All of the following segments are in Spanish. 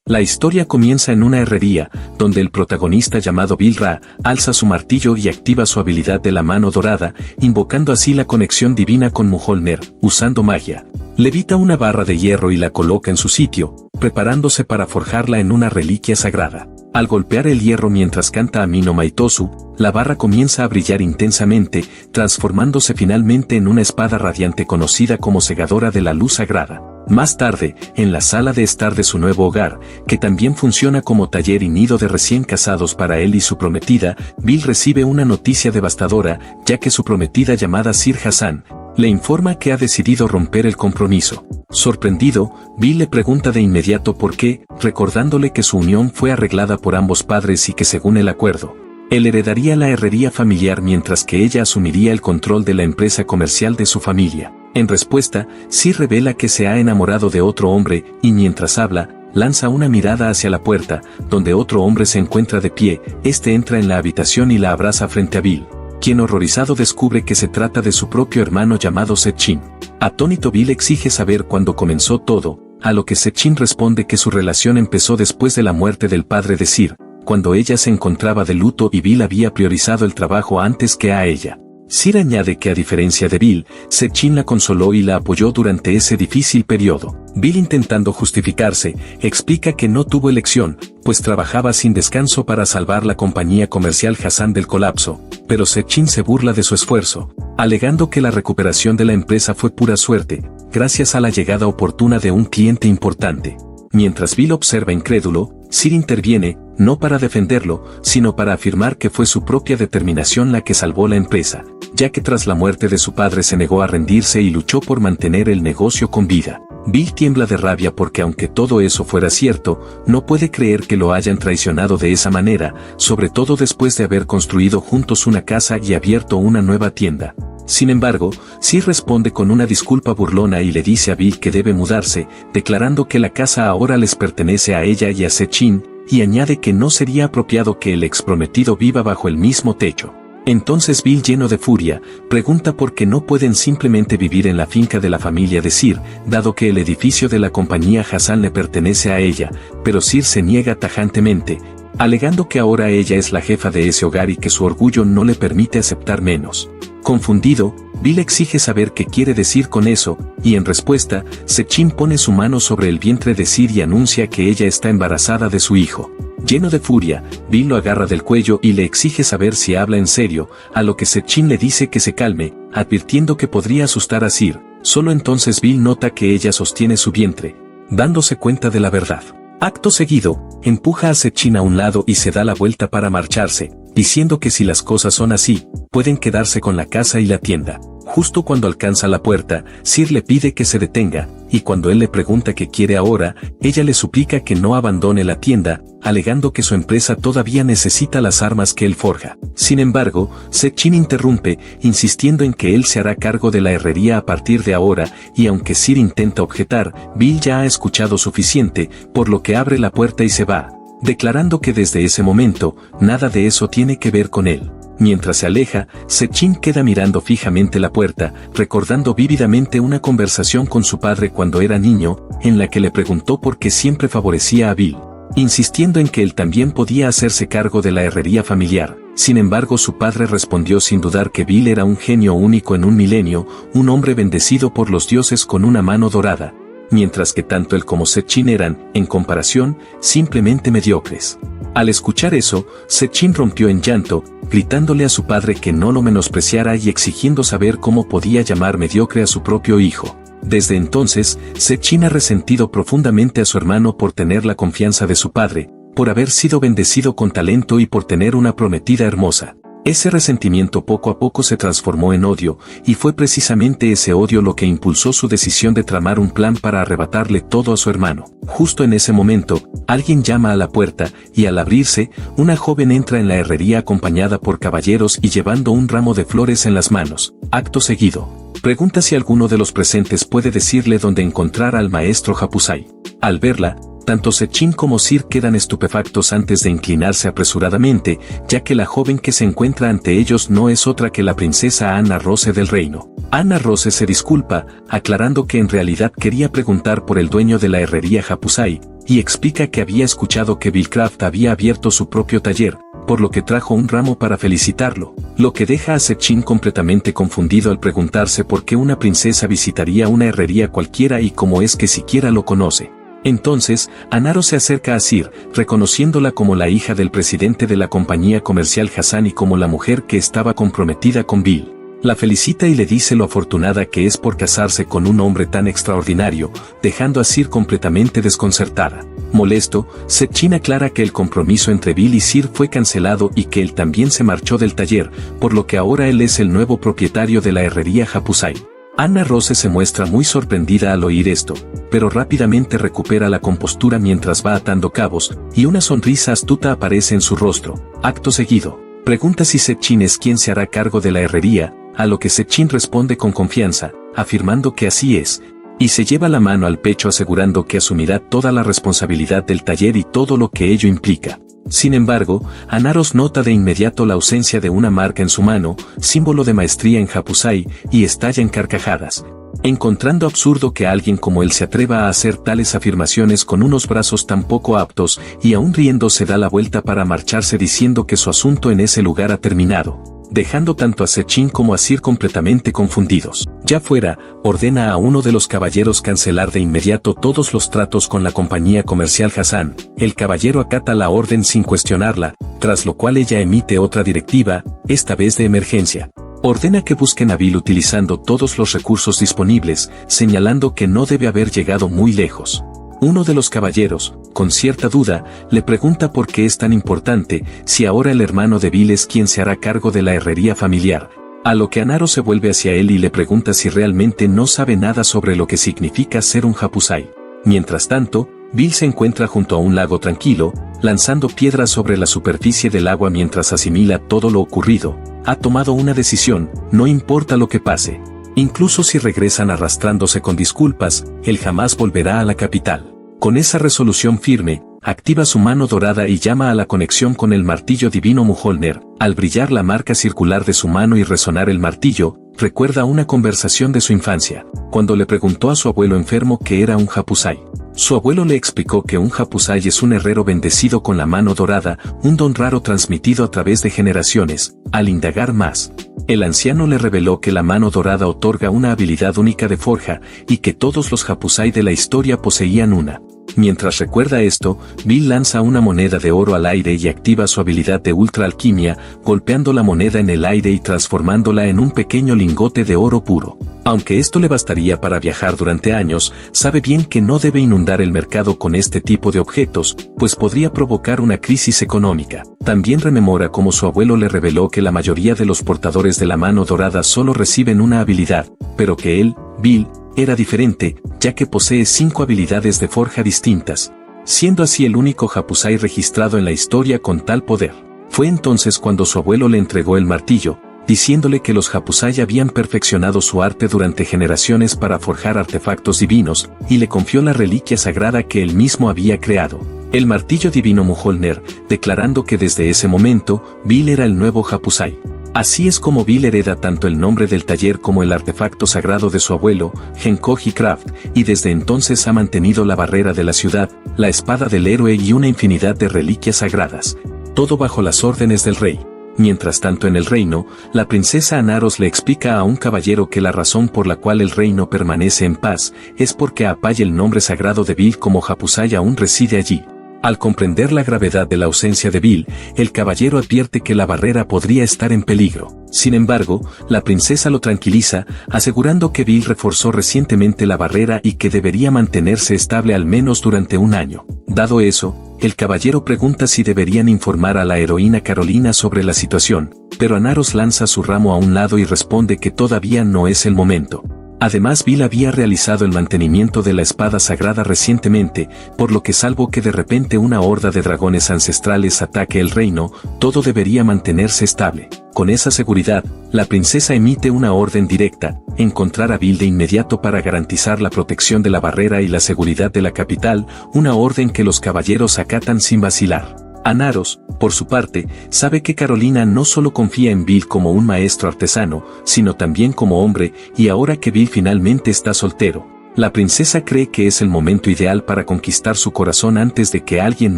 La historia comienza en una herrería, donde el protagonista llamado Bill Ra alza su martillo y activa su habilidad de la mano dorada, invocando así la conexión divina con Mjolnir, usando magia. Levita una barra de hierro y la coloca en su sitio, preparándose para forjarla en una reliquia sagrada. Al golpear el hierro mientras canta Amino Maitosu, la barra comienza a brillar intensamente, transformándose finalmente en una espada radiante conocida como Segadora de la Luz Sagrada. Más tarde, en la sala de estar de su nuevo hogar, que también funciona como taller y nido de recién casados para él y su prometida, Bill recibe una noticia devastadora, ya que su prometida llamada Sir Hassan le informa que ha decidido romper el compromiso. Sorprendido, Bill le pregunta de inmediato por qué, recordándole que su unión fue arreglada por ambos padres y que según el acuerdo, él heredaría la herrería familiar mientras que ella asumiría el control de la empresa comercial de su familia. En respuesta, Sir revela que se ha enamorado de otro hombre y mientras habla, lanza una mirada hacia la puerta, donde otro hombre se encuentra de pie. Este entra en la habitación y la abraza frente a Bill, quien horrorizado descubre que se trata de su propio hermano llamado Sechin. Atónito, Bill exige saber cuándo comenzó todo, a lo que Sechin responde que su relación empezó después de la muerte del padre de Sir, cuando ella se encontraba de luto y Bill había priorizado el trabajo antes que a ella. Sir añade que a diferencia de Bill, Sechin la consoló y la apoyó durante ese difícil periodo. Bill, intentando justificarse, explica que no tuvo elección, pues trabajaba sin descanso para salvar la compañía comercial Hassan del colapso, pero Sechin se burla de su esfuerzo, alegando que la recuperación de la empresa fue pura suerte, gracias a la llegada oportuna de un cliente importante. Mientras Bill observa incrédulo, Sir interviene, no para defenderlo, sino para afirmar que fue su propia determinación la que salvó la empresa, ya que tras la muerte de su padre se negó a rendirse y luchó por mantener el negocio con vida. Bill tiembla de rabia porque aunque todo eso fuera cierto, no puede creer que lo hayan traicionado de esa manera, sobre todo después de haber construido juntos una casa y abierto una nueva tienda. Sin embargo, Sir responde con una disculpa burlona y le dice a Bill que debe mudarse, declarando que la casa ahora les pertenece a ella y a Sechin, y añade que no sería apropiado que el exprometido viva bajo el mismo techo. Entonces Bill, lleno de furia, pregunta por qué no pueden simplemente vivir en la finca de la familia de Sir, dado que el edificio de la compañía Hassan le pertenece a ella, pero Sir se niega tajantemente, alegando que ahora ella es la jefa de ese hogar y que su orgullo no le permite aceptar menos. Confundido, Bill exige saber qué quiere decir con eso, y en respuesta, Sechin pone su mano sobre el vientre de Sir y anuncia que ella está embarazada de su hijo. Lleno de furia, Bill lo agarra del cuello y le exige saber si habla en serio, a lo que Sechin le dice que se calme, advirtiendo que podría asustar a Sir. Solo entonces Bill nota que ella sostiene su vientre, dándose cuenta de la verdad. Acto seguido, empuja a Sechin a un lado y se da la vuelta para marcharse, diciendo que si las cosas son así, pueden quedarse con la casa y la tienda. Justo cuando alcanza la puerta, Sir le pide que se detenga, y cuando él le pregunta qué quiere ahora, ella le suplica que no abandone la tienda, alegando que su empresa todavía necesita las armas que él forja. Sin embargo, Sechin interrumpe, insistiendo en que él se hará cargo de la herrería a partir de ahora, y aunque Sir intenta objetar, Bill ya ha escuchado suficiente, por lo que abre la puerta y se va, declarando que desde ese momento, nada de eso tiene que ver con él. Mientras se aleja, Sechin queda mirando fijamente la puerta, recordando vívidamente una conversación con su padre cuando era niño, en la que le preguntó por qué siempre favorecía a Bill, insistiendo en que él también podía hacerse cargo de la herrería familiar. Sin embargo, su padre respondió sin dudar que Bill era un genio único en un milenio, un hombre bendecido por los dioses con una mano dorada, mientras que tanto él como Sechin eran, en comparación, simplemente mediocres. Al escuchar eso, Sechin rompió en llanto, gritándole a su padre que no lo menospreciara y exigiendo saber cómo podía llamar mediocre a su propio hijo. Desde entonces, Sechin ha resentido profundamente a su hermano por tener la confianza de su padre, por haber sido bendecido con talento y por tener una prometida hermosa. Ese resentimiento poco a poco se transformó en odio, y fue precisamente ese odio lo que impulsó su decisión de tramar un plan para arrebatarle todo a su hermano. Justo en ese momento, alguien llama a la puerta, y al abrirse, una joven entra en la herrería acompañada por caballeros y llevando un ramo de flores en las manos. Acto seguido, pregunta si alguno de los presentes puede decirle dónde encontrar al maestro Hapusai. Al verla, tanto Sechin como Sir quedan estupefactos antes de inclinarse apresuradamente, ya que la joven que se encuentra ante ellos no es otra que la princesa Anna Rose del reino. Anna Rose se disculpa, aclarando que en realidad quería preguntar por el dueño de la herrería Hapusai, y explica que había escuchado que Bill Craft había abierto su propio taller, por lo que trajo un ramo para felicitarlo, lo que deja a Sechin completamente confundido al preguntarse por qué una princesa visitaría una herrería cualquiera y cómo es que siquiera lo conoce. Entonces, Anaro se acerca a Sir, reconociéndola como la hija del presidente de la compañía comercial Hassan y como la mujer que estaba comprometida con Bill. La felicita y le dice lo afortunada que es por casarse con un hombre tan extraordinario, dejando a Sir completamente desconcertada. Molesto, Sechin aclara que el compromiso entre Bill y Sir fue cancelado y que él también se marchó del taller, por lo que ahora él es el nuevo propietario de la herrería Hapusai. Anna Rose se muestra muy sorprendida al oír esto, pero rápidamente recupera la compostura mientras va atando cabos, y una sonrisa astuta aparece en su rostro. Acto seguido, pregunta si Sechin es quien se hará cargo de la herrería, a lo que Sechin responde con confianza, afirmando que así es, y se lleva la mano al pecho asegurando que asumirá toda la responsabilidad del taller y todo lo que ello implica. Sin embargo, Anaros nota de inmediato la ausencia de una marca en su mano, símbolo de maestría en Hapusai, y estalla en carcajadas, encontrando absurdo que alguien como él se atreva a hacer tales afirmaciones con unos brazos tan poco aptos, y aún riendo se da la vuelta para marcharse diciendo que su asunto en ese lugar ha terminado, dejando tanto a Sechin como a Sir completamente confundidos. Ya fuera, ordena a uno de los caballeros cancelar de inmediato todos los tratos con la compañía comercial Hassan. El caballero acata la orden sin cuestionarla, tras lo cual ella emite otra directiva, esta vez de emergencia. Ordena que busquen a Bill utilizando todos los recursos disponibles, señalando que no debe haber llegado muy lejos. Uno de los caballeros, con cierta duda, le pregunta por qué es tan importante, si ahora el hermano de Bill es quien se hará cargo de la herrería familiar, a lo que Anaro se vuelve hacia él y le pregunta si realmente no sabe nada sobre lo que significa ser un Hapusai. Mientras tanto, Bill se encuentra junto a un lago tranquilo, lanzando piedras sobre la superficie del agua mientras asimila todo lo ocurrido. Ha tomado una decisión, no importa lo que pase. Incluso si regresan arrastrándose con disculpas, él jamás volverá a la capital. Con esa resolución firme, activa su mano dorada y llama a la conexión con el martillo divino Mjolnir. Al brillar la marca circular de su mano y resonar el martillo, recuerda una conversación de su infancia, cuando le preguntó a su abuelo enfermo qué era un Hapusai. Su abuelo le explicó que un Hapusai es un herrero bendecido con la mano dorada, un don raro transmitido a través de generaciones. Al indagar más, el anciano le reveló que la mano dorada otorga una habilidad única de forja, y que todos los Hapusai de la historia poseían una. Mientras recuerda esto, Bill lanza una moneda de oro al aire y activa su habilidad de ultra alquimia, golpeando la moneda en el aire y transformándola en un pequeño lingote de oro puro. Aunque esto le bastaría para viajar durante años, sabe bien que no debe inundar el mercado con este tipo de objetos, pues podría provocar una crisis económica. También rememora cómo su abuelo le reveló que la mayoría de los portadores de la mano dorada solo reciben una habilidad, pero que él, Bill, era diferente, ya que posee 5 habilidades de forja distintas, siendo así el único Hapusai registrado en la historia con tal poder. Fue entonces cuando su abuelo le entregó el martillo, diciéndole que los Hapusai habían perfeccionado su arte durante generaciones para forjar artefactos divinos, y le confió la reliquia sagrada que él mismo había creado, el martillo divino Mjolnir, declarando que desde ese momento, Bill era el nuevo Hapusai. Así es como Bill hereda tanto el nombre del taller como el artefacto sagrado de su abuelo, Genkoji Craft, y desde entonces ha mantenido la barrera de la ciudad, la espada del héroe y una infinidad de reliquias sagradas, todo bajo las órdenes del rey. Mientras tanto en el reino, la princesa Anaros le explica a un caballero que la razón por la cual el reino permanece en paz, es porque Apay, el nombre sagrado de Bill como Hapusai, aún reside allí. Al comprender la gravedad de la ausencia de Bill, el caballero advierte que la barrera podría estar en peligro. Sin embargo, la princesa lo tranquiliza, asegurando que Bill reforzó recientemente la barrera y que debería mantenerse estable al menos durante un año. Dado eso, el caballero pregunta si deberían informar a la heroína Carolina sobre la situación, pero Anaros lanza su ramo a un lado y responde que todavía no es el momento. Además, Bill había realizado el mantenimiento de la espada sagrada recientemente, por lo que salvo que de repente una horda de dragones ancestrales ataque el reino, todo debería mantenerse estable. Con esa seguridad, la princesa emite una orden directa, encontrar a Bill de inmediato para garantizar la protección de la barrera y la seguridad de la capital, una orden que los caballeros acatan sin vacilar. Anaros, por su parte, sabe que Carolina no solo confía en Bill como un maestro artesano, sino también como hombre, y ahora que Bill finalmente está soltero, La princesa cree que es el momento ideal para conquistar su corazón antes de que alguien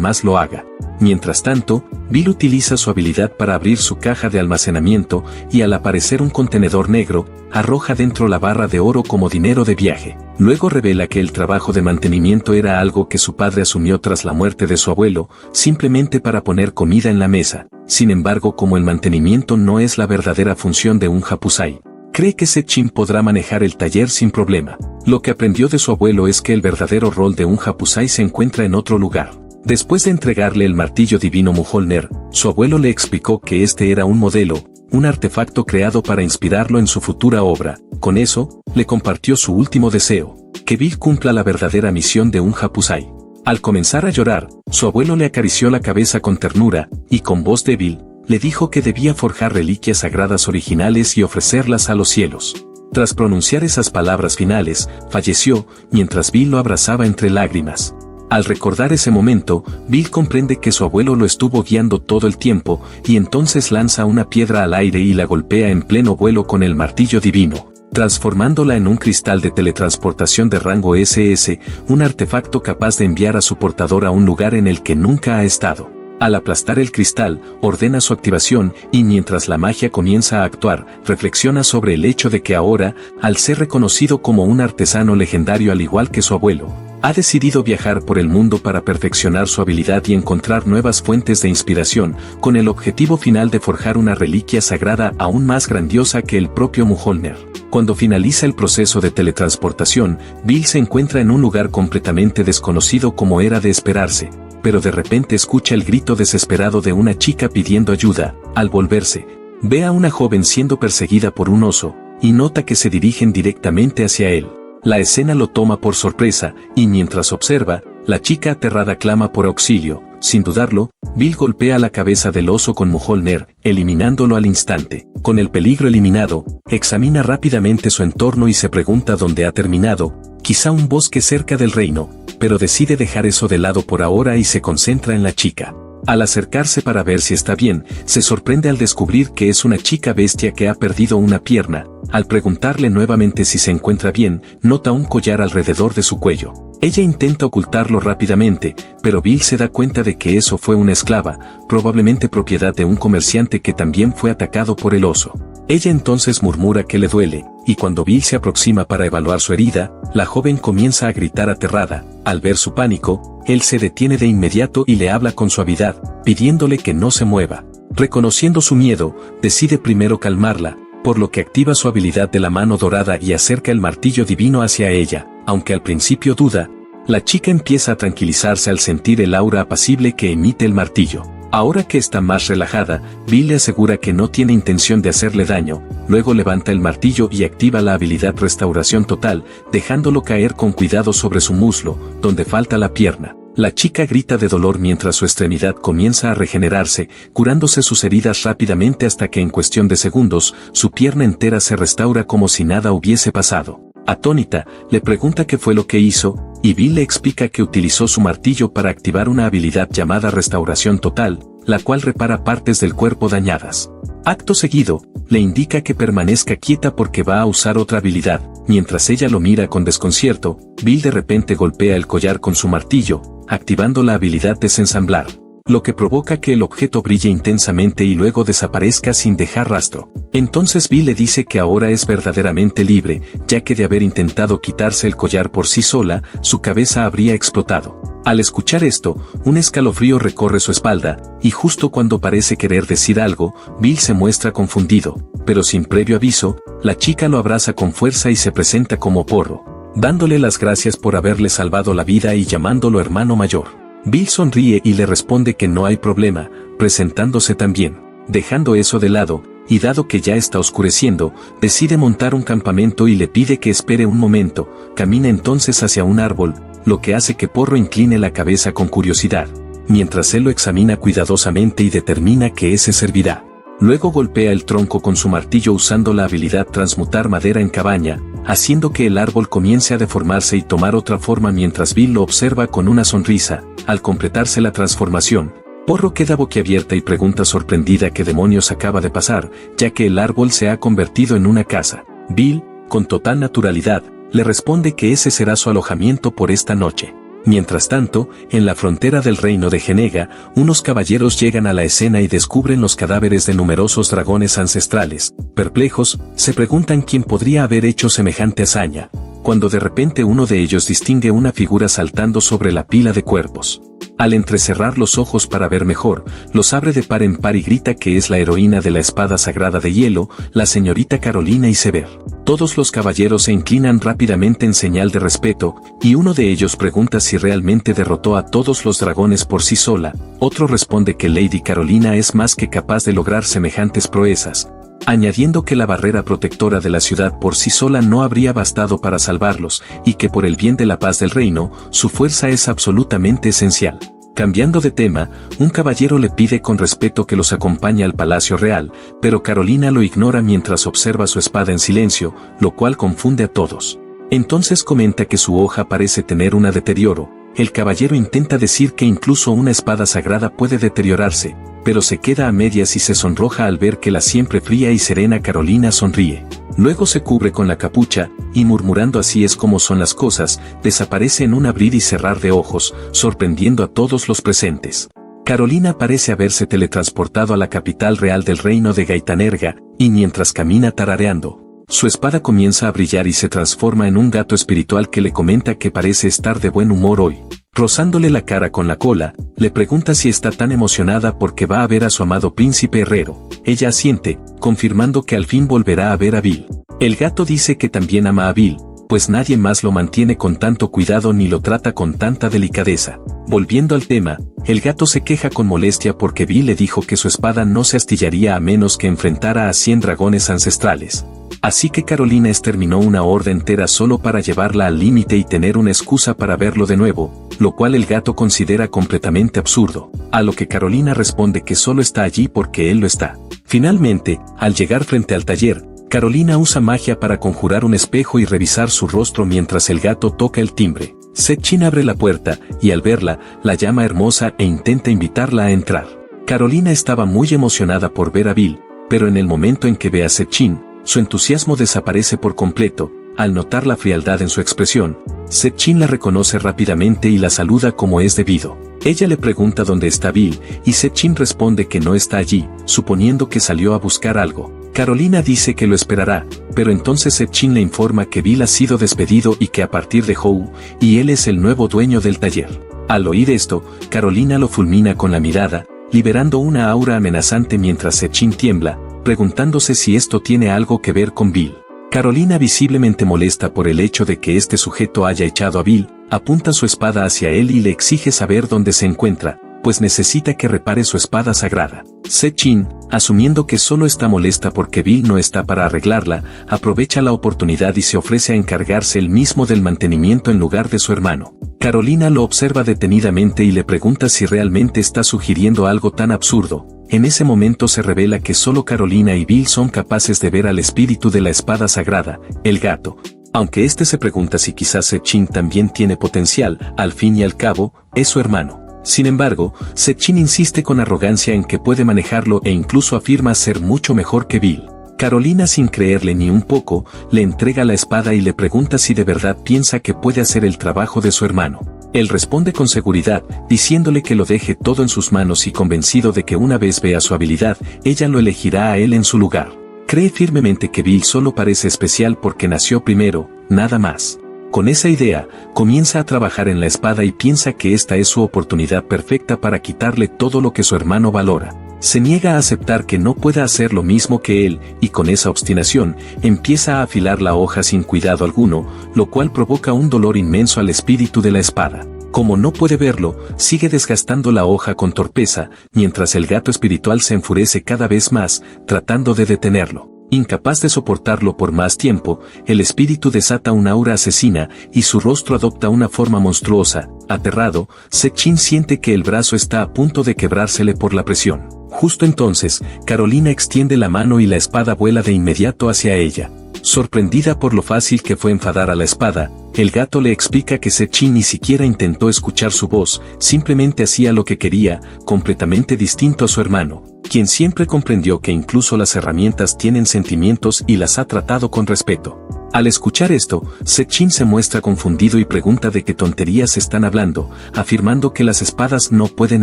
más lo haga. Mientras tanto, Bill utiliza su habilidad para abrir su caja de almacenamiento y al aparecer un contenedor negro, arroja dentro la barra de oro como dinero de viaje. Luego revela que el trabajo de mantenimiento era algo que su padre asumió tras la muerte de su abuelo, simplemente para poner comida en la mesa. Sin embargo, como el mantenimiento no es la verdadera función de un hapusai, cree que Setchim podrá manejar el taller sin problema. Lo que aprendió de su abuelo es que el verdadero rol de un hapusai se encuentra en otro lugar. Después de entregarle el martillo divino Mjolnir, su abuelo le explicó que este era un modelo, un artefacto creado para inspirarlo en su futura obra. Con eso, le compartió su último deseo, que Bill cumpla la verdadera misión de un hapusai. Al comenzar a llorar, su abuelo le acarició la cabeza con ternura, y con voz débil, le dijo que debía forjar reliquias sagradas originales y ofrecerlas a los cielos. Tras pronunciar esas palabras finales, falleció, mientras Bill lo abrazaba entre lágrimas. Al recordar ese momento, Bill comprende que su abuelo lo estuvo guiando todo el tiempo, y entonces lanza una piedra al aire y la golpea en pleno vuelo con el martillo divino, transformándola en un cristal de teletransportación de rango SS, un artefacto capaz de enviar a su portador a un lugar en el que nunca ha estado. Al aplastar el cristal, ordena su activación y mientras la magia comienza a actuar, reflexiona sobre el hecho de que ahora, al ser reconocido como un artesano legendario al igual que su abuelo, ha decidido viajar por el mundo para perfeccionar su habilidad y encontrar nuevas fuentes de inspiración, con el objetivo final de forjar una reliquia sagrada aún más grandiosa que el propio Mjolnir. Cuando finaliza el proceso de teletransportación, Bill se encuentra en un lugar completamente desconocido como era de esperarse, pero de repente escucha el grito desesperado de una chica pidiendo ayuda. Al volverse, ve a una joven siendo perseguida por un oso, y nota que se dirigen directamente hacia él. La escena lo toma por sorpresa, y mientras observa, la chica aterrada clama por auxilio. Sin dudarlo, Bill golpea la cabeza del oso con Mjolnir, eliminándolo al instante. Con el peligro eliminado, examina rápidamente su entorno y se pregunta dónde ha terminado, quizá un bosque cerca del reino, pero decide dejar eso de lado por ahora y se concentra en la chica. Al acercarse para ver si está bien, se sorprende al descubrir que es una chica bestia que ha perdido una pierna. Al preguntarle nuevamente si se encuentra bien, nota un collar alrededor de su cuello. Ella intenta ocultarlo rápidamente, pero Bill se da cuenta de que eso fue una esclava, probablemente propiedad de un comerciante que también fue atacado por el oso. Ella entonces murmura que le duele, y cuando Bill se aproxima para evaluar su herida, la joven comienza a gritar aterrada. Al ver su pánico, él se detiene de inmediato y le habla con suavidad, pidiéndole que no se mueva. Reconociendo su miedo, decide primero calmarla, por lo que activa su habilidad de la mano dorada y acerca el martillo divino hacia ella. Aunque al principio duda, la chica empieza a tranquilizarse al sentir el aura apacible que emite el martillo. Ahora que está más relajada, Bill le asegura que no tiene intención de hacerle daño, luego levanta el martillo y activa la habilidad Restauración Total, dejándolo caer con cuidado sobre su muslo, donde falta la pierna. La chica grita de dolor mientras su extremidad comienza a regenerarse, curándose sus heridas rápidamente hasta que en cuestión de segundos, su pierna entera se restaura como si nada hubiese pasado. Atónita, le pregunta qué fue lo que hizo, y Bill le explica que utilizó su martillo para activar una habilidad llamada Restauración Total, la cual repara partes del cuerpo dañadas. Acto seguido, le indica que permanezca quieta porque va a usar otra habilidad. Mientras ella lo mira con desconcierto, Bill de repente golpea el collar con su martillo, activando la habilidad Desensamblar, lo que provoca que el objeto brille intensamente y luego desaparezca sin dejar rastro. Entonces Bill le dice que ahora es verdaderamente libre, ya que de haber intentado quitarse el collar por sí sola, su cabeza habría explotado. Al escuchar esto, un escalofrío recorre su espalda, y justo cuando parece querer decir algo, Bill se muestra confundido, pero sin previo aviso, la chica lo abraza con fuerza y se presenta como Porro, dándole las gracias por haberle salvado la vida y llamándolo hermano mayor. Bill sonríe y le responde que no hay problema, presentándose también. Dejando eso de lado, y dado que ya está oscureciendo, decide montar un campamento y le pide que espere un momento. Camina entonces hacia un árbol, lo que hace que Porro incline la cabeza con curiosidad, mientras él lo examina cuidadosamente y determina que ese servirá. Luego golpea el tronco con su martillo usando la habilidad Transmutar Madera en Cabaña, haciendo que el árbol comience a deformarse y tomar otra forma mientras Bill lo observa con una sonrisa. Al completarse la transformación, Porro queda boquiabierta y pregunta sorprendida qué demonios acaba de pasar, ya que el árbol se ha convertido en una casa. Bill, con total naturalidad, le responde que ese será su alojamiento por esta noche. Mientras tanto, en la frontera del reino de Genega, unos caballeros llegan a la escena y descubren los cadáveres de numerosos dragones ancestrales. Perplejos, se preguntan quién podría haber hecho semejante hazaña, cuando de repente uno de ellos distingue una figura saltando sobre la pila de cuerpos. Al entrecerrar los ojos para ver mejor, los abre de par en par y grita que es la heroína de la espada sagrada de hielo, la señorita Carolina Iceberg. Todos los caballeros se inclinan rápidamente en señal de respeto, y uno de ellos pregunta si realmente derrotó a todos los dragones por sí sola, otro responde que Lady Carolina es más que capaz de lograr semejantes proezas, añadiendo que la barrera protectora de la ciudad por sí sola no habría bastado para salvarlos, y que por el bien de la paz del reino, su fuerza es absolutamente esencial. Cambiando de tema, un caballero le pide con respeto que los acompañe al Palacio Real, pero Carolina lo ignora mientras observa su espada en silencio, lo cual confunde a todos. Entonces comenta que su hoja parece tener un deterioro. El caballero intenta decir que incluso una espada sagrada puede deteriorarse, pero se queda a medias y se sonroja al ver que la siempre fría y serena Carolina sonríe. Luego se cubre con la capucha, y murmurando así es como son las cosas, desaparece en un abrir y cerrar de ojos, sorprendiendo a todos los presentes. Carolina parece haberse teletransportado a la capital real del reino de Gaitanerga, y mientras camina tarareando, su espada comienza a brillar y se transforma en un gato espiritual que le comenta que parece estar de buen humor hoy. Rozándole la cara con la cola, le pregunta si está tan emocionada porque va a ver a su amado príncipe herrero. Ella asiente, confirmando que al fin volverá a ver a Bill. El gato dice que también ama a Bill, pues nadie más lo mantiene con tanto cuidado ni lo trata con tanta delicadeza. Volviendo al tema, el gato se queja con molestia porque Bill le dijo que su espada no se astillaría a menos que enfrentara a 100 dragones ancestrales. Así que Carolina exterminó una horda entera solo para llevarla al límite y tener una excusa para verlo de nuevo, lo cual el gato considera completamente absurdo, a lo que Carolina responde que solo está allí porque él lo está. Finalmente, al llegar frente al taller, Carolina usa magia para conjurar un espejo y revisar su rostro mientras el gato toca el timbre. Setchin abre la puerta, y al verla, la llama hermosa e intenta invitarla a entrar. Carolina estaba muy emocionada por ver a Bill, pero en el momento en que ve a Setchin, su entusiasmo desaparece por completo. Al notar la frialdad en su expresión, Setchin la reconoce rápidamente y la saluda como es debido. Ella le pregunta dónde está Bill, y Setchin responde que no está allí, suponiendo que salió a buscar algo. Carolina dice que lo esperará, pero entonces Setchin le informa que Bill ha sido despedido y que a partir de Hou, y él es el nuevo dueño del taller. Al oír esto, Carolina lo fulmina con la mirada, liberando una aura amenazante mientras Setchin tiembla, preguntándose si esto tiene algo que ver con Bill. Carolina, visiblemente molesta por el hecho de que este sujeto haya echado a Bill, apunta su espada hacia él y le exige saber dónde se encuentra, pues necesita que repare su espada sagrada. Setchin, asumiendo que solo está molesta porque Bill no está para arreglarla, aprovecha la oportunidad y se ofrece a encargarse él mismo del mantenimiento en lugar de su hermano. Carolina lo observa detenidamente y le pregunta si realmente está sugiriendo algo tan absurdo. En ese momento se revela que solo Carolina y Bill son capaces de ver al espíritu de la espada sagrada, el gato. Aunque este se pregunta si quizás Setchin también tiene potencial, al fin y al cabo, es su hermano. Sin embargo, Setchin insiste con arrogancia en que puede manejarlo e incluso afirma ser mucho mejor que Bill. Carolina, sin creerle ni un poco, le entrega la espada y le pregunta si de verdad piensa que puede hacer el trabajo de su hermano. Él responde con seguridad, diciéndole que lo deje todo en sus manos y convencido de que una vez vea su habilidad, ella lo elegirá a él en su lugar. Cree firmemente que Bill solo parece especial porque nació primero, nada más. Con esa idea, comienza a trabajar en la espada y piensa que esta es su oportunidad perfecta para quitarle todo lo que su hermano valora. Se niega a aceptar que no pueda hacer lo mismo que él, y con esa obstinación, empieza a afilar la hoja sin cuidado alguno, lo cual provoca un dolor inmenso al espíritu de la espada. Como no puede verlo, sigue desgastando la hoja con torpeza, mientras el gato espiritual se enfurece cada vez más, tratando de detenerlo. Incapaz de soportarlo por más tiempo, el espíritu desata una aura asesina, y su rostro adopta una forma monstruosa. Aterrado, Setchin siente que el brazo está a punto de quebrársele por la presión. Justo entonces, Carolina extiende la mano y la espada vuela de inmediato hacia ella. Sorprendida por lo fácil que fue enfadar a la espada, el gato le explica que Setchin ni siquiera intentó escuchar su voz, simplemente hacía lo que quería, completamente distinto a su hermano, quien siempre comprendió que incluso las herramientas tienen sentimientos y las ha tratado con respeto. Al escuchar esto, Sechin se muestra confundido y pregunta de qué tonterías están hablando, afirmando que las espadas no pueden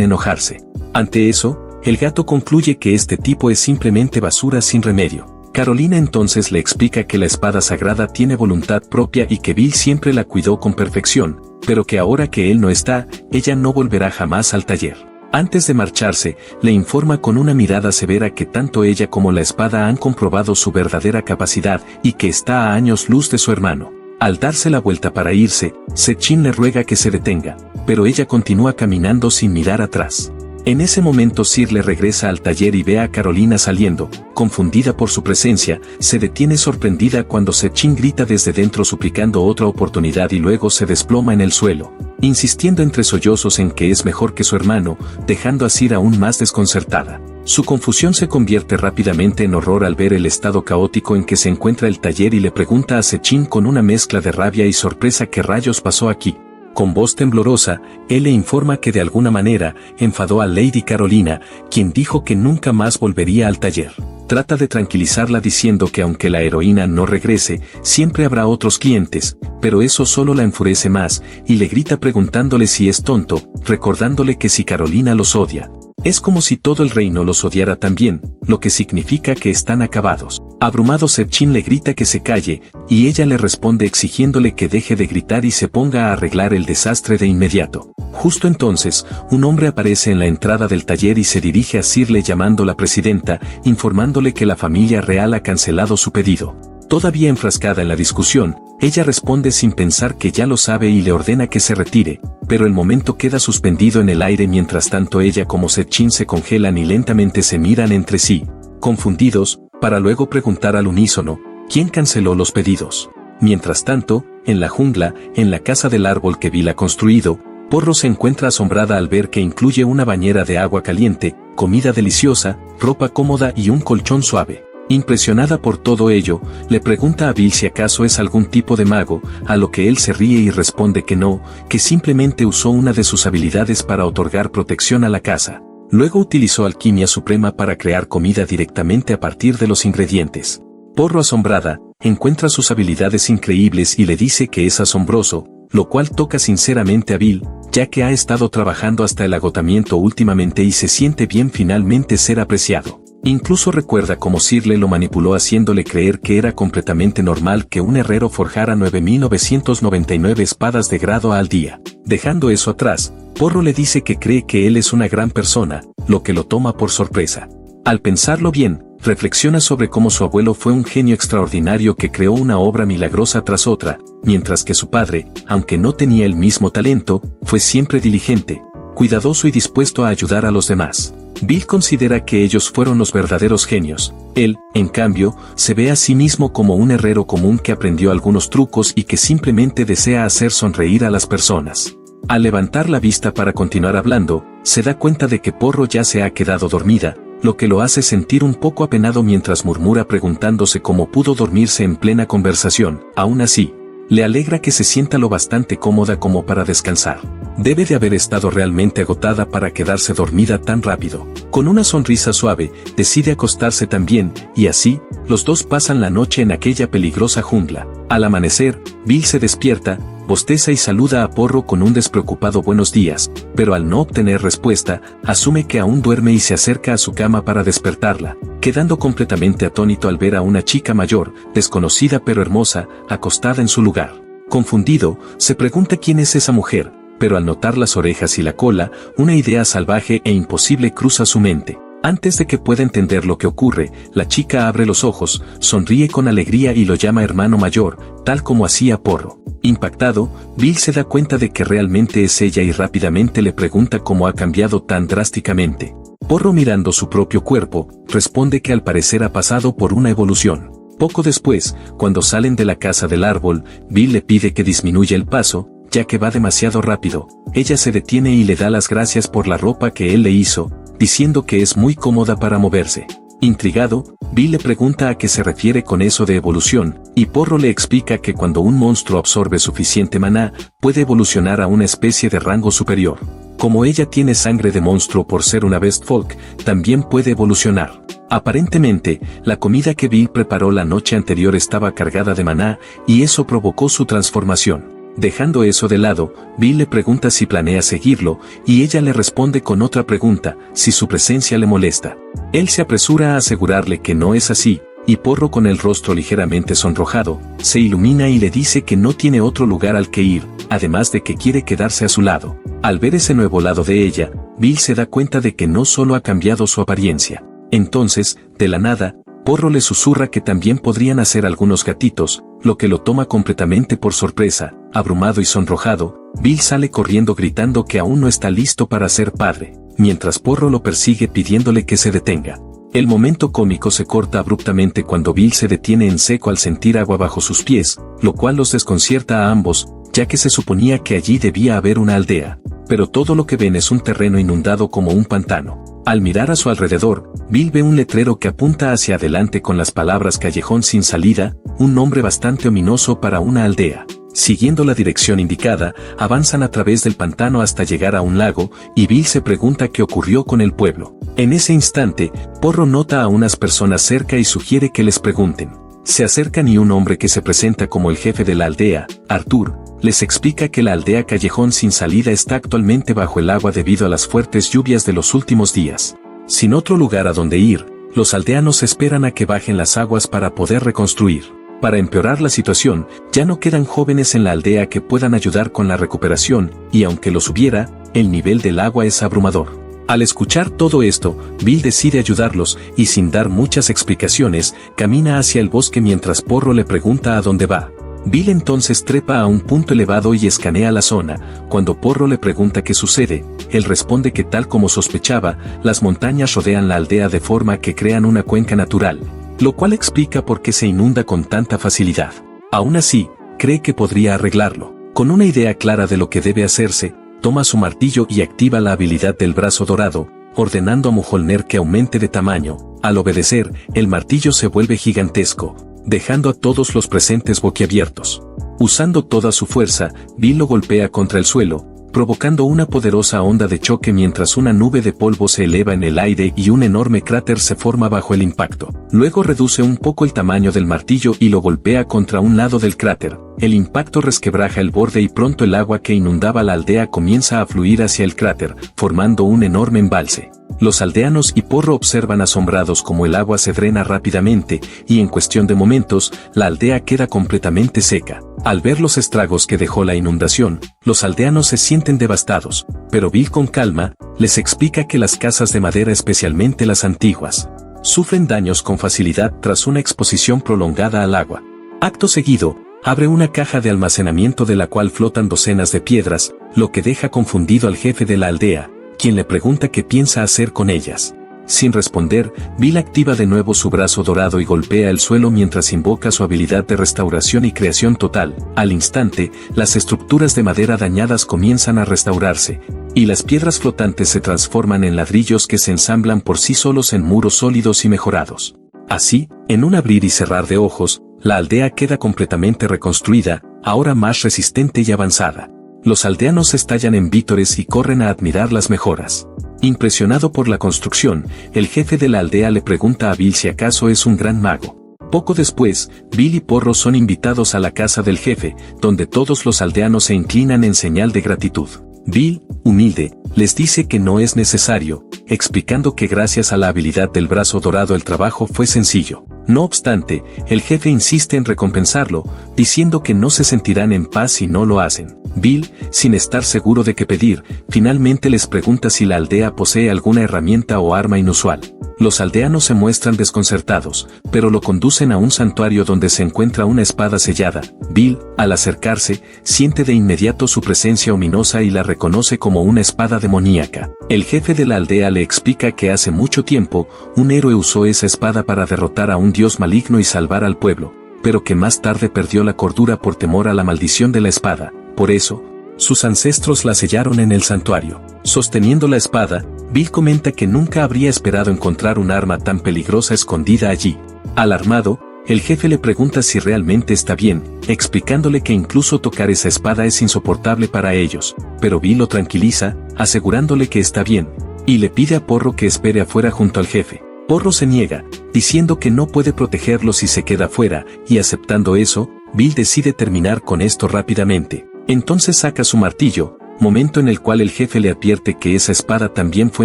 enojarse. Ante eso, el gato concluye que este tipo es simplemente basura sin remedio. Carolina entonces le explica que la espada sagrada tiene voluntad propia y que Bill siempre la cuidó con perfección, pero que ahora que él no está, ella no volverá jamás al taller. Antes de marcharse, le informa con una mirada severa que tanto ella como la espada han comprobado su verdadera capacidad y que está a años luz de su hermano. Al darse la vuelta para irse, Sechin le ruega que se detenga, pero ella continúa caminando sin mirar atrás. En ese momento Sir le regresa al taller y ve a Carolina saliendo, confundida por su presencia, se detiene sorprendida cuando Sechin grita desde dentro suplicando otra oportunidad y luego se desploma en el suelo, insistiendo entre sollozos en que es mejor que su hermano, dejando a Sir aún más desconcertada. Su confusión se convierte rápidamente en horror al ver el estado caótico en que se encuentra el taller y le pregunta a Sechin con una mezcla de rabia y sorpresa qué rayos pasó aquí. Con voz temblorosa, él le informa que de alguna manera enfadó a Lady Carolina, quien dijo que nunca más volvería al taller. Trata de tranquilizarla diciendo que aunque la heroína no regrese, siempre habrá otros clientes, pero eso solo la enfurece más, y le grita preguntándole si es tonto, recordándole que si Carolina los odia, es como si todo el reino los odiara también, lo que significa que están acabados. Abrumado Sechin le grita que se calle, y ella le responde exigiéndole que deje de gritar y se ponga a arreglar el desastre de inmediato. Justo entonces, un hombre aparece en la entrada del taller y se dirige a Sirle llamándola presidenta, informándole que la familia real ha cancelado su pedido. Todavía enfrascada en la discusión, ella responde sin pensar que ya lo sabe y le ordena que se retire, pero el momento queda suspendido en el aire mientras tanto ella como Sechin se congelan y lentamente se miran entre sí, confundidos, para luego preguntar al unísono, ¿quién canceló los pedidos? Mientras tanto, en la jungla, en la casa del árbol que Bill ha construido, Porro se encuentra asombrada al ver que incluye una bañera de agua caliente, comida deliciosa, ropa cómoda y un colchón suave. Impresionada por todo ello, le pregunta a Bill si acaso es algún tipo de mago, a lo que él se ríe y responde que no, que simplemente usó una de sus habilidades para otorgar protección a la casa. Luego utilizó alquimia suprema para crear comida directamente a partir de los ingredientes. Porro asombrada, encuentra sus habilidades increíbles y le dice que es asombroso, lo cual toca sinceramente a Bill, ya que ha estado trabajando hasta el agotamiento últimamente y se siente bien finalmente ser apreciado. Incluso recuerda cómo Sirle lo manipuló haciéndole creer que era completamente normal que un herrero forjara 9.999 espadas de grado al día. Dejando eso atrás, Porro le dice que cree que él es una gran persona, lo que lo toma por sorpresa. Al pensarlo bien, reflexiona sobre cómo su abuelo fue un genio extraordinario que creó una obra milagrosa tras otra, mientras que su padre, aunque no tenía el mismo talento, fue siempre diligente, cuidadoso y dispuesto a ayudar a los demás. Bill considera que ellos fueron los verdaderos genios. Él, en cambio, se ve a sí mismo como un herrero común que aprendió algunos trucos y que simplemente desea hacer sonreír a las personas. Al levantar la vista para continuar hablando, se da cuenta de que Porro ya se ha quedado dormida, lo que lo hace sentir un poco apenado mientras murmura preguntándose cómo pudo dormirse en plena conversación. Aún así, le alegra que se sienta lo bastante cómoda como para descansar. Debe de haber estado realmente agotada para quedarse dormida tan rápido. Con una sonrisa suave, decide acostarse también, y así, los dos pasan la noche en aquella peligrosa jungla. Al amanecer, Bill se despierta, bosteza y saluda a Porro con un despreocupado buenos días, pero al no obtener respuesta, asume que aún duerme y se acerca a su cama para despertarla, quedando completamente atónito al ver a una chica mayor, desconocida pero hermosa, acostada en su lugar. Confundido, se pregunta quién es esa mujer, pero al notar las orejas y la cola, una idea salvaje e imposible cruza su mente. Antes de que pueda entender lo que ocurre, la chica abre los ojos, sonríe con alegría y lo llama hermano mayor, tal como hacía Porro. Impactado, Bill se da cuenta de que realmente es ella y rápidamente le pregunta cómo ha cambiado tan drásticamente. Porro, mirando su propio cuerpo, responde que al parecer ha pasado por una evolución. Poco después, cuando salen de la casa del árbol, Bill le pide que disminuya el paso, ya que va demasiado rápido. Ella se detiene y le da las gracias por la ropa que él le hizo, diciendo que es muy cómoda para moverse. Intrigado, Bill le pregunta a qué se refiere con eso de evolución, y Porro le explica que cuando un monstruo absorbe suficiente maná, puede evolucionar a una especie de rango superior. Como ella tiene sangre de monstruo por ser una Vestfolk, también puede evolucionar. Aparentemente, la comida que Bill preparó la noche anterior estaba cargada de maná, y eso provocó su transformación. Dejando eso de lado, Bill le pregunta si planea seguirlo, y ella le responde con otra pregunta, si su presencia le molesta. Él se apresura a asegurarle que no es así, y Porro, con el rostro ligeramente sonrojado, se ilumina y le dice que no tiene otro lugar al que ir, además de que quiere quedarse a su lado. Al ver ese nuevo lado de ella, Bill se da cuenta de que no solo ha cambiado su apariencia. Entonces, de la nada, Porro le susurra que también podrían hacer algunos gatitos, lo que lo toma completamente por sorpresa. Abrumado y sonrojado, Bill sale corriendo gritando que aún no está listo para ser padre, mientras Porro lo persigue pidiéndole que se detenga. El momento cómico se corta abruptamente cuando Bill se detiene en seco al sentir agua bajo sus pies, lo cual los desconcierta a ambos, ya que se suponía que allí debía haber una aldea, pero todo lo que ven es un terreno inundado como un pantano. Al mirar a su alrededor, Bill ve un letrero que apunta hacia adelante con las palabras callejón sin salida, un nombre bastante ominoso para una aldea. Siguiendo la dirección indicada, avanzan a través del pantano hasta llegar a un lago, y Bill se pregunta qué ocurrió con el pueblo. En ese instante, Porro nota a unas personas cerca y sugiere que les pregunten. Se acercan y un hombre que se presenta como el jefe de la aldea, Arthur, les explica que la aldea Callejón sin Salida está actualmente bajo el agua debido a las fuertes lluvias de los últimos días. Sin otro lugar a donde ir, los aldeanos esperan a que bajen las aguas para poder reconstruir. Para empeorar la situación, ya no quedan jóvenes en la aldea que puedan ayudar con la recuperación, y aunque los hubiera, el nivel del agua es abrumador. Al escuchar todo esto, Bill decide ayudarlos, y sin dar muchas explicaciones, camina hacia el bosque mientras Porro le pregunta a dónde va. Bill entonces trepa a un punto elevado y escanea la zona. Cuando Porro le pregunta qué sucede, él responde que tal como sospechaba, las montañas rodean la aldea de forma que crean una cuenca natural, lo cual explica por qué se inunda con tanta facilidad. Aún así, cree que podría arreglarlo. Con una idea clara de lo que debe hacerse, toma su martillo y activa la habilidad del brazo dorado, ordenando a Mjolnir que aumente de tamaño. Al obedecer, el martillo se vuelve gigantesco, dejando a todos los presentes boquiabiertos. Usando toda su fuerza, Bill lo golpea contra el suelo, provocando una poderosa onda de choque mientras una nube de polvo se eleva en el aire y un enorme cráter se forma bajo el impacto. Luego reduce un poco el tamaño del martillo y lo golpea contra un lado del cráter. El impacto resquebraja el borde y pronto el agua que inundaba la aldea comienza a fluir hacia el cráter, formando un enorme embalse. Los aldeanos y Porro observan asombrados cómo el agua se drena rápidamente, y en cuestión de momentos, la aldea queda completamente seca. Al ver los estragos que dejó la inundación, los aldeanos se sienten devastados, pero Bill con calma, les explica que las casas de madera, especialmente las antiguas, sufren daños con facilidad tras una exposición prolongada al agua. Acto seguido, abre una caja de almacenamiento de la cual flotan docenas de piedras, lo que deja confundido al jefe de la aldea, quien le pregunta qué piensa hacer con ellas. Sin responder, Bill activa de nuevo su brazo dorado y golpea el suelo mientras invoca su habilidad de restauración y creación total. Al instante, las estructuras de madera dañadas comienzan a restaurarse, y las piedras flotantes se transforman en ladrillos que se ensamblan por sí solos en muros sólidos y mejorados. Así, en un abrir y cerrar de ojos, la aldea queda completamente reconstruida, ahora más resistente y avanzada. Los aldeanos estallan en vítores y corren a admirar las mejoras. Impresionado por la construcción, el jefe de la aldea le pregunta a Bill si acaso es un gran mago. Poco después, Bill y Porro son invitados a la casa del jefe, donde todos los aldeanos se inclinan en señal de gratitud. Bill, humilde, les dice que no es necesario, explicando que gracias a la habilidad del brazo dorado el trabajo fue sencillo. No obstante, el jefe insiste en recompensarlo, diciendo que no se sentirán en paz si no lo hacen. Bill, sin estar seguro de qué pedir, finalmente les pregunta si la aldea posee alguna herramienta o arma inusual. Los aldeanos se muestran desconcertados, pero lo conducen a un santuario donde se encuentra una espada sellada. Bill, al acercarse, siente de inmediato su presencia ominosa y la reconoce como una espada demoníaca. El jefe de la aldea le explica que hace mucho tiempo, un héroe usó esa espada para derrotar a un dios maligno y salvar al pueblo, pero que más tarde perdió la cordura por temor a la maldición de la espada. Por eso, sus ancestros la sellaron en el santuario. Sosteniendo la espada, Bill comenta que nunca habría esperado encontrar un arma tan peligrosa escondida allí. Alarmado, el jefe le pregunta si realmente está bien, explicándole que incluso tocar esa espada es insoportable para ellos, pero Bill lo tranquiliza, asegurándole que está bien, y le pide a Porro que espere afuera junto al jefe. Porro se niega, diciendo que no puede protegerlo si se queda afuera, y aceptando eso, Bill decide terminar con esto rápidamente. Entonces saca su martillo, momento en el cual el jefe le advierte que esa espada también fue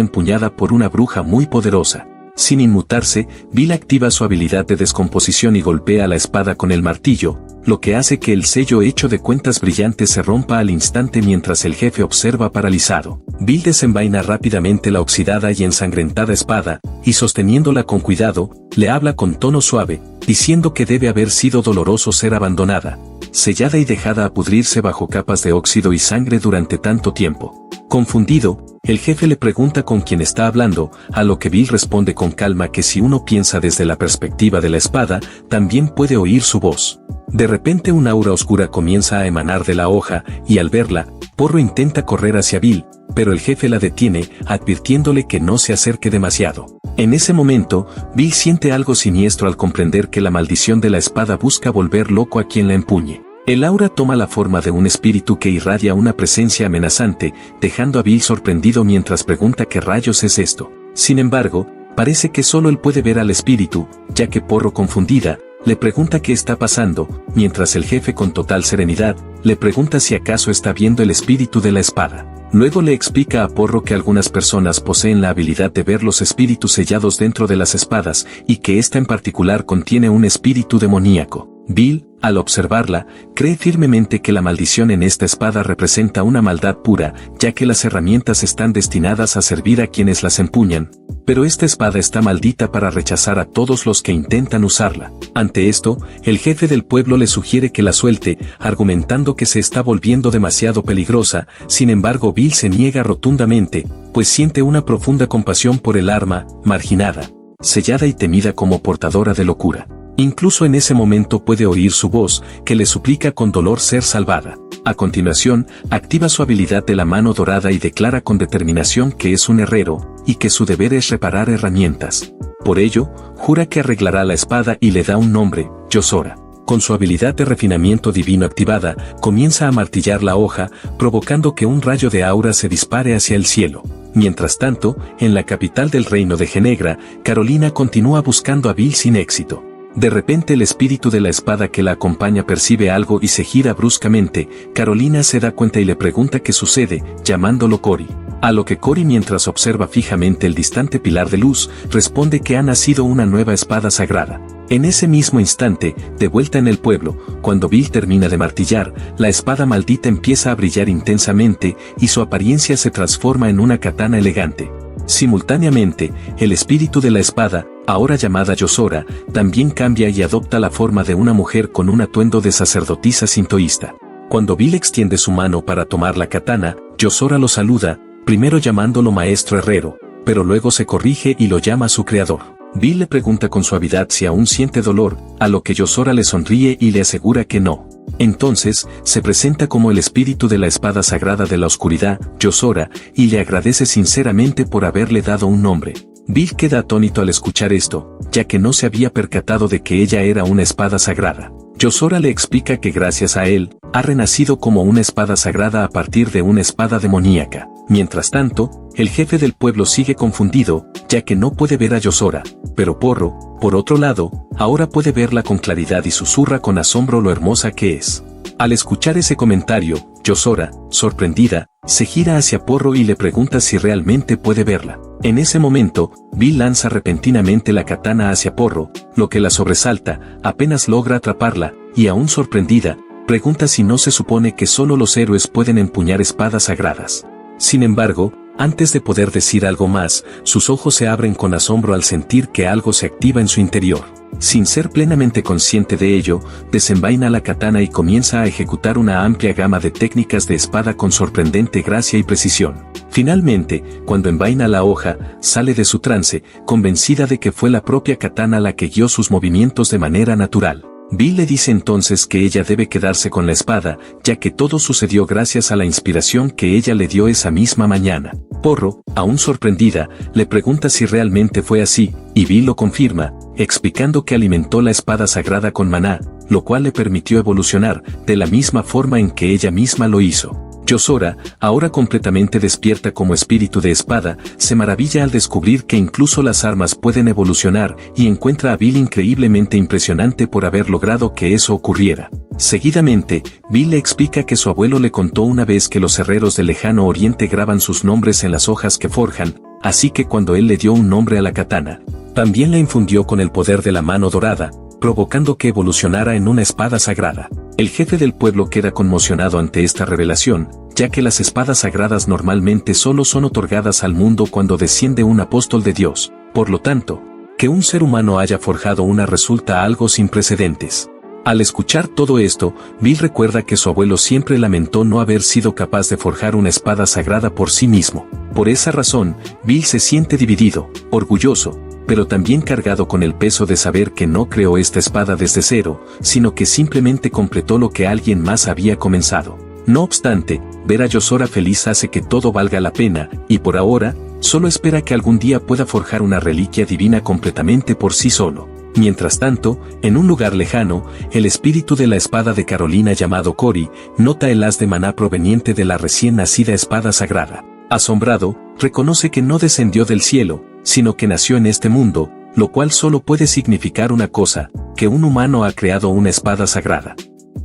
empuñada por una bruja muy poderosa. Sin inmutarse, Bill activa su habilidad de descomposición y golpea la espada con el martillo, lo que hace que el sello hecho de cuentas brillantes se rompa al instante mientras el jefe observa paralizado. Bill desenvaina rápidamente la oxidada y ensangrentada espada, y sosteniéndola con cuidado, le habla con tono suave, diciendo que debe haber sido doloroso ser abandonada, sellada y dejada a pudrirse bajo capas de óxido y sangre durante tanto tiempo. Confundido, el jefe le pregunta con quién está hablando, a lo que Bill responde con calma que si uno piensa desde la perspectiva de la espada, también puede oír su voz. De repente una aura oscura comienza a emanar de la hoja, y al verla, Porro intenta correr hacia Bill, pero el jefe la detiene, advirtiéndole que no se acerque demasiado. En ese momento, Bill siente algo siniestro al comprender que la maldición de la espada busca volver loco a quien la empuñe. El aura toma la forma de un espíritu que irradia una presencia amenazante, dejando a Bill sorprendido mientras pregunta qué rayos es esto. Sin embargo, parece que solo él puede ver al espíritu, ya que Porro, confundida, le pregunta qué está pasando, mientras el jefe con total serenidad, le pregunta si acaso está viendo el espíritu de la espada. Luego le explica a Porro que algunas personas poseen la habilidad de ver los espíritus sellados dentro de las espadas, y que esta en particular contiene un espíritu demoníaco. Bill, al observarla, cree firmemente que la maldición en esta espada representa una maldad pura, ya que las herramientas están destinadas a servir a quienes las empuñan, pero esta espada está maldita para rechazar a todos los que intentan usarla. Ante esto, el jefe del pueblo le sugiere que la suelte, argumentando que se está volviendo demasiado peligrosa. Sin embargo, Bill se niega rotundamente, pues siente una profunda compasión por el arma, marginada, sellada y temida como portadora de locura. Incluso en ese momento puede oír su voz, que le suplica con dolor ser salvada. A continuación, activa su habilidad de la mano dorada y declara con determinación que es un herrero, y que su deber es reparar herramientas. Por ello, jura que arreglará la espada y le da un nombre, Yosora. Con su habilidad de refinamiento divino activada, comienza a martillar la hoja, provocando que un rayo de aura se dispare hacia el cielo. Mientras tanto, en la capital del reino de Genegra, Carolina continúa buscando a Bill sin éxito. De repente el espíritu de la espada que la acompaña percibe algo y se gira bruscamente. Carolina se da cuenta y le pregunta qué sucede, llamándolo Cory. A lo que Cory, mientras observa fijamente el distante pilar de luz, responde que ha nacido una nueva espada sagrada. En ese mismo instante, de vuelta en el pueblo, cuando Bill termina de martillar, la espada maldita empieza a brillar intensamente y su apariencia se transforma en una katana elegante. Simultáneamente, el espíritu de la espada, ahora llamada Yosora, también cambia y adopta la forma de una mujer con un atuendo de sacerdotisa sintoísta. Cuando Bill extiende su mano para tomar la katana, Yosora lo saluda, primero llamándolo maestro herrero, pero luego se corrige y lo llama su creador. Bill le pregunta con suavidad si aún siente dolor, a lo que Yosora le sonríe y le asegura que no. Entonces, se presenta como el espíritu de la espada sagrada de la oscuridad, Yosora, y le agradece sinceramente por haberle dado un nombre. Bill queda atónito al escuchar esto, ya que no se había percatado de que ella era una espada sagrada. Yosora le explica que gracias a él, ha renacido como una espada sagrada a partir de una espada demoníaca. Mientras tanto, el jefe del pueblo sigue confundido, ya que no puede ver a Yosora, pero Porro, por otro lado, ahora puede verla con claridad y susurra con asombro lo hermosa que es. Al escuchar ese comentario, Yosora, sorprendida, se gira hacia Porro y le pregunta si realmente puede verla. En ese momento, Bill lanza repentinamente la katana hacia Porro, lo que la sobresalta, apenas logra atraparla, y aún sorprendida, pregunta si no se supone que solo los héroes pueden empuñar espadas sagradas. Sin embargo, antes de poder decir algo más, sus ojos se abren con asombro al sentir que algo se activa en su interior. Sin ser plenamente consciente de ello, desenvaina la katana y comienza a ejecutar una amplia gama de técnicas de espada con sorprendente gracia y precisión. Finalmente, cuando envaina la hoja, sale de su trance, convencida de que fue la propia katana la que guió sus movimientos de manera natural. Bill le dice entonces que ella debe quedarse con la espada, ya que todo sucedió gracias a la inspiración que ella le dio esa misma mañana. Porro, aún sorprendida, le pregunta si realmente fue así, y Bill lo confirma, explicando que alimentó la espada sagrada con maná, lo cual le permitió evolucionar, de la misma forma en que ella misma lo hizo. Yozora, ahora completamente despierta como espíritu de espada, se maravilla al descubrir que incluso las armas pueden evolucionar y encuentra a Bill increíblemente impresionante por haber logrado que eso ocurriera. Seguidamente, Bill le explica que su abuelo le contó una vez que los herreros del lejano oriente graban sus nombres en las hojas que forjan, así que cuando él le dio un nombre a la katana, también la infundió con el poder de la mano dorada, provocando que evolucionara en una espada sagrada. El jefe del pueblo queda conmocionado ante esta revelación, ya que las espadas sagradas normalmente solo son otorgadas al mundo cuando desciende un apóstol de Dios. Por lo tanto, que un ser humano haya forjado una resulta algo sin precedentes. Al escuchar todo esto, Bill recuerda que su abuelo siempre lamentó no haber sido capaz de forjar una espada sagrada por sí mismo. Por esa razón, Bill se siente dividido, orgulloso, pero también cargado con el peso de saber que no creó esta espada desde cero, sino que simplemente completó lo que alguien más había comenzado. No obstante, ver a Yozora feliz hace que todo valga la pena, y por ahora, solo espera que algún día pueda forjar una reliquia divina completamente por sí solo. Mientras tanto, en un lugar lejano, el espíritu de la espada de Carolina llamado Cory, nota el haz de maná proveniente de la recién nacida espada sagrada. Asombrado, reconoce que no descendió del cielo, sino que nació en este mundo, lo cual solo puede significar una cosa, que un humano ha creado una espada sagrada.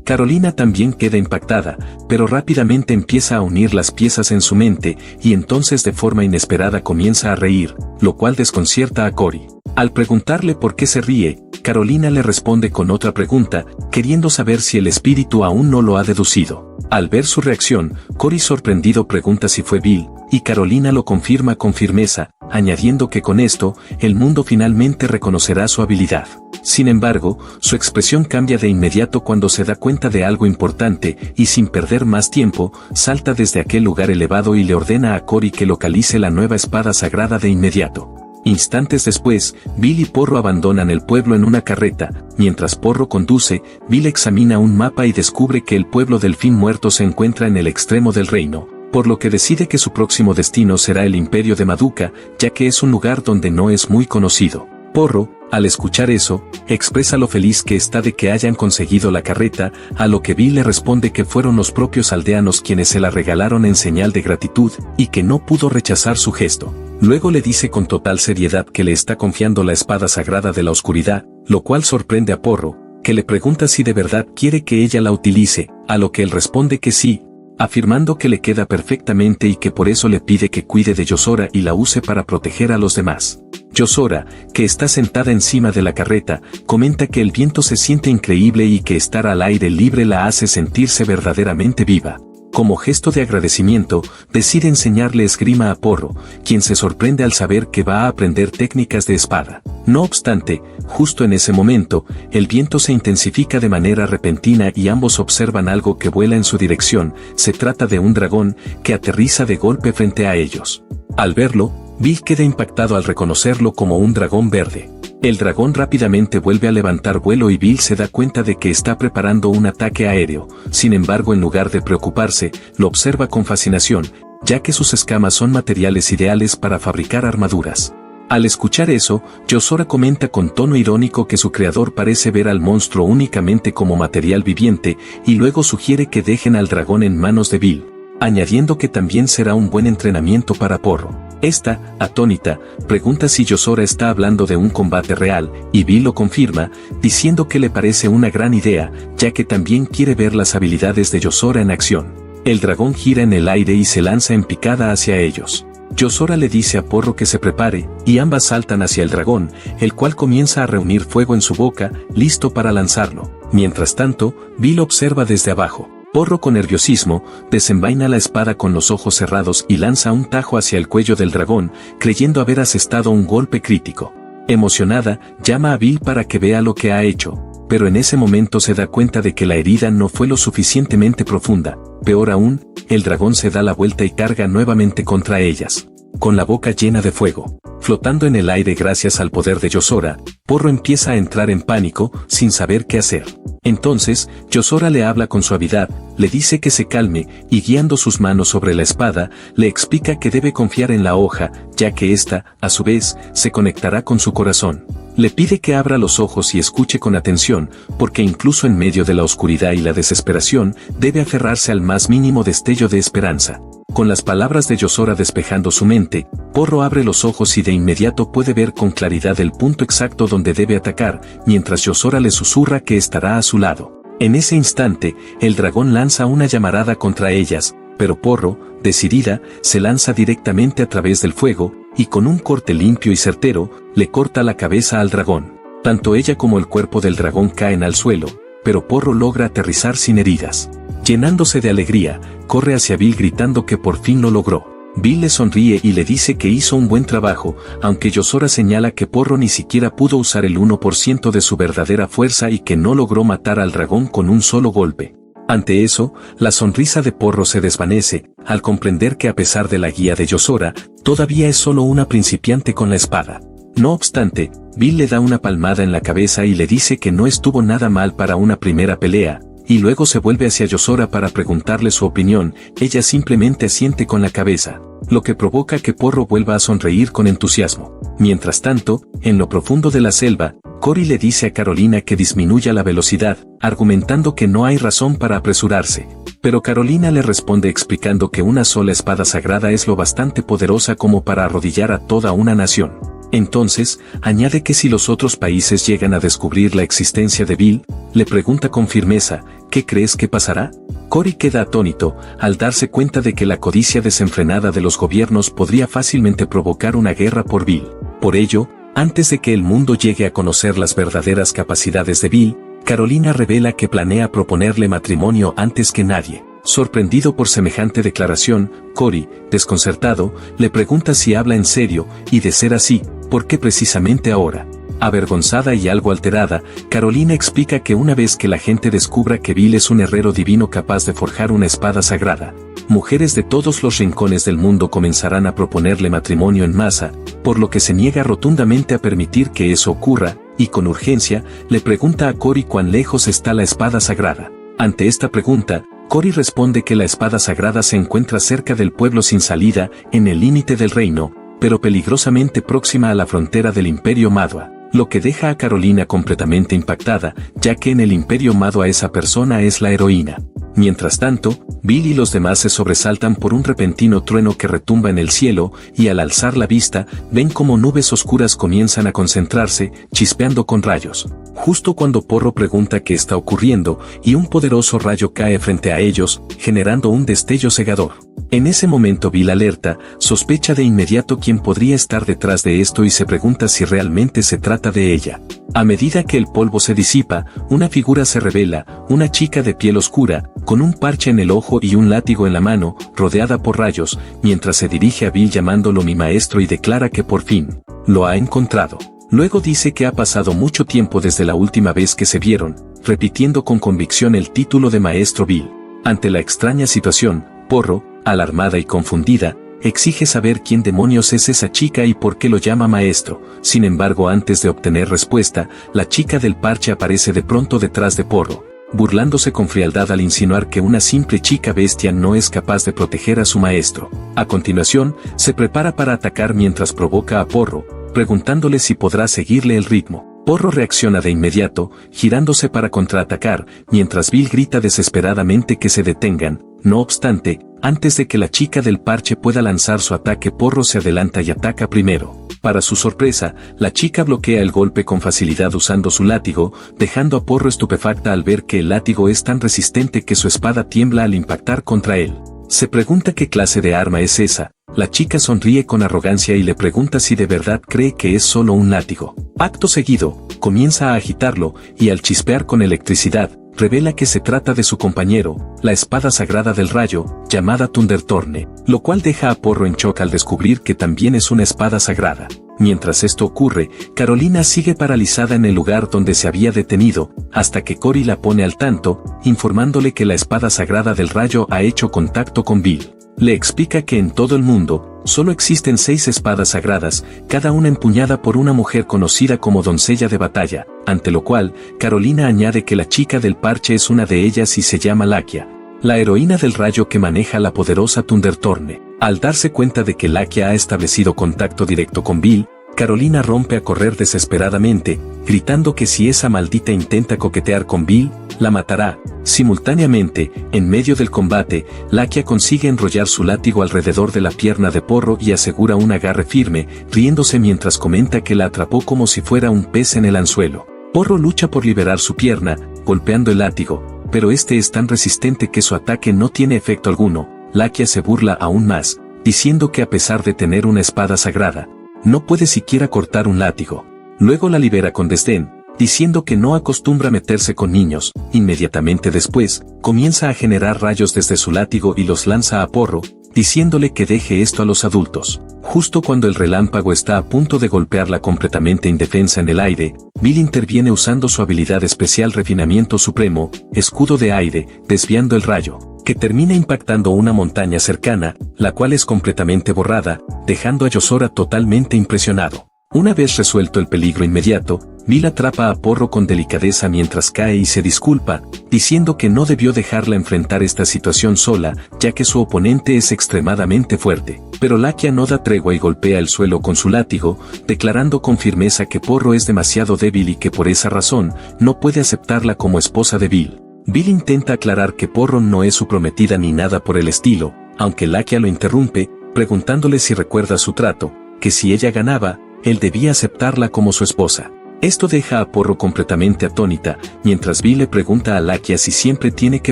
Carolina también queda impactada, pero rápidamente empieza a unir las piezas en su mente y entonces de forma inesperada comienza a reír, lo cual desconcierta a Cory. Al preguntarle por qué se ríe, Carolina le responde con otra pregunta, queriendo saber si el espíritu aún no lo ha deducido. Al ver su reacción, Cory sorprendido pregunta si fue Bill, y Carolina lo confirma con firmeza, añadiendo que con esto, el mundo finalmente reconocerá su habilidad. Sin embargo, su expresión cambia de inmediato cuando se da cuenta de algo importante y sin perder más tiempo, salta desde aquel lugar elevado y le ordena a Cory que localice la nueva espada sagrada de inmediato. Instantes después, Bill y Porro abandonan el pueblo en una carreta. Mientras Porro conduce, Bill examina un mapa y descubre que el pueblo Delfín Muerto se encuentra en el extremo del reino, por lo que decide que su próximo destino será el Imperio de Madoka, ya que es un lugar donde no es muy conocido. Porro, al escuchar eso, expresa lo feliz que está de que hayan conseguido la carreta, a lo que Bill le responde que fueron los propios aldeanos quienes se la regalaron en señal de gratitud, y que no pudo rechazar su gesto. Luego le dice con total seriedad que le está confiando la espada sagrada de la oscuridad, lo cual sorprende a Porro, que le pregunta si de verdad quiere que ella la utilice, a lo que él responde que sí, afirmando que le queda perfectamente y que por eso le pide que cuide de Yozora y la use para proteger a los demás. Yozora, que está sentada encima de la carreta, comenta que el viento se siente increíble y que estar al aire libre la hace sentirse verdaderamente viva. Como gesto de agradecimiento, decide enseñarle esgrima a Porro, quien se sorprende al saber que va a aprender técnicas de espada. No obstante, justo en ese momento, el viento se intensifica de manera repentina y ambos observan algo que vuela en su dirección. Se trata de un dragón, que aterriza de golpe frente a ellos. Al verlo, Bill queda impactado al reconocerlo como un dragón verde. El dragón rápidamente vuelve a levantar vuelo y Bill se da cuenta de que está preparando un ataque aéreo. Sin embargo, en lugar de preocuparse, lo observa con fascinación, ya que sus escamas son materiales ideales para fabricar armaduras. Al escuchar eso, Yozora comenta con tono irónico que su creador parece ver al monstruo únicamente como material viviente, y luego sugiere que dejen al dragón en manos de Bill, añadiendo que también será un buen entrenamiento para Porro. Esta, atónita, pregunta si Yozora está hablando de un combate real, y Bill lo confirma, diciendo que le parece una gran idea, ya que también quiere ver las habilidades de Yozora en acción. El dragón gira en el aire y se lanza en picada hacia ellos. Yozora le dice a Porro que se prepare, y ambas saltan hacia el dragón, el cual comienza a reunir fuego en su boca, listo para lanzarlo. Mientras tanto, Bill observa desde abajo. Porro con nerviosismo, desenvaina la espada con los ojos cerrados y lanza un tajo hacia el cuello del dragón, creyendo haber asestado un golpe crítico. Emocionada, llama a Bill para que vea lo que ha hecho, pero en ese momento se da cuenta de que la herida no fue lo suficientemente profunda. Peor aún, el dragón se da la vuelta y carga nuevamente contra ellas, con la boca llena de fuego. Flotando en el aire gracias al poder de Yozora, Porro empieza a entrar en pánico, sin saber qué hacer. Entonces, Yozora le habla con suavidad, le dice que se calme, y guiando sus manos sobre la espada, le explica que debe confiar en la hoja, ya que ésta, a su vez, se conectará con su corazón. Le pide que abra los ojos y escuche con atención, porque incluso en medio de la oscuridad y la desesperación, debe aferrarse al más mínimo destello de esperanza. Con las palabras de Yozora despejando su mente, Porro abre los ojos y de inmediato puede ver con claridad el punto exacto donde debe atacar, mientras Yozora le susurra que estará a su lado. En ese instante, el dragón lanza una llamarada contra ellas, pero Porro, decidida, se lanza directamente a través del fuego, y con un corte limpio y certero, le corta la cabeza al dragón. Tanto ella como el cuerpo del dragón caen al suelo, pero Porro logra aterrizar sin heridas. Llenándose de alegría, corre hacia Bill gritando que por fin lo logró. Bill le sonríe y le dice que hizo un buen trabajo, aunque Yozora señala que Porro ni siquiera pudo usar el 1% de su verdadera fuerza y que no logró matar al dragón con un solo golpe. Ante eso, la sonrisa de Porro se desvanece, al comprender que a pesar de la guía de Yozora, todavía es solo una principiante con la espada. No obstante, Bill le da una palmada en la cabeza y le dice que no estuvo nada mal para una primera pelea, y luego se vuelve hacia Yozora para preguntarle su opinión. Ella simplemente asiente con la cabeza, lo que provoca que Porro vuelva a sonreír con entusiasmo. Mientras tanto, en lo profundo de la selva, Cory le dice a Carolina que disminuya la velocidad, argumentando que no hay razón para apresurarse. Pero Carolina le responde explicando que una sola espada sagrada es lo bastante poderosa como para arrodillar a toda una nación. Entonces, añade que si los otros países llegan a descubrir la existencia de Bill, le pregunta con firmeza, ¿qué crees que pasará? Cory queda atónito, al darse cuenta de que la codicia desenfrenada de los gobiernos podría fácilmente provocar una guerra por Bill. Por ello, antes de que el mundo llegue a conocer las verdaderas capacidades de Bill, Carolina revela que planea proponerle matrimonio antes que nadie. Sorprendido por semejante declaración, Cory, desconcertado, le pregunta si habla en serio, y de ser así, ¿por qué precisamente ahora? Avergonzada y algo alterada, Carolina explica que una vez que la gente descubra que Bill es un herrero divino capaz de forjar una espada sagrada, mujeres de todos los rincones del mundo comenzarán a proponerle matrimonio en masa, por lo que se niega rotundamente a permitir que eso ocurra, y con urgencia, le pregunta a Cory cuán lejos está la espada sagrada. Ante esta pregunta, Cory responde que la espada sagrada se encuentra cerca del pueblo sin salida, en el límite del reino, pero peligrosamente próxima a la frontera del Imperio Madua, lo que deja a Carolina completamente impactada, ya que en el Imperio Madua esa persona es la heroína. Mientras tanto, Bill y los demás se sobresaltan por un repentino trueno que retumba en el cielo, y al alzar la vista, ven como nubes oscuras comienzan a concentrarse, chispeando con rayos. Justo cuando Porro pregunta qué está ocurriendo, y un poderoso rayo cae frente a ellos, generando un destello cegador. En ese momento Bill alerta, sospecha de inmediato quién podría estar detrás de esto y se pregunta si realmente se trata de ella. A medida que el polvo se disipa, una figura se revela, una chica de piel oscura, con un parche en el ojo y un látigo en la mano, rodeada por rayos, mientras se dirige a Bill llamándolo mi maestro y declara que por fin, lo ha encontrado. Luego dice que ha pasado mucho tiempo desde la última vez que se vieron, repitiendo con convicción el título de maestro Bill. Ante la extraña situación, Porro, alarmada y confundida, exige saber quién demonios es esa chica y por qué lo llama maestro. Sin embargo, antes de obtener respuesta, la chica del parche aparece de pronto detrás de Porro, burlándose con frialdad al insinuar que una simple chica bestia no es capaz de proteger a su maestro. A continuación, se prepara para atacar mientras provoca a Porro, preguntándole si podrá seguirle el ritmo. Porro reacciona de inmediato, girándose para contraatacar, mientras Bill grita desesperadamente que se detengan. No obstante, antes de que la chica del parche pueda lanzar su ataque, Porro se adelanta y ataca primero. Para su sorpresa, la chica bloquea el golpe con facilidad usando su látigo, dejando a Porro estupefacta al ver que el látigo es tan resistente que su espada tiembla al impactar contra él. Se pregunta qué clase de arma es esa. La chica sonríe con arrogancia y le pregunta si de verdad cree que es solo un látigo. Acto seguido, comienza a agitarlo, y al chispear con electricidad, revela que se trata de su compañero, la espada sagrada del rayo, llamada Thunderthorn, lo cual deja a Porro en shock al descubrir que también es una espada sagrada. Mientras esto ocurre, Carolina sigue paralizada en el lugar donde se había detenido, hasta que Cory la pone al tanto, informándole que la espada sagrada del rayo ha hecho contacto con Bill. Le explica que en todo el mundo, solo existen 6 espadas sagradas, cada una empuñada por una mujer conocida como doncella de batalla, ante lo cual, Carolina añade que la chica del parche es una de ellas y se llama Lakia, la heroína del rayo que maneja la poderosa Thunderthorn. Al darse cuenta de que Lakia ha establecido contacto directo con Bill, Carolina rompe a correr desesperadamente, gritando que si esa maldita intenta coquetear con Bill, la matará. Simultáneamente, en medio del combate, Lakia consigue enrollar su látigo alrededor de la pierna de Porro y asegura un agarre firme, riéndose mientras comenta que la atrapó como si fuera un pez en el anzuelo. Porro lucha por liberar su pierna, golpeando el látigo, pero este es tan resistente que su ataque no tiene efecto alguno. Lakia se burla aún más, diciendo que a pesar de tener una espada sagrada, no puede siquiera cortar un látigo. Luego la libera con desdén, diciendo que no acostumbra meterse con niños. Inmediatamente después, comienza a generar rayos desde su látigo y los lanza a Porro, diciéndole que deje esto a los adultos. Justo cuando el relámpago está a punto de golpearla completamente indefensa en el aire, Bill interviene usando su habilidad especial Refinamiento Supremo, Escudo de Aire, desviando el rayo, que termina impactando una montaña cercana, la cual es completamente borrada, dejando a Yozora totalmente impresionado. Una vez resuelto el peligro inmediato, Bill atrapa a Porro con delicadeza mientras cae y se disculpa, diciendo que no debió dejarla enfrentar esta situación sola, ya que su oponente es extremadamente fuerte. Pero Lakia no da tregua y golpea el suelo con su látigo, declarando con firmeza que Porro es demasiado débil y que por esa razón, no puede aceptarla como esposa de Bill. Bill intenta aclarar que Porro no es su prometida ni nada por el estilo, aunque Lakia lo interrumpe, preguntándole si recuerda su trato, que si ella ganaba, él debía aceptarla como su esposa. Esto deja a Porro completamente atónita, mientras Bill le pregunta a Lakia si siempre tiene que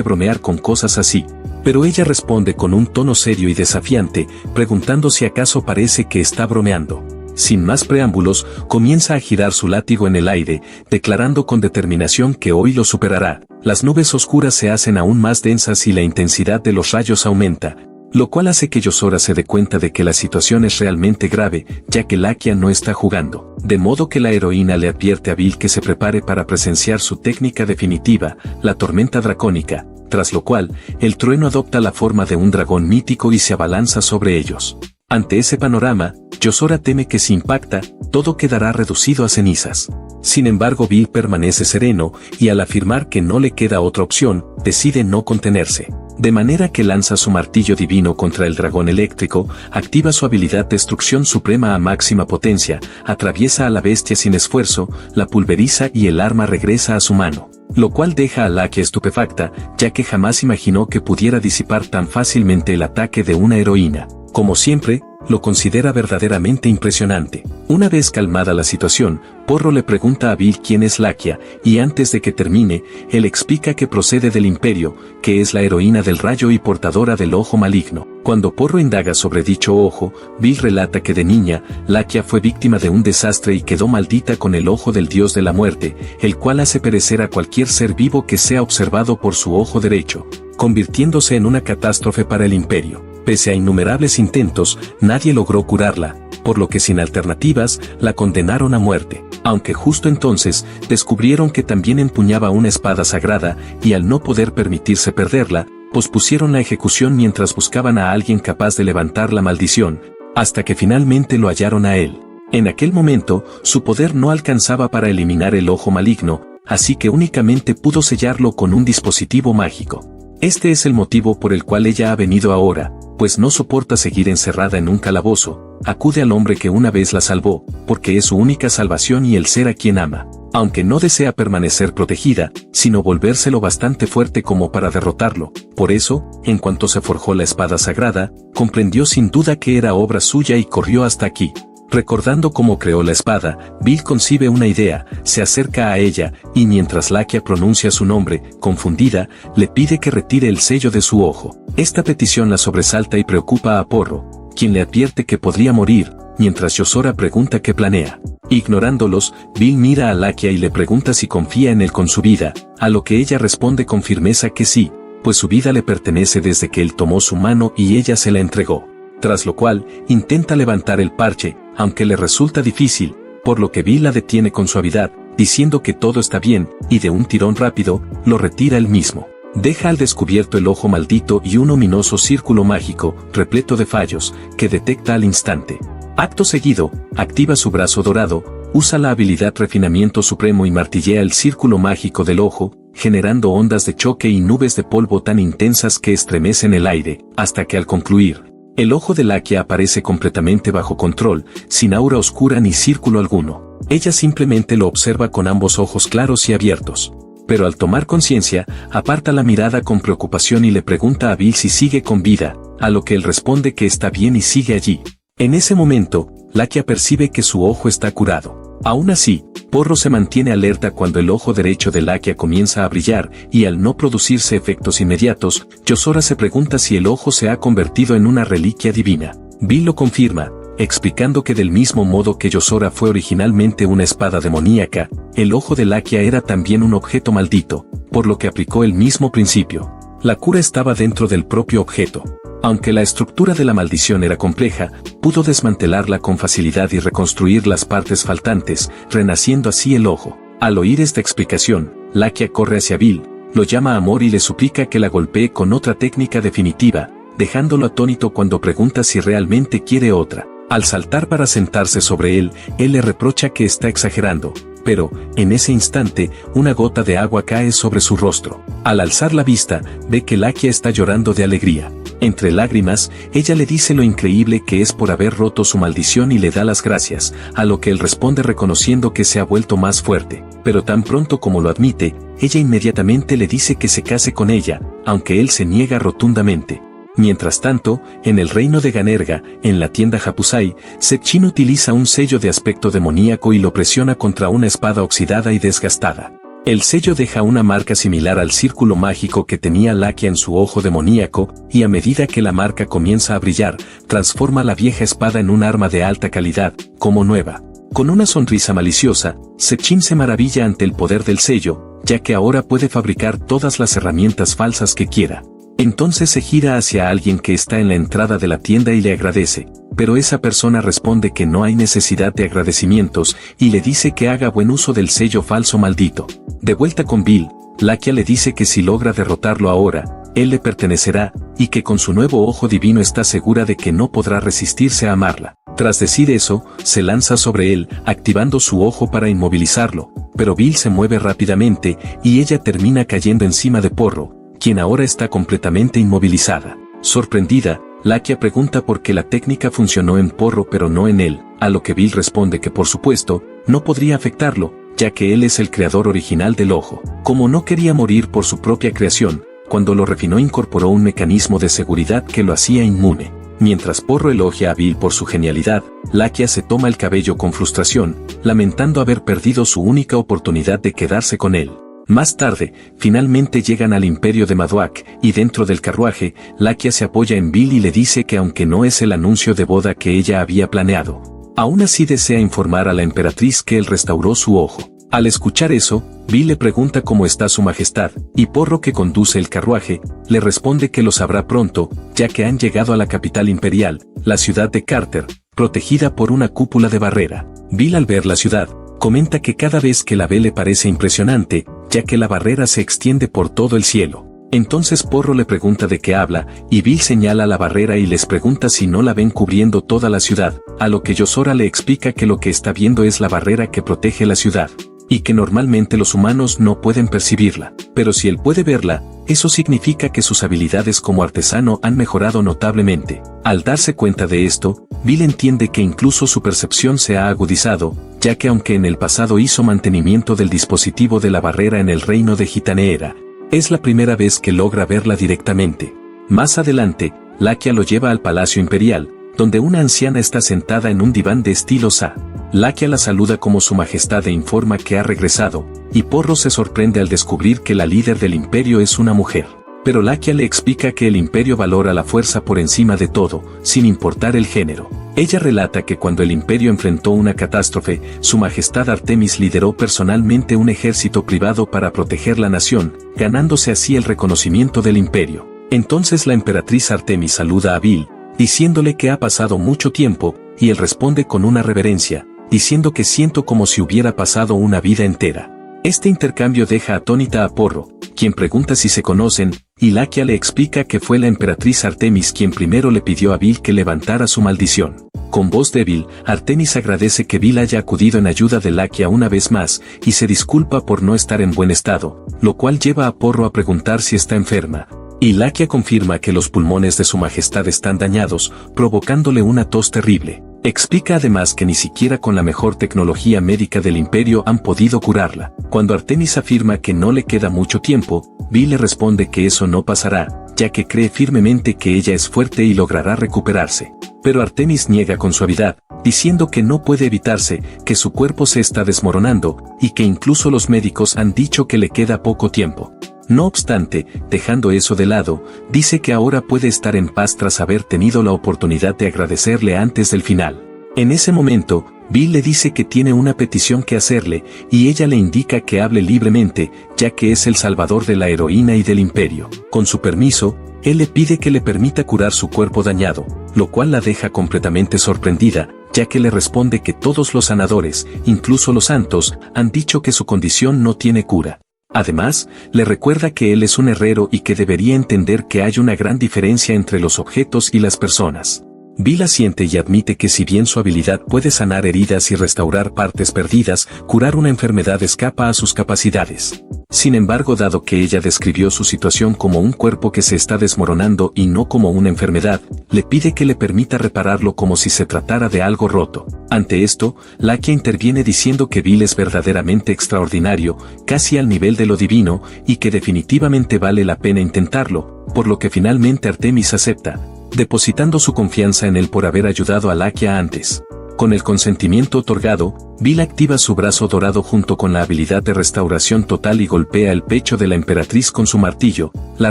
bromear con cosas así. Pero ella responde con un tono serio y desafiante, preguntando si acaso parece que está bromeando. Sin más preámbulos, comienza a girar su látigo en el aire, declarando con determinación que hoy lo superará. Las nubes oscuras se hacen aún más densas y la intensidad de los rayos aumenta, lo cual hace que Yozora se dé cuenta de que la situación es realmente grave, ya que Lakia no está jugando. De modo que la heroína le advierte a Bill que se prepare para presenciar su técnica definitiva, la tormenta dracónica, tras lo cual, el trueno adopta la forma de un dragón mítico y se abalanza sobre ellos. Ante ese panorama, Yozora teme que si impacta, todo quedará reducido a cenizas. Sin embargo, Bill permanece sereno, y al afirmar que no le queda otra opción, decide no contenerse. De manera que lanza su martillo divino contra el dragón eléctrico, activa su habilidad Destrucción Suprema a máxima potencia, atraviesa a la bestia sin esfuerzo, la pulveriza y el arma regresa a su mano. Lo cual deja a Lakia estupefacta, ya que jamás imaginó que pudiera disipar tan fácilmente el ataque de una heroína. Como siempre, lo considera verdaderamente impresionante. Una vez calmada la situación, Porro le pregunta a Bill quién es Lakia, y antes de que termine, él explica que procede del Imperio, que es la heroína del rayo y portadora del ojo maligno. Cuando Porro indaga sobre dicho ojo, Bill relata que de niña, Lakia fue víctima de un desastre y quedó maldita con el ojo del dios de la muerte, el cual hace perecer a cualquier ser vivo que sea observado por su ojo derecho, convirtiéndose en una catástrofe para el Imperio. Pese a innumerables intentos, nadie logró curarla, por lo que sin alternativas, la condenaron a muerte. Aunque justo entonces, descubrieron que también empuñaba una espada sagrada, y al no poder permitirse perderla, pospusieron la ejecución mientras buscaban a alguien capaz de levantar la maldición, hasta que finalmente lo hallaron a él. En aquel momento, su poder no alcanzaba para eliminar el ojo maligno, así que únicamente pudo sellarlo con un dispositivo mágico. Este es el motivo por el cual ella ha venido ahora, pues no soporta seguir encerrada en un calabozo, acude al hombre que una vez la salvó, porque es su única salvación y el ser a quien ama, aunque no desea permanecer protegida, sino volvérselo bastante fuerte como para derrotarlo. Por eso, en cuanto se forjó la espada sagrada, comprendió sin duda que era obra suya y corrió hasta aquí. Recordando cómo creó la espada, Bill concibe una idea, se acerca a ella, y mientras Lakia pronuncia su nombre, confundida, le pide que retire el sello de su ojo. Esta petición la sobresalta y preocupa a Porro, quien le advierte que podría morir, mientras Yozora pregunta qué planea. Ignorándolos, Bill mira a Lakia y le pregunta si confía en él con su vida, a lo que ella responde con firmeza que sí, pues su vida le pertenece desde que él tomó su mano y ella se la entregó. Tras lo cual, intenta levantar el parche, aunque le resulta difícil, por lo que Bill la detiene con suavidad, diciendo que todo está bien, y de un tirón rápido, lo retira él mismo. Deja al descubierto el ojo maldito y un ominoso círculo mágico, repleto de fallos, que detecta al instante. Acto seguido, activa su brazo dorado, usa la habilidad Refinamiento Supremo y martillea el círculo mágico del ojo, generando ondas de choque y nubes de polvo tan intensas que estremecen el aire, hasta que al concluir, El ojo de Lakia aparece completamente bajo control, sin aura oscura ni círculo alguno. Ella simplemente lo observa con ambos ojos claros y abiertos. Pero al tomar conciencia, aparta la mirada con preocupación y le pregunta a Bill si sigue con vida, a lo que él responde que está bien y sigue allí. En ese momento, Lakia percibe que su ojo está curado. Aún así, Porro se mantiene alerta cuando el ojo derecho de Lakia comienza a brillar y al no producirse efectos inmediatos, Yozora se pregunta si el ojo se ha convertido en una reliquia divina. Bill lo confirma, explicando que del mismo modo que Yozora fue originalmente una espada demoníaca, el ojo de Lakia era también un objeto maldito, por lo que aplicó el mismo principio. La cura estaba dentro del propio objeto. Aunque la estructura de la maldición era compleja, pudo desmantelarla con facilidad y reconstruir las partes faltantes, renaciendo así el ojo. Al oír esta explicación, Lakia corre hacia Bill, lo llama a Amor y le suplica que la golpee con otra técnica definitiva, dejándolo atónito cuando pregunta si realmente quiere otra. Al saltar para sentarse sobre él le reprocha que está exagerando, pero, en ese instante, una gota de agua cae sobre su rostro. Al alzar la vista, ve que Lakia está llorando de alegría. Entre lágrimas, ella le dice lo increíble que es por haber roto su maldición y le da las gracias, a lo que él responde reconociendo que se ha vuelto más fuerte, pero tan pronto como lo admite, ella inmediatamente le dice que se case con ella, aunque él se niega rotundamente. Mientras tanto, en el reino de Ganerga, en la tienda Japusai, Setchin utiliza un sello de aspecto demoníaco y lo presiona contra una espada oxidada y desgastada. El sello deja una marca similar al círculo mágico que tenía Lakia en su ojo demoníaco, y a medida que la marca comienza a brillar, transforma la vieja espada en un arma de alta calidad, como nueva. Con una sonrisa maliciosa, Setchin se maravilla ante el poder del sello, ya que ahora puede fabricar todas las herramientas falsas que quiera. Entonces se gira hacia alguien que está en la entrada de la tienda y le agradece, pero esa persona responde que no hay necesidad de agradecimientos y le dice que haga buen uso del sello falso maldito. De vuelta con Bill, Lakia le dice que si logra derrotarlo ahora, él le pertenecerá, y que con su nuevo ojo divino está segura de que no podrá resistirse a amarla. Tras decir eso, se lanza sobre él, activando su ojo para inmovilizarlo, pero Bill se mueve rápidamente y ella termina cayendo encima de Porro, quien ahora está completamente inmovilizada. Sorprendida, Lakia pregunta por qué la técnica funcionó en Porro pero no en él, a lo que Bill responde que por supuesto, no podría afectarlo, ya que él es el creador original del ojo. Como no quería morir por su propia creación, cuando lo refinó incorporó un mecanismo de seguridad que lo hacía inmune. Mientras Porro elogia a Bill por su genialidad, Lakia se toma el cabello con frustración, lamentando haber perdido su única oportunidad de quedarse con él. Más tarde, finalmente llegan al imperio de Maduak, y dentro del carruaje, Lakia se apoya en Bill y le dice que aunque no es el anuncio de boda que ella había planeado, aún así desea informar a la emperatriz que él restauró su ojo. Al escuchar eso, Bill le pregunta cómo está su majestad, y Porro, que conduce el carruaje, le responde que lo sabrá pronto, ya que han llegado a la capital imperial, la ciudad de Carter, protegida por una cúpula de barrera. Bill, al ver la ciudad, comenta que cada vez que la ve le parece impresionante, ya que la barrera se extiende por todo el cielo. Entonces Porro le pregunta de qué habla, y Bill señala la barrera y les pregunta si no la ven cubriendo toda la ciudad, a lo que Yozora le explica que lo que está viendo es la barrera que protege la ciudad, y que normalmente los humanos no pueden percibirla, pero si él puede verla, eso significa que sus habilidades como artesano han mejorado notablemente. Al darse cuenta de esto, Bill entiende que incluso su percepción se ha agudizado, ya que aunque en el pasado hizo mantenimiento del dispositivo de la barrera en el reino de Gitaneera, es la primera vez que logra verla directamente. Más adelante, Lakia lo lleva al Palacio Imperial, donde una anciana está sentada en un diván de estilo Sa. Lakia la saluda como su majestad e informa que ha regresado, y Porro se sorprende al descubrir que la líder del imperio es una mujer. Pero Lakia le explica que el imperio valora la fuerza por encima de todo, sin importar el género. Ella relata que cuando el imperio enfrentó una catástrofe, su majestad Artemis lideró personalmente un ejército privado para proteger la nación, ganándose así el reconocimiento del imperio. Entonces la emperatriz Artemis saluda a Bill, diciéndole que ha pasado mucho tiempo, y él responde con una reverencia, diciendo que siento como si hubiera pasado una vida entera. Este intercambio deja atónita a Porro, quien pregunta si se conocen, y Lakia le explica que fue la emperatriz Artemis quien primero le pidió a Bill que levantara su maldición. Con voz débil, Artemis agradece que Bill haya acudido en ayuda de Lakia una vez más, y se disculpa por no estar en buen estado, lo cual lleva a Porro a preguntar si está enferma. Y Lakia confirma que los pulmones de su majestad están dañados, provocándole una tos terrible. Explica además que ni siquiera con la mejor tecnología médica del imperio han podido curarla. Cuando Artemis afirma que no le queda mucho tiempo, Bill le responde que eso no pasará, ya que cree firmemente que ella es fuerte y logrará recuperarse. Pero Artemis niega con suavidad, diciendo que no puede evitarse, que su cuerpo se está desmoronando, y que incluso los médicos han dicho que le queda poco tiempo. No obstante, dejando eso de lado, dice que ahora puede estar en paz tras haber tenido la oportunidad de agradecerle antes del final. En ese momento, Bill le dice que tiene una petición que hacerle, y ella le indica que hable libremente, ya que es el salvador de la heroína y del imperio. Con su permiso, él le pide que le permita curar su cuerpo dañado, lo cual la deja completamente sorprendida, ya que le responde que todos los sanadores, incluso los santos, han dicho que su condición no tiene cura. Además, le recuerda que él es un herrero y que debería entender que hay una gran diferencia entre los objetos y las personas. Bill asiente y admite que si bien su habilidad puede sanar heridas y restaurar partes perdidas, curar una enfermedad escapa a sus capacidades. Sin embargo, dado que ella describió su situación como un cuerpo que se está desmoronando y no como una enfermedad, le pide que le permita repararlo como si se tratara de algo roto. Ante esto, Lakia interviene diciendo que Bill es verdaderamente extraordinario, casi al nivel de lo divino, y que definitivamente vale la pena intentarlo, por lo que finalmente Artemis acepta, depositando su confianza en él por haber ayudado a Lakia antes. Con el consentimiento otorgado, Bill activa su brazo dorado junto con la habilidad de restauración total y golpea el pecho de la emperatriz con su martillo. La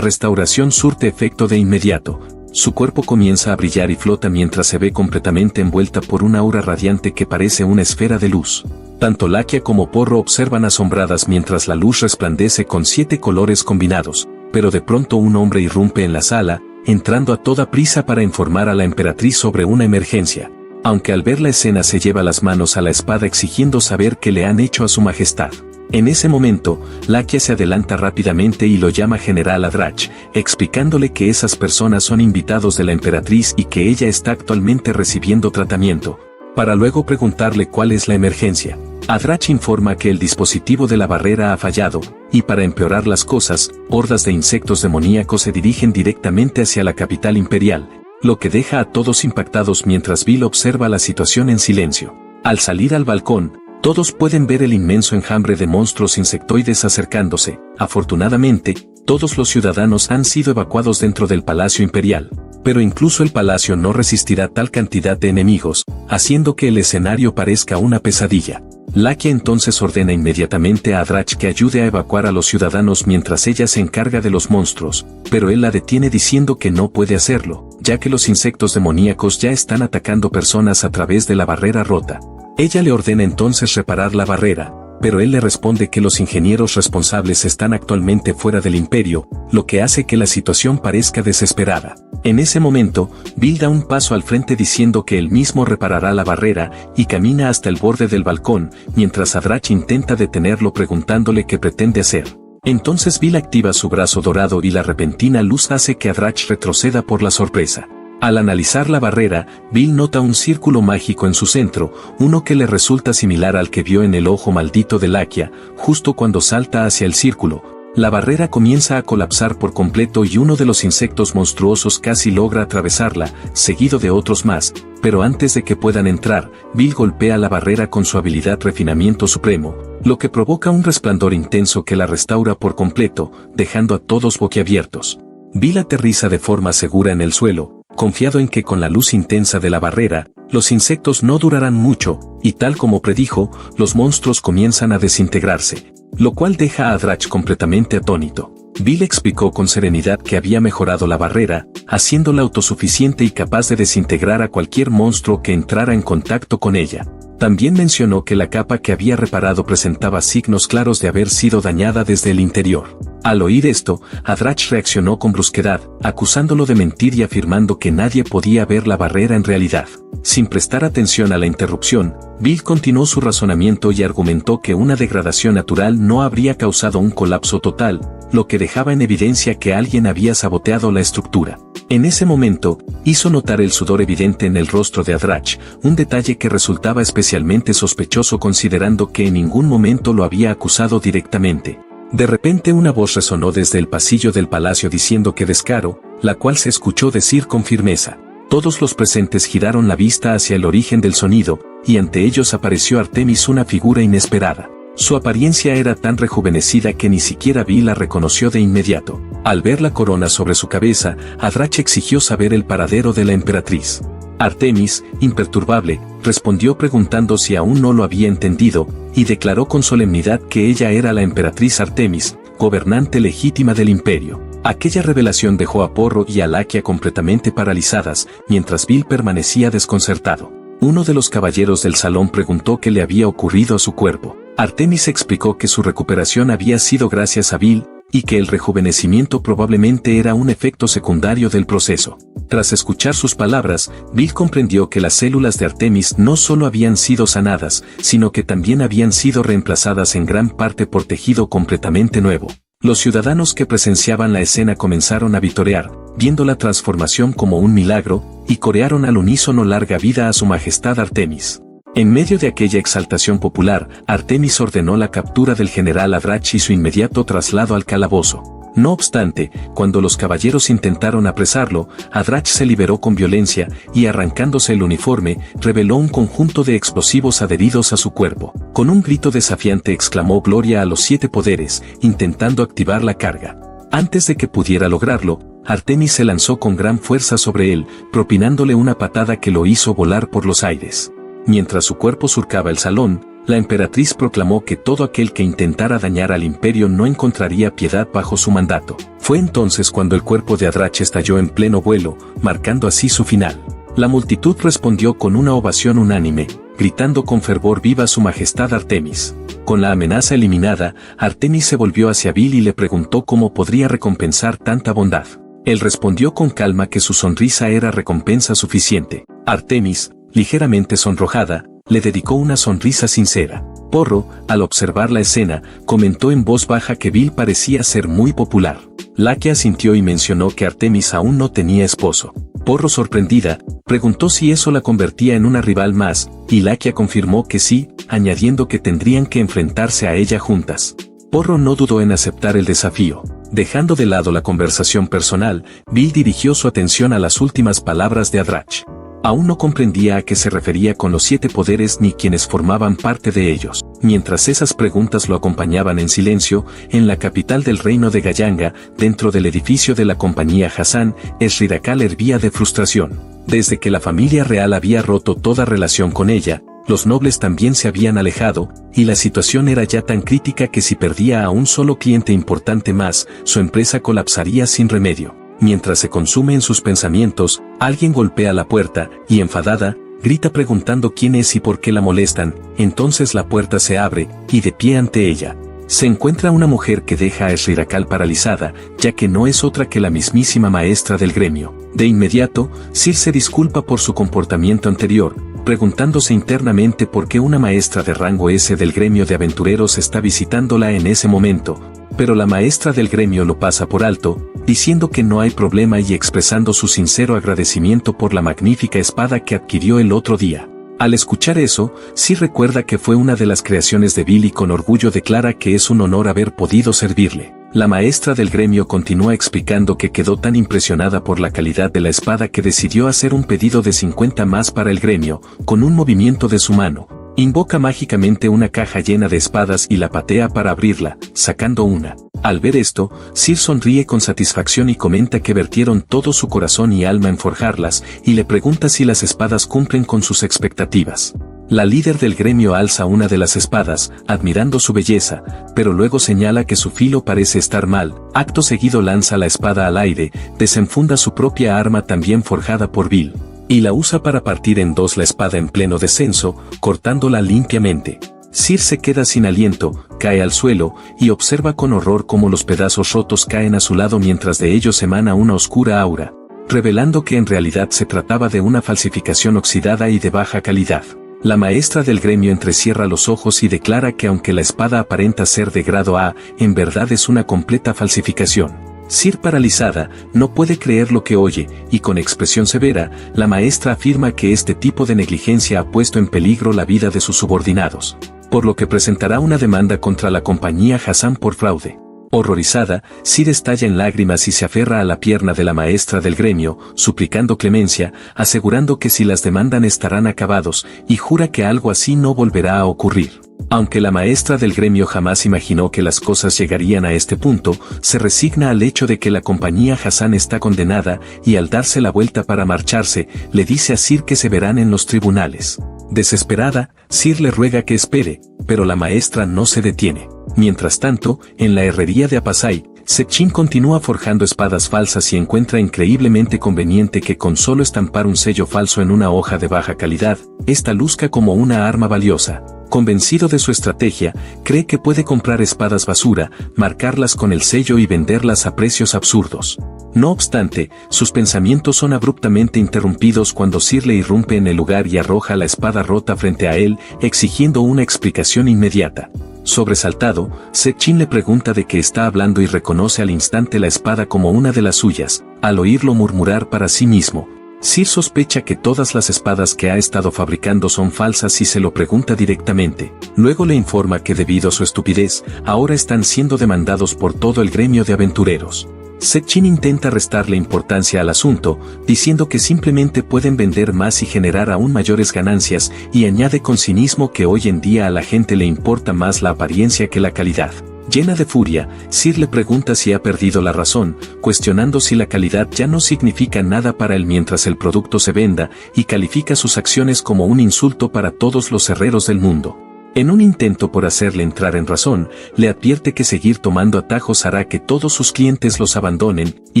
restauración surte efecto de inmediato. Su cuerpo comienza a brillar y flota mientras se ve completamente envuelta por una aura radiante que parece una esfera de luz. Tanto Lakia como Porro observan asombradas mientras la luz resplandece con 7 colores combinados, pero de pronto un hombre irrumpe en la sala, entrando a toda prisa para informar a la emperatriz sobre una emergencia. Aunque al ver la escena se lleva las manos a la espada exigiendo saber qué le han hecho a su majestad. En ese momento, Lakia se adelanta rápidamente y lo llama general a Drach, explicándole que esas personas son invitados de la emperatriz y que ella está actualmente recibiendo tratamiento, para luego preguntarle cuál es la emergencia. Drach informa que el dispositivo de la barrera ha fallado, y para empeorar las cosas, hordas de insectos demoníacos se dirigen directamente hacia la capital imperial, lo que deja a todos impactados mientras Bill observa la situación en silencio. Al salir al balcón, todos pueden ver el inmenso enjambre de monstruos insectoides acercándose. Afortunadamente, todos los ciudadanos han sido evacuados dentro del Palacio Imperial, pero incluso el palacio no resistirá tal cantidad de enemigos, haciendo que el escenario parezca una pesadilla. Lakia entonces ordena inmediatamente a Drach que ayude a evacuar a los ciudadanos mientras ella se encarga de los monstruos, pero él la detiene diciendo que no puede hacerlo, ya que los insectos demoníacos ya están atacando personas a través de la barrera rota. Ella le ordena entonces reparar la barrera, pero él le responde que los ingenieros responsables están actualmente fuera del imperio, lo que hace que la situación parezca desesperada. En ese momento, Bill da un paso al frente diciendo que él mismo reparará la barrera y camina hasta el borde del balcón, mientras Drach intenta detenerlo preguntándole qué pretende hacer. Entonces Bill activa su brazo dorado y la repentina luz hace que Drach retroceda por la sorpresa. Al analizar la barrera, Bill nota un círculo mágico en su centro, uno que le resulta similar al que vio en el ojo maldito de Lakia. Justo cuando salta hacia el círculo, la barrera comienza a colapsar por completo y uno de los insectos monstruosos casi logra atravesarla, seguido de otros más, pero antes de que puedan entrar, Bill golpea la barrera con su habilidad Refinamiento Supremo, lo que provoca un resplandor intenso que la restaura por completo, dejando a todos boquiabiertos. Bill aterriza de forma segura en el suelo, confiado en que con la luz intensa de la barrera, los insectos no durarán mucho, y tal como predijo, los monstruos comienzan a desintegrarse, lo cual deja a Drach completamente atónito. Bill explicó con serenidad que había mejorado la barrera, haciéndola autosuficiente y capaz de desintegrar a cualquier monstruo que entrara en contacto con ella. También mencionó que la capa que había reparado presentaba signos claros de haber sido dañada desde el interior. Al oír esto, Drach reaccionó con brusquedad, acusándolo de mentir y afirmando que nadie podía ver la barrera en realidad. Sin prestar atención a la interrupción, Bill continuó su razonamiento y argumentó que una degradación natural no habría causado un colapso total, lo que dejaba en evidencia que alguien había saboteado la estructura. En ese momento, hizo notar el sudor evidente en el rostro de Drach, un detalle que resultaba especialmente sospechoso considerando que en ningún momento lo había acusado directamente. De repente una voz resonó desde el pasillo del palacio diciendo que descaro, la cual se escuchó decir con firmeza. Todos los presentes giraron la vista hacia el origen del sonido, y ante ellos apareció Artemis, una figura inesperada. Su apariencia era tan rejuvenecida que ni siquiera Bill la reconoció de inmediato. Al ver la corona sobre su cabeza, Adrach exigió saber el paradero de la emperatriz. Artemis, imperturbable, respondió preguntando si aún no lo había entendido, y declaró con solemnidad que ella era la emperatriz Artemis, gobernante legítima del imperio. Aquella revelación dejó a Porro y a Laquia completamente paralizadas, mientras Bill permanecía desconcertado. Uno de los caballeros del salón preguntó qué le había ocurrido a su cuerpo. Artemis explicó que su recuperación había sido gracias a Bill, y que el rejuvenecimiento probablemente era un efecto secundario del proceso. Tras escuchar sus palabras, Bill comprendió que las células de Artemis no solo habían sido sanadas, sino que también habían sido reemplazadas en gran parte por tejido completamente nuevo. Los ciudadanos que presenciaban la escena comenzaron a vitorear, viendo la transformación como un milagro, y corearon al unísono larga vida a su majestad Artemis. En medio de aquella exaltación popular, Artemis ordenó la captura del general Adrach y su inmediato traslado al calabozo. No obstante, cuando los caballeros intentaron apresarlo, Adrach se liberó con violencia y, arrancándose el uniforme, reveló un conjunto de explosivos adheridos a su cuerpo. Con un grito desafiante exclamó gloria a los 7 poderes, intentando activar la carga. Antes de que pudiera lograrlo, Artemis se lanzó con gran fuerza sobre él, propinándole una patada que lo hizo volar por los aires. Mientras su cuerpo surcaba el salón, la emperatriz proclamó que todo aquel que intentara dañar al imperio no encontraría piedad bajo su mandato. Fue entonces cuando el cuerpo de Adrach estalló en pleno vuelo, marcando así su final. La multitud respondió con una ovación unánime, gritando con fervor viva su majestad Artemis. Con la amenaza eliminada, Artemis se volvió hacia Bill y le preguntó cómo podría recompensar tanta bondad. Él respondió con calma que su sonrisa era recompensa suficiente. Artemis, ligeramente sonrojada, le dedicó una sonrisa sincera. Porro, al observar la escena, comentó en voz baja que Bill parecía ser muy popular. Laquia asintió y mencionó que Artemis aún no tenía esposo. Porro, sorprendida, preguntó si eso la convertía en una rival más, y Laquia confirmó que sí, añadiendo que tendrían que enfrentarse a ella juntas. Porro no dudó en aceptar el desafío. Dejando de lado la conversación personal, Bill dirigió su atención a las últimas palabras de Adrach. Aún no comprendía a qué se refería con los 7 poderes ni quienes formaban parte de ellos. Mientras esas preguntas lo acompañaban en silencio, en la capital del reino de Gayanga, dentro del edificio de la compañía Hassan, Sridakal hervía de frustración. Desde que la familia real había roto toda relación con ella, los nobles también se habían alejado, y la situación era ya tan crítica que si perdía a un solo cliente importante más, su empresa colapsaría sin remedio. Mientras se consume en sus pensamientos, alguien golpea la puerta, y enfadada, grita preguntando quién es y por qué la molestan. Entonces la puerta se abre, y de pie ante ella se encuentra una mujer que deja a Sridakal paralizada, ya que no es otra que la mismísima maestra del gremio. De inmediato, Sir se disculpa por su comportamiento anterior, preguntándose internamente por qué una maestra de rango S del gremio de aventureros está visitándola en ese momento, pero la maestra del gremio lo pasa por alto, diciendo que no hay problema y expresando su sincero agradecimiento por la magnífica espada que adquirió el otro día. Al escuchar eso, Sir recuerda que fue una de las creaciones de Bill y con orgullo declara que es un honor haber podido servirle. La maestra del gremio continúa explicando que quedó tan impresionada por la calidad de la espada que decidió hacer un pedido de 50 más para el gremio. Con un movimiento de su mano, invoca mágicamente una caja llena de espadas y la patea para abrirla, sacando una. Al ver esto, Sir sonríe con satisfacción y comenta que vertieron todo su corazón y alma en forjarlas, y le pregunta si las espadas cumplen con sus expectativas. La líder del gremio alza una de las espadas, admirando su belleza, pero luego señala que su filo parece estar mal. Acto seguido lanza la espada al aire, desenfunda su propia arma también forjada por Bill, y la usa para partir en dos la espada en pleno descenso, cortándola limpiamente. Sir se queda sin aliento, cae al suelo, y observa con horror cómo los pedazos rotos caen a su lado mientras de ellos emana una oscura aura, revelando que en realidad se trataba de una falsificación oxidada y de baja calidad. La maestra del gremio entrecierra los ojos y declara que aunque la espada aparenta ser de grado A, en verdad es una completa falsificación. Sir, paralizada, no puede creer lo que oye, y con expresión severa, la maestra afirma que este tipo de negligencia ha puesto en peligro la vida de sus subordinados. por lo que presentará una demanda contra la compañía Hassan por fraude. Horrorizada, Sid estalla en lágrimas y se aferra a la pierna de la maestra del gremio, suplicando clemencia, asegurando que si las demandan estarán acabados, y jura que algo así no volverá a ocurrir. Aunque la maestra del gremio jamás imaginó que las cosas llegarían a este punto, se resigna al hecho de que la compañía Hassan está condenada, y al darse la vuelta para marcharse, le dice a Sir que se verán en los tribunales. Desesperada, Sir le ruega que espere, pero la maestra no se detiene. Mientras tanto, en la herrería de Apasai, Sechin continúa forjando espadas falsas y encuentra increíblemente conveniente que con solo estampar un sello falso en una hoja de baja calidad, esta luzca como una arma valiosa. Convencido de su estrategia, cree que puede comprar espadas basura, marcarlas con el sello y venderlas a precios absurdos. No obstante, sus pensamientos son abruptamente interrumpidos cuando Sir le irrumpe en el lugar y arroja la espada rota frente a él, exigiendo una explicación inmediata. Sobresaltado, Sechin le pregunta de qué está hablando y reconoce al instante la espada como una de las suyas, al oírlo murmurar para sí mismo. Sir sospecha que todas las espadas que ha estado fabricando son falsas y se lo pregunta directamente. Luego le informa que debido a su estupidez, ahora están siendo demandados por todo el gremio de aventureros. Sechin intenta restarle importancia al asunto, diciendo que simplemente pueden vender más y generar aún mayores ganancias, y añade con cinismo que hoy en día a la gente le importa más la apariencia que la calidad. Llena de furia, Sir le pregunta si ha perdido la razón, cuestionando si la calidad ya no significa nada para él mientras el producto se venda, y califica sus acciones como un insulto para todos los herreros del mundo. En un intento por hacerle entrar en razón, le advierte que seguir tomando atajos hará que todos sus clientes los abandonen, y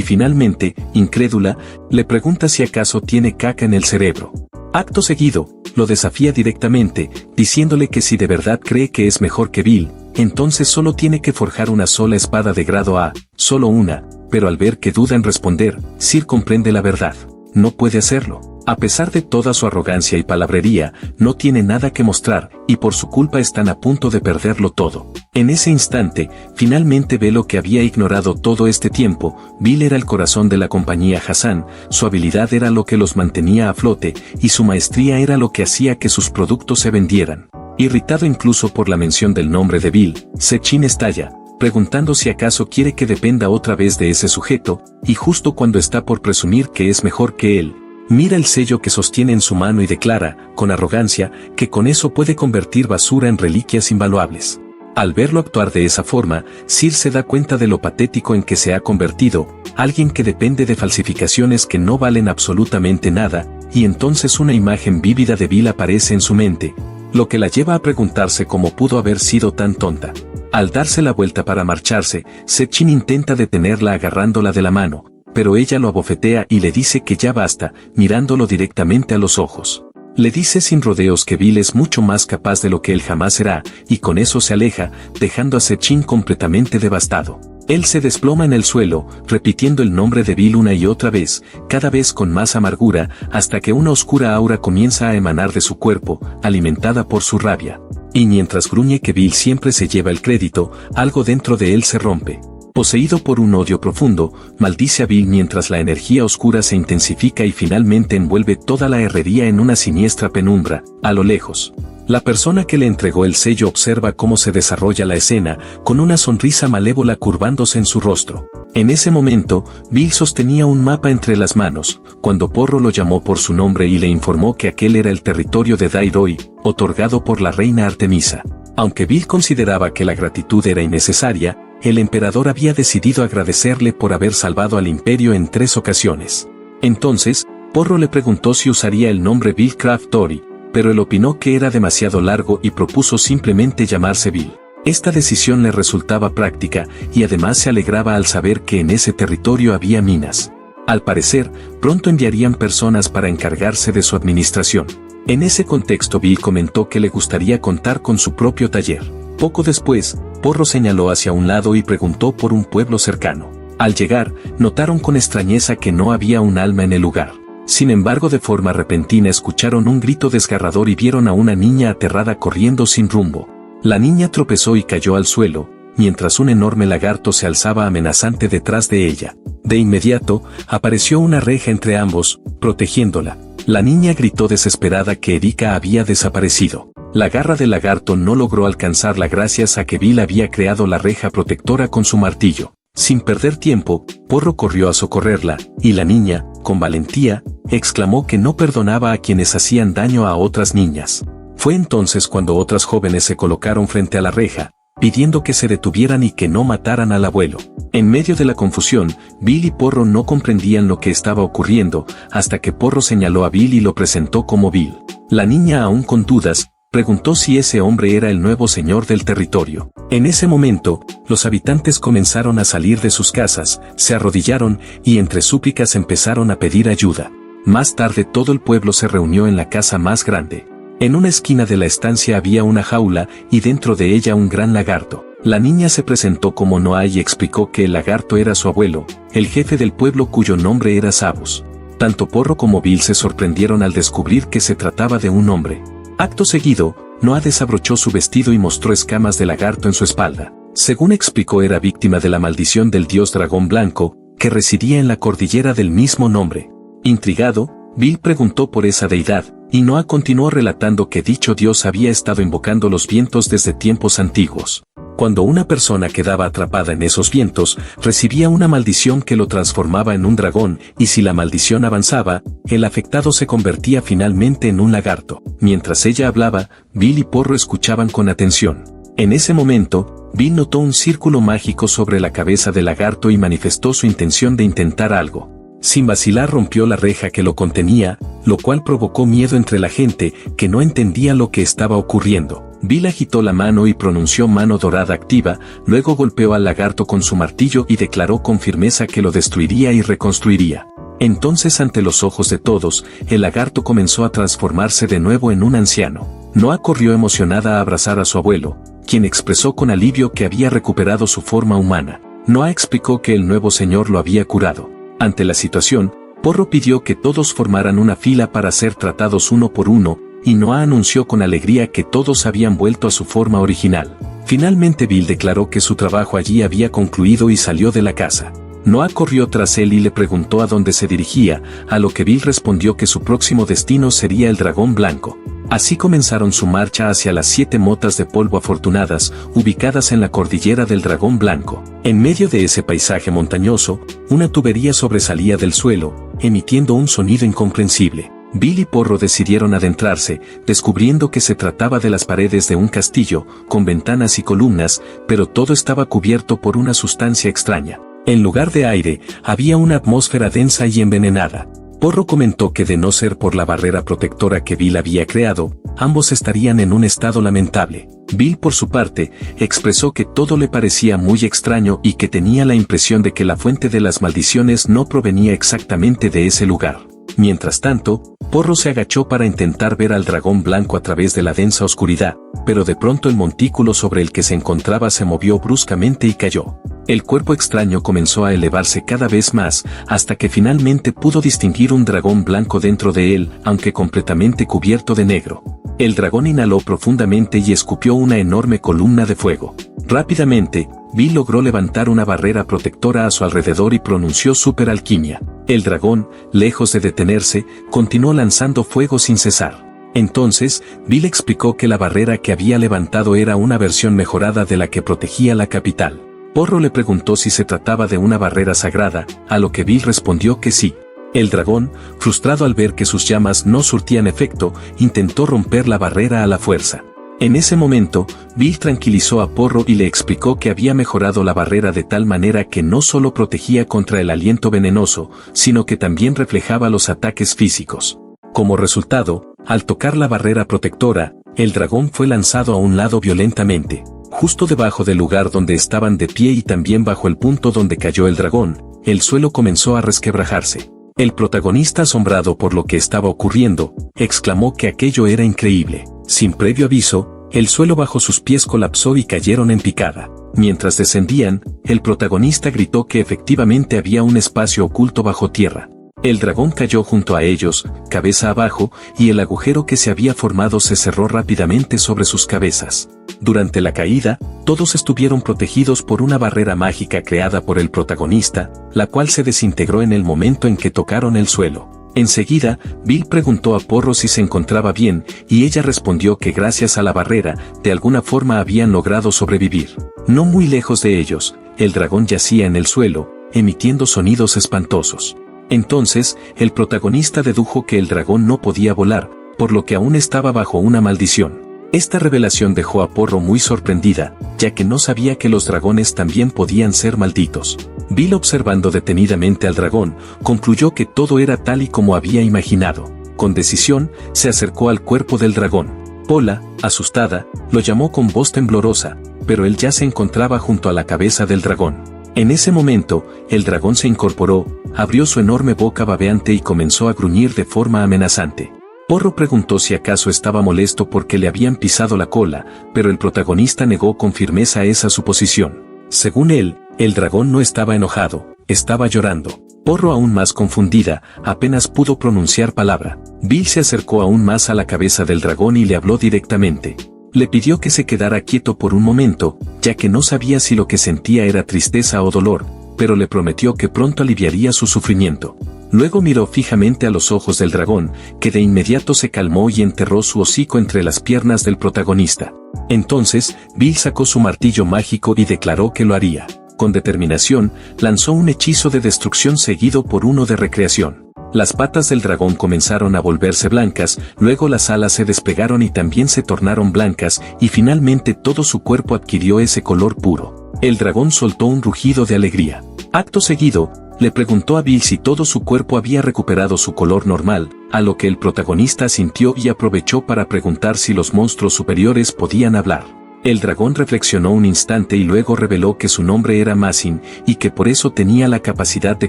finalmente, incrédula, le pregunta si acaso tiene caca en el cerebro. Acto seguido, lo desafía directamente, diciéndole que si de verdad cree que es mejor que Bill, entonces solo tiene que forjar una sola espada de grado A, solo una, pero al ver que duda en responder, Sir comprende la verdad. No puede hacerlo. A pesar de toda su arrogancia y palabrería, no tiene nada que mostrar, y por su culpa están a punto de perderlo todo. En ese instante, finalmente ve lo que había ignorado todo este tiempo. Bill era el corazón de la compañía Hassan, su habilidad era lo que los mantenía a flote, y su maestría era lo que hacía que sus productos se vendieran. Irritado incluso por la mención del nombre de Bill, Sechin estalla, preguntando si acaso quiere que dependa otra vez de ese sujeto, y justo cuando está por presumir que es mejor que él, mira el sello que sostiene en su mano y declara, con arrogancia, que con eso puede convertir basura en reliquias invaluables. Al verlo actuar de esa forma, Sir se da cuenta de lo patético en que se ha convertido, alguien que depende de falsificaciones que no valen absolutamente nada, y entonces una imagen vívida de Bill aparece en su mente, lo que la lleva a preguntarse cómo pudo haber sido tan tonta. Al darse la vuelta para marcharse, Sechin intenta detenerla agarrándola de la mano, pero ella lo abofetea y le dice que ya basta, mirándolo directamente a los ojos. Le dice sin rodeos que Bill es mucho más capaz de lo que él jamás será, y con eso se aleja, dejando a Sechin completamente devastado. Él se desploma en el suelo, repitiendo el nombre de Bill una y otra vez, cada vez con más amargura, hasta que una oscura aura comienza a emanar de su cuerpo, alimentada por su rabia. Y mientras gruñe que Bill siempre se lleva el crédito, algo dentro de él se rompe. Poseído por un odio profundo, maldice a Bill mientras la energía oscura se intensifica y finalmente envuelve toda la herrería en una siniestra penumbra, a lo lejos. La persona que le entregó el sello observa cómo se desarrolla la escena, con una sonrisa malévola curvándose en su rostro. En ese momento, Bill sostenía un mapa entre las manos, cuando Porro lo llamó por su nombre y le informó que aquel era el territorio de Dairoi, otorgado por la reina Artemisa. Aunque Bill consideraba que la gratitud era innecesaria, el emperador había decidido agradecerle por haber salvado al imperio en 3 ocasiones. Entonces, Porro le preguntó si usaría el nombre Bill Craft Dory, pero él opinó que era demasiado largo y propuso simplemente llamarse Bill. Esta decisión le resultaba práctica, y además se alegraba al saber que en ese territorio había minas. Al parecer, pronto enviarían personas para encargarse de su administración. En ese contexto Bill comentó que le gustaría contar con su propio taller. Poco después, Porro señaló hacia un lado y preguntó por un pueblo cercano. Al llegar, notaron con extrañeza que no había un alma en el lugar. Sin embargo, de forma repentina escucharon un grito desgarrador y vieron a una niña aterrada corriendo sin rumbo. La niña tropezó y cayó al suelo, mientras un enorme lagarto se alzaba amenazante detrás de ella. De inmediato, apareció una reja entre ambos, protegiéndola. La niña gritó desesperada que Erika había desaparecido. La garra del lagarto no logró alcanzarla gracias a que Bill había creado la reja protectora con su martillo. Sin perder tiempo, Porro corrió a socorrerla, y la niña, con valentía, exclamó que no perdonaba a quienes hacían daño a otras niñas. Fue entonces cuando otras jóvenes se colocaron frente a la reja, pidiendo que se detuvieran y que no mataran al abuelo. En medio de la confusión, Bill y Porro no comprendían lo que estaba ocurriendo, hasta que Porro señaló a Bill y lo presentó como Bill. La niña, aún con dudas, preguntó si ese hombre era el nuevo señor del territorio. En ese momento, los habitantes comenzaron a salir de sus casas, se arrodillaron y entre súplicas empezaron a pedir ayuda. Más tarde todo el pueblo se reunió en la casa más grande. En una esquina de la estancia había una jaula y dentro de ella un gran lagarto. La niña se presentó como Noah y explicó que el lagarto era su abuelo, el jefe del pueblo cuyo nombre era Sabus. Tanto Porro como Bill se sorprendieron al descubrir que se trataba de un hombre. Acto seguido, Noah desabrochó su vestido y mostró escamas de lagarto en su espalda. Según explicó, era víctima de la maldición del dios dragón blanco, que residía en la cordillera del mismo nombre. Intrigado, Bill preguntó por esa deidad, y Noah continuó relatando que dicho dios había estado invocando los vientos desde tiempos antiguos. Cuando una persona quedaba atrapada en esos vientos, recibía una maldición que lo transformaba en un dragón, y si la maldición avanzaba, el afectado se convertía finalmente en un lagarto. Mientras ella hablaba, Bill y Porro escuchaban con atención. En ese momento, Bill notó un círculo mágico sobre la cabeza del lagarto y manifestó su intención de intentar algo. Sin vacilar rompió la reja que lo contenía, lo cual provocó miedo entre la gente, que no entendía lo que estaba ocurriendo. Bill agitó la mano y pronunció mano dorada activa, luego golpeó al lagarto con su martillo y declaró con firmeza que lo destruiría y reconstruiría. Entonces, ante los ojos de todos, el lagarto comenzó a transformarse de nuevo en un anciano. Noah corrió emocionada a abrazar a su abuelo, quien expresó con alivio que había recuperado su forma humana. Noah explicó que el nuevo señor lo había curado. Ante la situación, Porro pidió que todos formaran una fila para ser tratados uno por uno, y Noah anunció con alegría que todos habían vuelto a su forma original. Finalmente Bill declaró que su trabajo allí había concluido y salió de la casa. Noah corrió tras él y le preguntó a dónde se dirigía, a lo que Bill respondió que su próximo destino sería el dragón blanco. Así comenzaron su marcha hacia las 7 motas de polvo afortunadas, ubicadas en la cordillera del dragón blanco. En medio de ese paisaje montañoso, una tubería sobresalía del suelo, emitiendo un sonido incomprensible. Bill y Porro decidieron adentrarse, descubriendo que se trataba de las paredes de un castillo, con ventanas y columnas, pero todo estaba cubierto por una sustancia extraña. En lugar de aire, había una atmósfera densa y envenenada. Porro comentó que de no ser por la barrera protectora que Bill había creado, ambos estarían en un estado lamentable. Bill, por su parte, expresó que todo le parecía muy extraño y que tenía la impresión de que la fuente de las maldiciones no provenía exactamente de ese lugar. Mientras tanto, Porro se agachó para intentar ver al dragón blanco a través de la densa oscuridad, pero de pronto el montículo sobre el que se encontraba se movió bruscamente y cayó. El cuerpo extraño comenzó a elevarse cada vez más, hasta que finalmente pudo distinguir un dragón blanco dentro de él, aunque completamente cubierto de negro. El dragón inhaló profundamente y escupió una enorme columna de fuego. Rápidamente, Bill logró levantar una barrera protectora a su alrededor y pronunció superalquimia. El dragón, lejos de detenerse, continuó lanzando fuego sin cesar. Entonces, Bill explicó que la barrera que había levantado era una versión mejorada de la que protegía la capital. Porro le preguntó si se trataba de una barrera sagrada, a lo que Bill respondió que sí. El dragón, frustrado al ver que sus llamas no surtían efecto, intentó romper la barrera a la fuerza. En ese momento, Bill tranquilizó a Porro y le explicó que había mejorado la barrera de tal manera que no solo protegía contra el aliento venenoso, sino que también reflejaba los ataques físicos. Como resultado, al tocar la barrera protectora, el dragón fue lanzado a un lado violentamente. Justo debajo del lugar donde estaban de pie y también bajo el punto donde cayó el dragón, el suelo comenzó a resquebrajarse. El protagonista, asombrado por lo que estaba ocurriendo, exclamó que aquello era increíble. Sin previo aviso, el suelo bajo sus pies colapsó y cayeron en picada. Mientras descendían, el protagonista gritó que efectivamente había un espacio oculto bajo tierra. El dragón cayó junto a ellos, cabeza abajo, y el agujero que se había formado se cerró rápidamente sobre sus cabezas. Durante la caída, todos estuvieron protegidos por una barrera mágica creada por el protagonista, la cual se desintegró en el momento en que tocaron el suelo. Enseguida, Bill preguntó a Porro si se encontraba bien, y ella respondió que gracias a la barrera, de alguna forma habían logrado sobrevivir. No muy lejos de ellos, el dragón yacía en el suelo, emitiendo sonidos espantosos. Entonces, el protagonista dedujo que el dragón no podía volar, por lo que aún estaba bajo una maldición. Esta revelación dejó a Porro muy sorprendida, ya que no sabía que los dragones también podían ser malditos. Bill, observando detenidamente al dragón, concluyó que todo era tal y como había imaginado. Con decisión, se acercó al cuerpo del dragón. Pola, asustada, lo llamó con voz temblorosa, pero él ya se encontraba junto a la cabeza del dragón. En ese momento, el dragón se incorporó, abrió su enorme boca babeante y comenzó a gruñir de forma amenazante. Porro preguntó si acaso estaba molesto porque le habían pisado la cola, pero el protagonista negó con firmeza esa suposición. Según él, el dragón no estaba enojado, estaba llorando. Porro, aún más confundida, apenas pudo pronunciar palabra. Bill se acercó aún más a la cabeza del dragón y le habló directamente. Le pidió que se quedara quieto por un momento, ya que no sabía si lo que sentía era tristeza o dolor, pero le prometió que pronto aliviaría su sufrimiento. Luego miró fijamente a los ojos del dragón, que de inmediato se calmó y enterró su hocico entre las piernas del protagonista. Entonces, Bill sacó su martillo mágico y declaró que lo haría. Con determinación, lanzó un hechizo de destrucción seguido por uno de recreación. Las patas del dragón comenzaron a volverse blancas, luego las alas se desplegaron y también se tornaron blancas, y finalmente todo su cuerpo adquirió ese color puro. El dragón soltó un rugido de alegría. Acto seguido, le preguntó a Bill si todo su cuerpo había recuperado su color normal, a lo que el protagonista asintió y aprovechó para preguntar si los monstruos superiores podían hablar. El dragón reflexionó un instante y luego reveló que su nombre era Masin, y que por eso tenía la capacidad de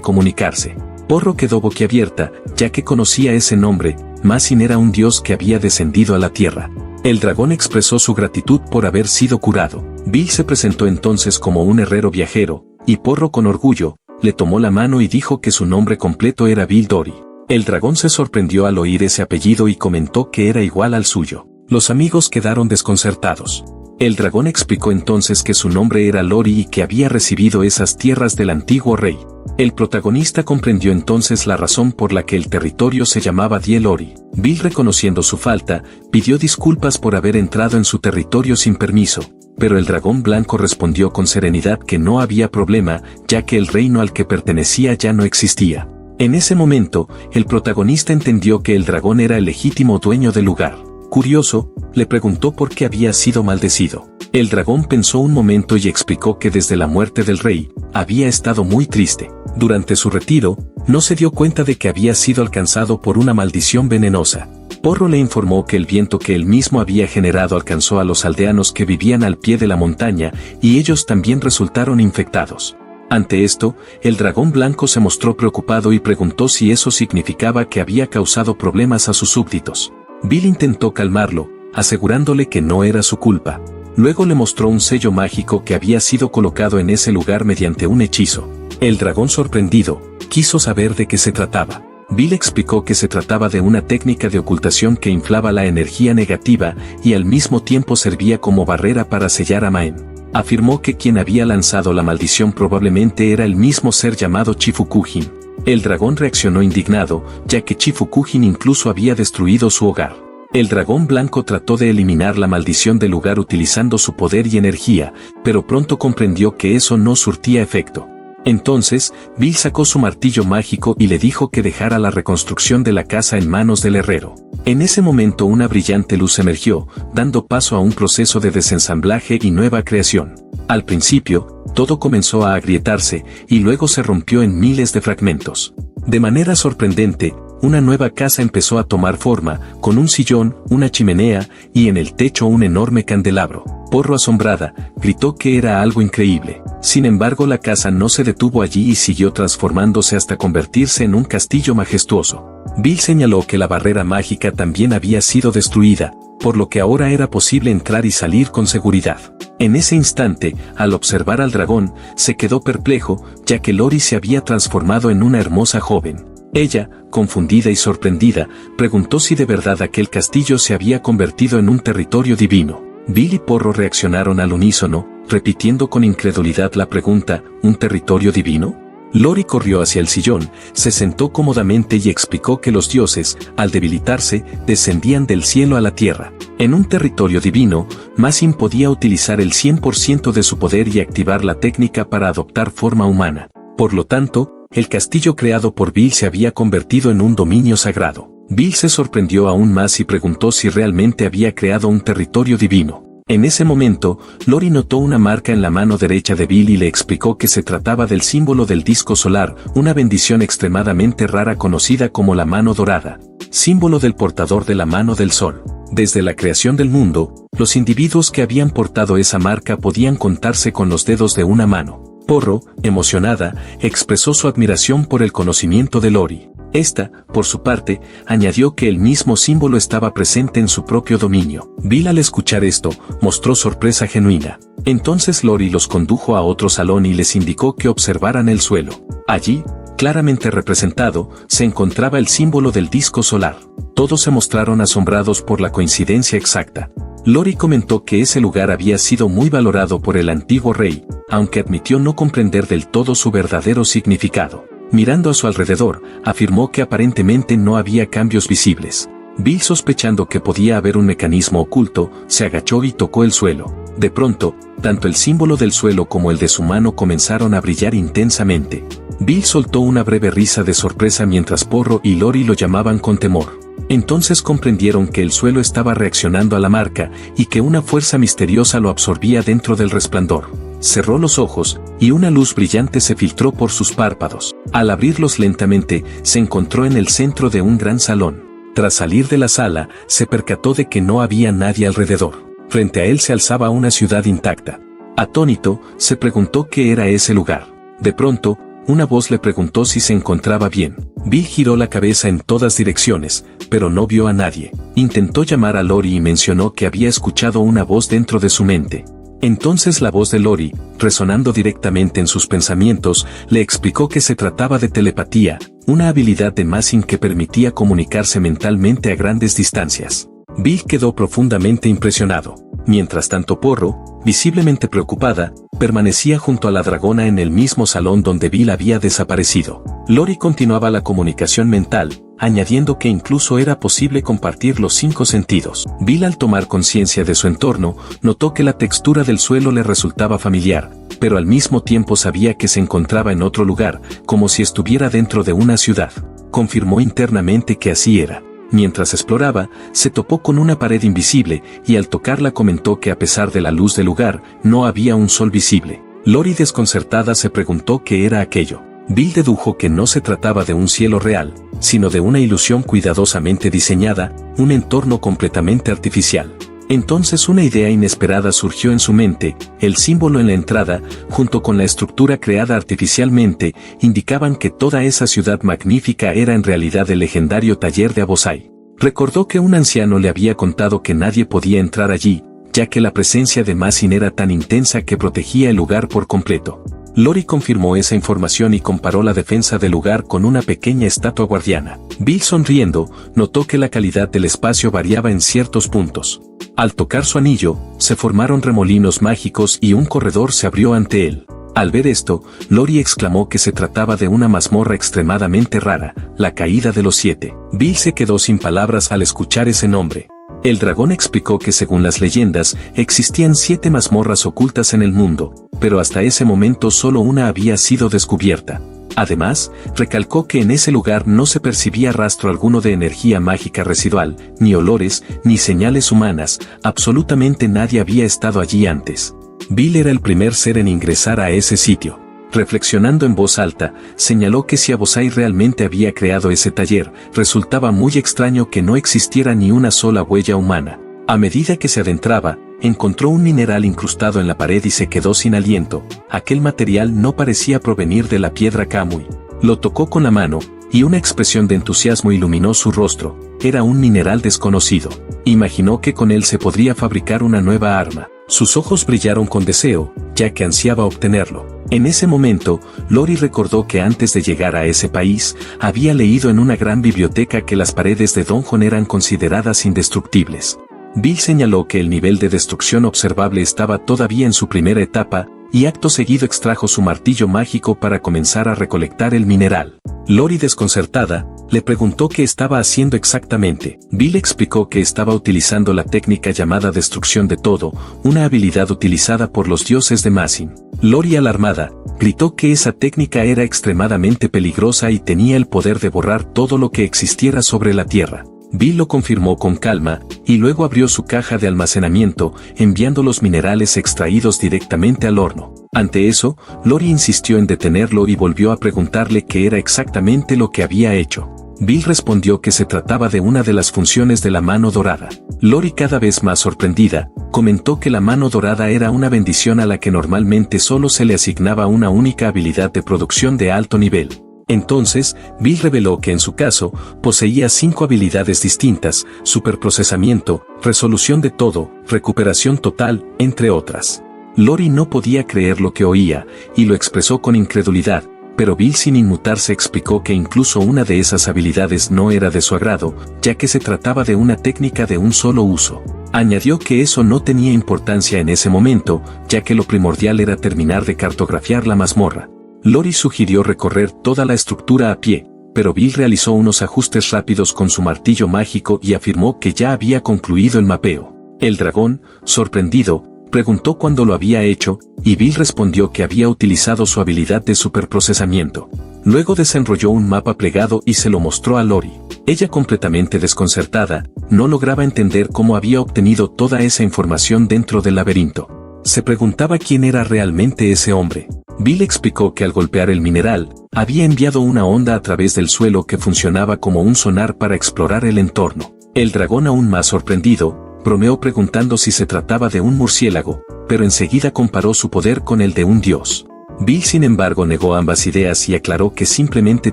comunicarse. Porro quedó boquiabierta, ya que conocía ese nombre. Masin era un dios que había descendido a la tierra. El dragón expresó su gratitud por haber sido curado. Bill se presentó entonces como un herrero viajero, y Porro, con orgullo, le tomó la mano y dijo que su nombre completo era Bill Dory. El dragón se sorprendió al oír ese apellido y comentó que era igual al suyo. Los amigos quedaron desconcertados. El dragón explicó entonces que su nombre era Lori y que había recibido esas tierras del antiguo rey. El protagonista comprendió entonces la razón por la que el territorio se llamaba Die Lori. Bill, reconociendo su falta, pidió disculpas por haber entrado en su territorio sin permiso, pero el dragón blanco respondió con serenidad que no había problema, ya que el reino al que pertenecía ya no existía. En ese momento, el protagonista entendió que el dragón era el legítimo dueño del lugar. Curioso, le preguntó por qué había sido maldecido. El dragón pensó un momento y explicó que desde la muerte del rey, había estado muy triste. Durante su retiro, no se dio cuenta de que había sido alcanzado por una maldición venenosa. Porro le informó que el viento que él mismo había generado alcanzó a los aldeanos que vivían al pie de la montaña, y ellos también resultaron infectados. Ante esto, el dragón blanco se mostró preocupado y preguntó si eso significaba que había causado problemas a sus súbditos. Bill intentó calmarlo, asegurándole que no era su culpa. Luego le mostró un sello mágico que había sido colocado en ese lugar mediante un hechizo. El dragón, sorprendido, quiso saber de qué se trataba. Bill explicó que se trataba de una técnica de ocultación que inflaba la energía negativa y al mismo tiempo servía como barrera para sellar a Maen. Afirmó que quien había lanzado la maldición probablemente era el mismo ser llamado Chifukujin. El dragón reaccionó indignado, ya que Chifukujin incluso había destruido su hogar. El dragón blanco trató de eliminar la maldición del lugar utilizando su poder y energía, pero pronto comprendió que eso no surtía efecto. Entonces, Bill sacó su martillo mágico y le dijo que dejara la reconstrucción de la casa en manos del herrero. En ese momento una brillante luz emergió, dando paso a un proceso de desensamblaje y nueva creación. Al principio, todo comenzó a agrietarse, y luego se rompió en miles de fragmentos. De manera sorprendente, una nueva casa empezó a tomar forma, con un sillón, una chimenea, y en el techo un enorme candelabro. Porro, asombrada, gritó que era algo increíble. Sin embargo, la casa no se detuvo allí y siguió transformándose hasta convertirse en un castillo majestuoso. Bill señaló que la barrera mágica también había sido destruida, por lo que ahora era posible entrar y salir con seguridad. En ese instante, al observar al dragón, se quedó perplejo, ya que Lori se había transformado en una hermosa joven. Ella, confundida y sorprendida, preguntó si de verdad aquel castillo se había convertido en un territorio divino. Bill y Porro reaccionaron al unísono, repitiendo con incredulidad la pregunta, ¿un territorio divino? Lori corrió hacia el sillón, se sentó cómodamente y explicó que los dioses, al debilitarse, descendían del cielo a la tierra. En un territorio divino, Mazin podía utilizar el 100% de su poder y activar la técnica para adoptar forma humana. Por lo tanto, el castillo creado por Bill se había convertido en un dominio sagrado. Bill se sorprendió aún más y preguntó si realmente había creado un territorio divino. En ese momento, Lori notó una marca en la mano derecha de Bill y le explicó que se trataba del símbolo del disco solar, una bendición extremadamente rara conocida como la mano dorada, símbolo del portador de la mano del sol. Desde la creación del mundo, los individuos que habían portado esa marca podían contarse con los dedos de una mano. Porro, emocionada, expresó su admiración por el conocimiento de Lori. Esta, por su parte, añadió que el mismo símbolo estaba presente en su propio dominio. Bill, al escuchar esto, mostró sorpresa genuina. Entonces Lori los condujo a otro salón y les indicó que observaran el suelo. Allí, claramente representado, se encontraba el símbolo del disco solar. Todos se mostraron asombrados por la coincidencia exacta. Lori comentó que ese lugar había sido muy valorado por el antiguo rey, aunque admitió no comprender del todo su verdadero significado. Mirando a su alrededor, afirmó que aparentemente no había cambios visibles. Bill, sospechando que podía haber un mecanismo oculto, se agachó y tocó el suelo. De pronto, tanto el símbolo del suelo como el de su mano comenzaron a brillar intensamente. Bill soltó una breve risa de sorpresa mientras Porro y Lori lo llamaban con temor. Entonces comprendieron que el suelo estaba reaccionando a la marca y que una fuerza misteriosa lo absorbía dentro del resplandor. Cerró los ojos, y una luz brillante se filtró por sus párpados. Al abrirlos lentamente, se encontró en el centro de un gran salón. Tras salir de la sala, se percató de que no había nadie alrededor. Frente a él se alzaba una ciudad intacta. Atónito, se preguntó qué era ese lugar. De pronto, una voz le preguntó si se encontraba bien. Bill giró la cabeza en todas direcciones, pero no vio a nadie. Intentó llamar a Lori y mencionó que había escuchado una voz dentro de su mente. Entonces la voz de Lori, resonando directamente en sus pensamientos, le explicó que se trataba de telepatía, una habilidad de Mazin que permitía comunicarse mentalmente a grandes distancias. Bill quedó profundamente impresionado. Mientras tanto Porro, visiblemente preocupada, permanecía junto a la dragona en el mismo salón donde Bill había desaparecido. Lori continuaba la comunicación mental, añadiendo que incluso era posible compartir los 5 sentidos. Bill, al tomar conciencia de su entorno, notó que la textura del suelo le resultaba familiar, pero al mismo tiempo sabía que se encontraba en otro lugar, como si estuviera dentro de una ciudad. Confirmó internamente que así era. Mientras exploraba, se topó con una pared invisible, y al tocarla comentó que a pesar de la luz del lugar, no había un sol visible. Lori, desconcertada, se preguntó qué era aquello. Bill dedujo que no se trataba de un cielo real, sino de una ilusión cuidadosamente diseñada, un entorno completamente artificial. Entonces una idea inesperada surgió en su mente: el símbolo en la entrada, junto con la estructura creada artificialmente, indicaban que toda esa ciudad magnífica era en realidad el legendario taller de Abosai. Recordó que un anciano le había contado que nadie podía entrar allí, ya que la presencia de Mazin era tan intensa que protegía el lugar por completo. Lori confirmó esa información y comparó la defensa del lugar con una pequeña estatua guardiana. Bill, sonriendo, notó que la calidad del espacio variaba en ciertos puntos. Al tocar su anillo, se formaron remolinos mágicos y un corredor se abrió ante él. Al ver esto, Lori exclamó que se trataba de una mazmorra extremadamente rara, la Caída de los 7. Bill se quedó sin palabras al escuchar ese nombre. El dragón explicó que según las leyendas, existían 7 mazmorras ocultas en el mundo, pero hasta ese momento solo una había sido descubierta. Además, recalcó que en ese lugar no se percibía rastro alguno de energía mágica residual, ni olores, ni señales humanas, absolutamente nadie había estado allí antes. Bill era el primer ser en ingresar a ese sitio. Reflexionando en voz alta, señaló que si Abosai realmente había creado ese taller, resultaba muy extraño que no existiera ni una sola huella humana. A medida que se adentraba, encontró un mineral incrustado en la pared y se quedó sin aliento. Aquel material no parecía provenir de la piedra Kamui. Lo tocó con la mano, y una expresión de entusiasmo iluminó su rostro. Era un mineral desconocido. Imaginó que con él se podría fabricar una nueva arma. Sus ojos brillaron con deseo, ya que ansiaba obtenerlo. En ese momento, Lori recordó que antes de llegar a ese país, había leído en una gran biblioteca que las paredes de Donjon eran consideradas indestructibles. Bill señaló que el nivel de destrucción observable estaba todavía en su primera etapa, y acto seguido extrajo su martillo mágico para comenzar a recolectar el mineral. Lori, desconcertada, le preguntó qué estaba haciendo exactamente. Bill explicó que estaba utilizando la técnica llamada destrucción de todo, una habilidad utilizada por los dioses de Mazin. Lori, alarmada, gritó que esa técnica era extremadamente peligrosa y tenía el poder de borrar todo lo que existiera sobre la Tierra. Bill lo confirmó con calma, y luego abrió su caja de almacenamiento, enviando los minerales extraídos directamente al horno. Ante eso, Lori insistió en detenerlo y volvió a preguntarle qué era exactamente lo que había hecho. Bill respondió que se trataba de una de las funciones de la mano dorada. Lori, cada vez más sorprendida, comentó que la mano dorada era una bendición a la que normalmente solo se le asignaba una única habilidad de producción de alto nivel. Entonces, Bill reveló que en su caso, poseía 5 habilidades distintas: superprocesamiento, resolución de todo, recuperación total, entre otras. Lori no podía creer lo que oía, y lo expresó con incredulidad, pero Bill, sin inmutarse, explicó que incluso una de esas habilidades no era de su agrado, ya que se trataba de una técnica de un solo uso. Añadió que eso no tenía importancia en ese momento, ya que lo primordial era terminar de cartografiar la mazmorra. Lori sugirió recorrer toda la estructura a pie, pero Bill realizó unos ajustes rápidos con su martillo mágico y afirmó que ya había concluido el mapeo. El dragón, sorprendido, preguntó cuándo lo había hecho, y Bill respondió que había utilizado su habilidad de superprocesamiento. Luego desenrolló un mapa plegado y se lo mostró a Lori. Ella, completamente desconcertada, no lograba entender cómo había obtenido toda esa información dentro del laberinto. Se preguntaba quién era realmente ese hombre. Bill explicó que al golpear el mineral, había enviado una onda a través del suelo que funcionaba como un sonar para explorar el entorno. El dragón, aún más sorprendido, bromeó preguntando si se trataba de un murciélago, pero enseguida comparó su poder con el de un dios. Bill, sin embargo, negó ambas ideas y aclaró que simplemente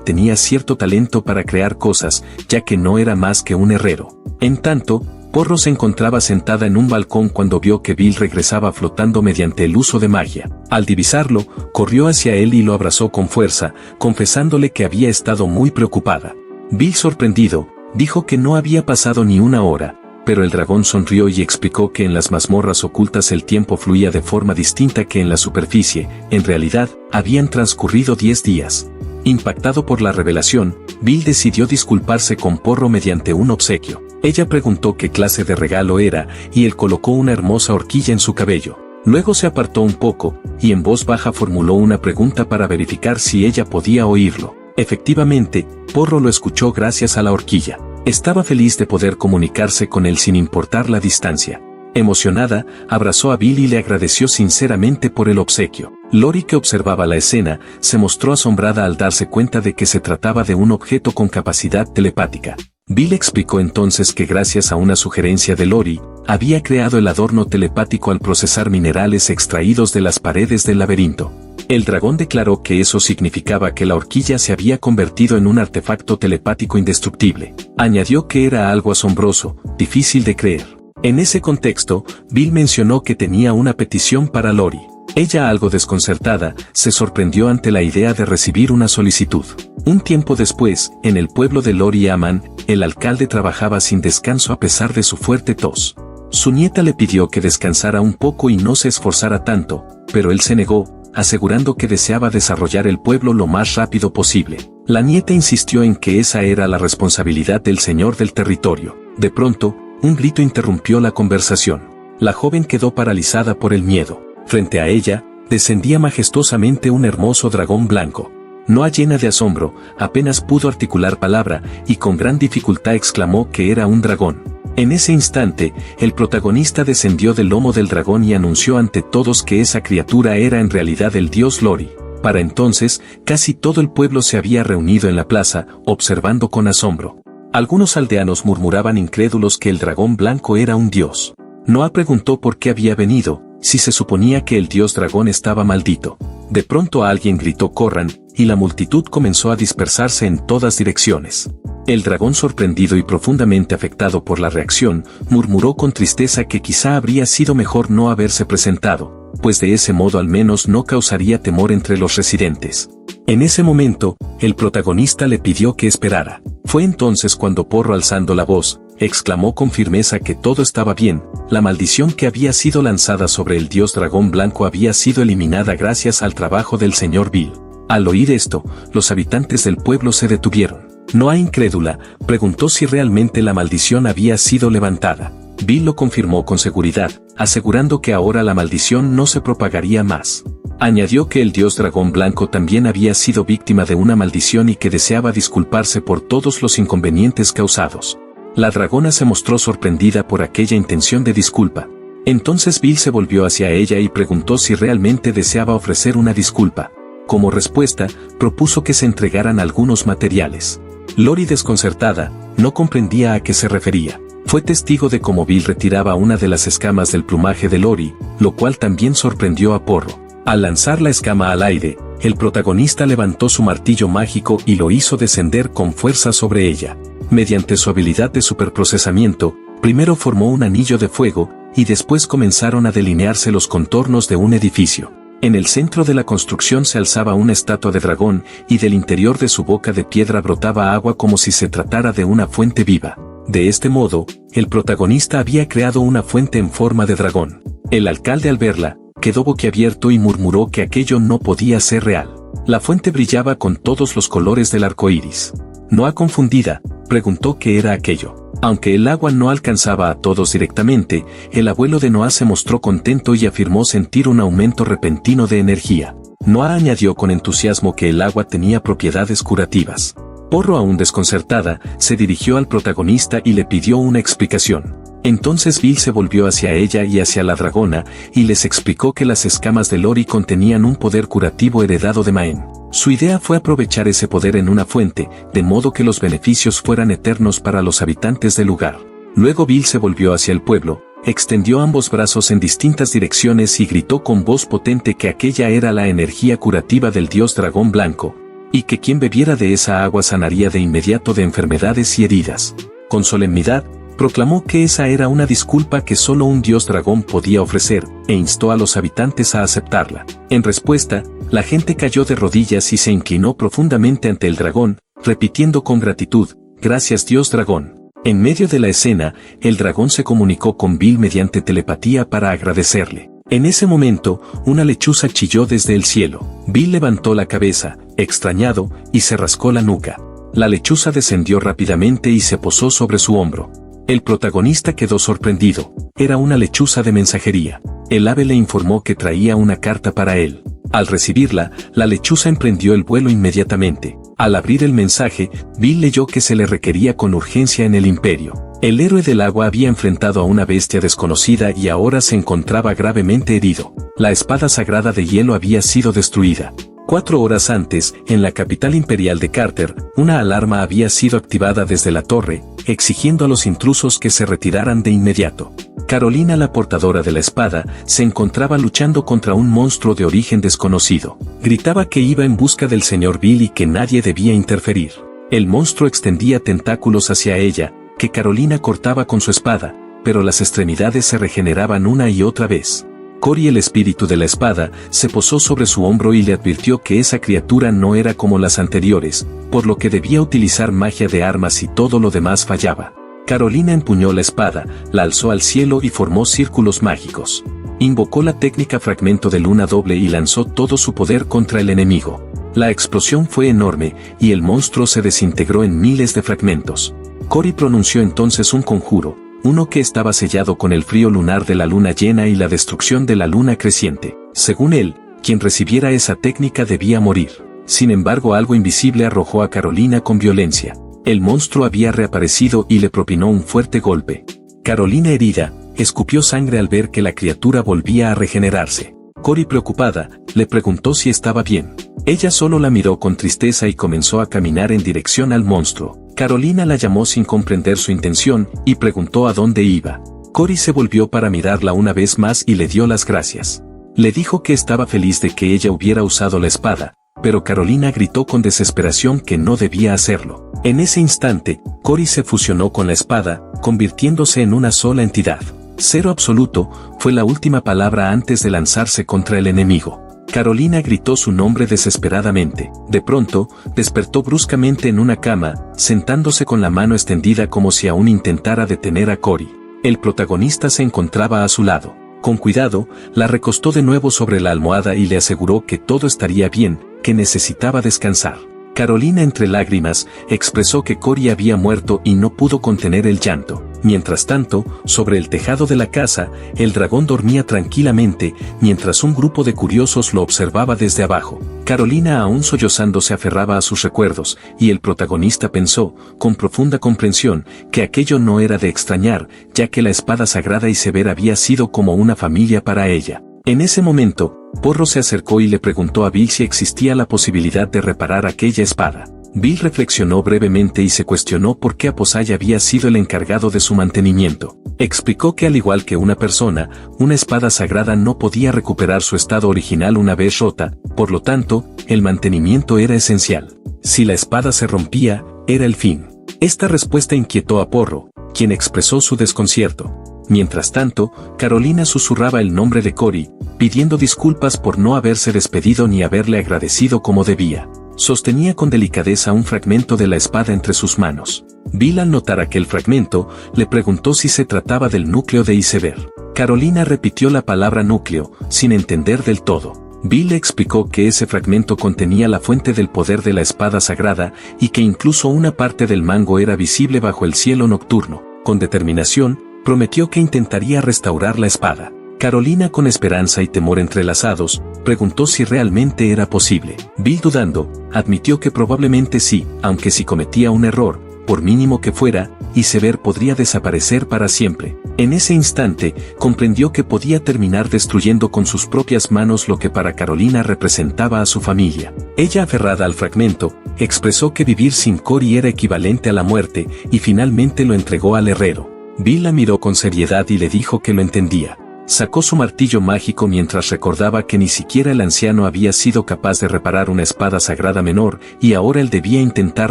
tenía cierto talento para crear cosas, ya que no era más que un herrero. En tanto, Porro se encontraba sentada en un balcón cuando vio que Bill regresaba flotando mediante el uso de magia. Al divisarlo, corrió hacia él y lo abrazó con fuerza, confesándole que había estado muy preocupada. Bill, sorprendido, dijo que no había pasado ni una hora, pero el dragón sonrió y explicó que en las mazmorras ocultas el tiempo fluía de forma distinta que en la superficie. En realidad, habían transcurrido 10 días. Impactado por la revelación, Bill decidió disculparse con Porro mediante un obsequio. Ella preguntó qué clase de regalo era, y él colocó una hermosa horquilla en su cabello. Luego se apartó un poco, y en voz baja formuló una pregunta para verificar si ella podía oírlo. Efectivamente, Porro lo escuchó gracias a la horquilla. Estaba feliz de poder comunicarse con él sin importar la distancia. Emocionada, abrazó a Bill y le agradeció sinceramente por el obsequio. Lori, que observaba la escena, se mostró asombrada al darse cuenta de que se trataba de un objeto con capacidad telepática. Bill explicó entonces que gracias a una sugerencia de Lori, había creado el adorno telepático al procesar minerales extraídos de las paredes del laberinto. El dragón declaró que eso significaba que la horquilla se había convertido en un artefacto telepático indestructible. Añadió que era algo asombroso, difícil de creer. En ese contexto, Bill mencionó que tenía una petición para Lori. Ella, algo desconcertada, se sorprendió ante la idea de recibir una solicitud. Un tiempo después, en el pueblo de Lori Aman, el alcalde trabajaba sin descanso a pesar de su fuerte tos. Su nieta le pidió que descansara un poco y no se esforzara tanto, pero él se negó, asegurando que deseaba desarrollar el pueblo lo más rápido posible. La nieta insistió en que esa era la responsabilidad del señor del territorio. De pronto, un grito interrumpió la conversación. La joven quedó paralizada por el miedo. Frente a ella, descendía majestuosamente un hermoso dragón blanco. Noa, llena de asombro, apenas pudo articular palabra y con gran dificultad exclamó que era un dragón. En ese instante, el protagonista descendió del lomo del dragón y anunció ante todos que esa criatura era en realidad el dios Lori. Para entonces, casi todo el pueblo se había reunido en la plaza, observando con asombro. Algunos aldeanos murmuraban incrédulos que el dragón blanco era un dios. Noa preguntó por qué había venido, si se suponía que el dios dragón estaba maldito. De pronto alguien gritó «corran», y la multitud comenzó a dispersarse en todas direcciones. El dragón, sorprendido y profundamente afectado por la reacción, murmuró con tristeza que quizá habría sido mejor no haberse presentado, pues de ese modo al menos no causaría temor entre los residentes. En ese momento, el protagonista le pidió que esperara. Fue entonces cuando Porro, alzando la voz, exclamó con firmeza que todo estaba bien. La maldición que había sido lanzada sobre el dios dragón blanco había sido eliminada gracias al trabajo del señor Bill. Al oír esto, los habitantes del pueblo se detuvieron. Noa, incrédula, preguntó si realmente la maldición había sido levantada. Bill lo confirmó con seguridad, asegurando que ahora la maldición no se propagaría más. Añadió que el dios dragón blanco también había sido víctima de una maldición y que deseaba disculparse por todos los inconvenientes causados. La dragona se mostró sorprendida por aquella intención de disculpa. Entonces Bill se volvió hacia ella y preguntó si realmente deseaba ofrecer una disculpa. Como respuesta, propuso que se entregaran algunos materiales. Lori, desconcertada, no comprendía a qué se refería. Fue testigo de cómo Bill retiraba una de las escamas del plumaje de Lori, lo cual también sorprendió a Porro. Al lanzar la escama al aire, el protagonista levantó su martillo mágico y lo hizo descender con fuerza sobre ella. Mediante su habilidad de superprocesamiento, primero formó un anillo de fuego, y después comenzaron a delinearse los contornos de un edificio. En el centro de la construcción se alzaba una estatua de dragón, y del interior de su boca de piedra brotaba agua como si se tratara de una fuente viva. De este modo, el protagonista había creado una fuente en forma de dragón. El alcalde, al verla, quedó boquiabierto y murmuró que aquello no podía ser real. La fuente brillaba con todos los colores del arco iris. Noa, confundida, preguntó qué era aquello. Aunque el agua no alcanzaba a todos directamente, el abuelo de Noa se mostró contento y afirmó sentir un aumento repentino de energía. Noa añadió con entusiasmo que el agua tenía propiedades curativas. Porro, aún desconcertada, se dirigió al protagonista y le pidió una explicación. Entonces Bill se volvió hacia ella y hacia la dragona, y les explicó que las escamas de Lori contenían un poder curativo heredado de Maen. Su idea fue aprovechar ese poder en una fuente, de modo que los beneficios fueran eternos para los habitantes del lugar. Luego Bill se volvió hacia el pueblo, extendió ambos brazos en distintas direcciones y gritó con voz potente que aquella era la energía curativa del dios dragón blanco, y que quien bebiera de esa agua sanaría de inmediato de enfermedades y heridas. Con solemnidad, proclamó que esa era una disculpa que solo un dios dragón podía ofrecer, e instó a los habitantes a aceptarla. En respuesta, la gente cayó de rodillas y se inclinó profundamente ante el dragón, repitiendo con gratitud: «Gracias, dios dragón». En medio de la escena, el dragón se comunicó con Bill mediante telepatía para agradecerle. En ese momento, una lechuza chilló desde el cielo. Bill levantó la cabeza, extrañado, y se rascó la nuca. La lechuza descendió rápidamente y se posó sobre su hombro. El protagonista quedó sorprendido. Era una lechuza de mensajería. El ave le informó que traía una carta para él. Al recibirla, la lechuza emprendió el vuelo inmediatamente. Al abrir el mensaje, Bill leyó que se le requería con urgencia en el imperio. El héroe del agua había enfrentado a una bestia desconocida y ahora se encontraba gravemente herido. La espada sagrada de hielo había sido destruida. 4 horas antes, en la capital imperial de Carter, una alarma había sido activada desde la torre, exigiendo a los intrusos que se retiraran de inmediato. Carolina, la portadora de la espada, se encontraba luchando contra un monstruo de origen desconocido. Gritaba que iba en busca del señor Bill y que nadie debía interferir. El monstruo extendía tentáculos hacia ella, que Carolina cortaba con su espada, pero las extremidades se regeneraban una y otra vez. Cory, el espíritu de la espada, se posó sobre su hombro y le advirtió que esa criatura no era como las anteriores, por lo que debía utilizar magia de armas y todo lo demás fallaba. Carolina empuñó la espada, la alzó al cielo y formó círculos mágicos. Invocó la técnica fragmento de luna doble y lanzó todo su poder contra el enemigo. La explosión fue enorme, y el monstruo se desintegró en miles de fragmentos. Cory pronunció entonces un conjuro, uno que estaba sellado con el frío lunar de la luna llena y la destrucción de la luna creciente. Según él, quien recibiera esa técnica debía morir. Sin embargo, algo invisible arrojó a Carolina con violencia. El monstruo había reaparecido y le propinó un fuerte golpe. Carolina, herida, escupió sangre al ver que la criatura volvía a regenerarse. Cory, preocupada, le preguntó si estaba bien. Ella solo la miró con tristeza y comenzó a caminar en dirección al monstruo. Carolina la llamó sin comprender su intención y preguntó a dónde iba. Cory se volvió para mirarla una vez más y le dio las gracias. Le dijo que estaba feliz de que ella hubiera usado la espada, pero Carolina gritó con desesperación que no debía hacerlo. En ese instante, Cory se fusionó con la espada, convirtiéndose en una sola entidad. Cero absoluto fue la última palabra antes de lanzarse contra el enemigo. Carolina gritó su nombre desesperadamente. De pronto, despertó bruscamente en una cama, sentándose con la mano extendida como si aún intentara detener a Cory. El protagonista se encontraba a su lado. Con cuidado, la recostó de nuevo sobre la almohada y le aseguró que todo estaría bien, que necesitaba descansar. Carolina, entre lágrimas, expresó que Cory había muerto y no pudo contener el llanto. Mientras tanto, sobre el tejado de la casa, el dragón dormía tranquilamente, mientras un grupo de curiosos lo observaba desde abajo. Carolina, aún sollozando, se aferraba a sus recuerdos, y el protagonista pensó, con profunda comprensión, que aquello no era de extrañar, ya que la espada sagrada Iceber había sido como una familia para ella. En ese momento, Porro se acercó y le preguntó a Bill si existía la posibilidad de reparar aquella espada. Bill reflexionó brevemente y se cuestionó por qué Aposay había sido el encargado de su mantenimiento. Explicó que al igual que una persona, una espada sagrada no podía recuperar su estado original una vez rota, por lo tanto, el mantenimiento era esencial. Si la espada se rompía, era el fin. Esta respuesta inquietó a Porro, quien expresó su desconcierto. Mientras tanto, Carolina susurraba el nombre de Cory, pidiendo disculpas por no haberse despedido ni haberle agradecido como debía. Sostenía con delicadeza un fragmento de la espada entre sus manos. Bill, al notar aquel fragmento, le preguntó si se trataba del núcleo de Iceber. Carolina repitió la palabra núcleo, sin entender del todo. Bill le explicó que ese fragmento contenía la fuente del poder de la espada sagrada y que incluso una parte del mango era visible bajo el cielo nocturno. Con determinación, prometió que intentaría restaurar la espada. Carolina, con esperanza y temor entrelazados, preguntó si realmente era posible. Bill, dudando, admitió que probablemente sí, aunque si cometía un error, por mínimo que fuera, Iceber podría desaparecer para siempre. En ese instante, comprendió que podía terminar destruyendo con sus propias manos lo que para Carolina representaba a su familia. Ella, aferrada al fragmento, expresó que vivir sin Cory era equivalente a la muerte, y finalmente lo entregó al herrero. Bill la miró con seriedad y le dijo que lo entendía. Sacó su martillo mágico mientras recordaba que ni siquiera el anciano había sido capaz de reparar una espada sagrada menor, y ahora él debía intentar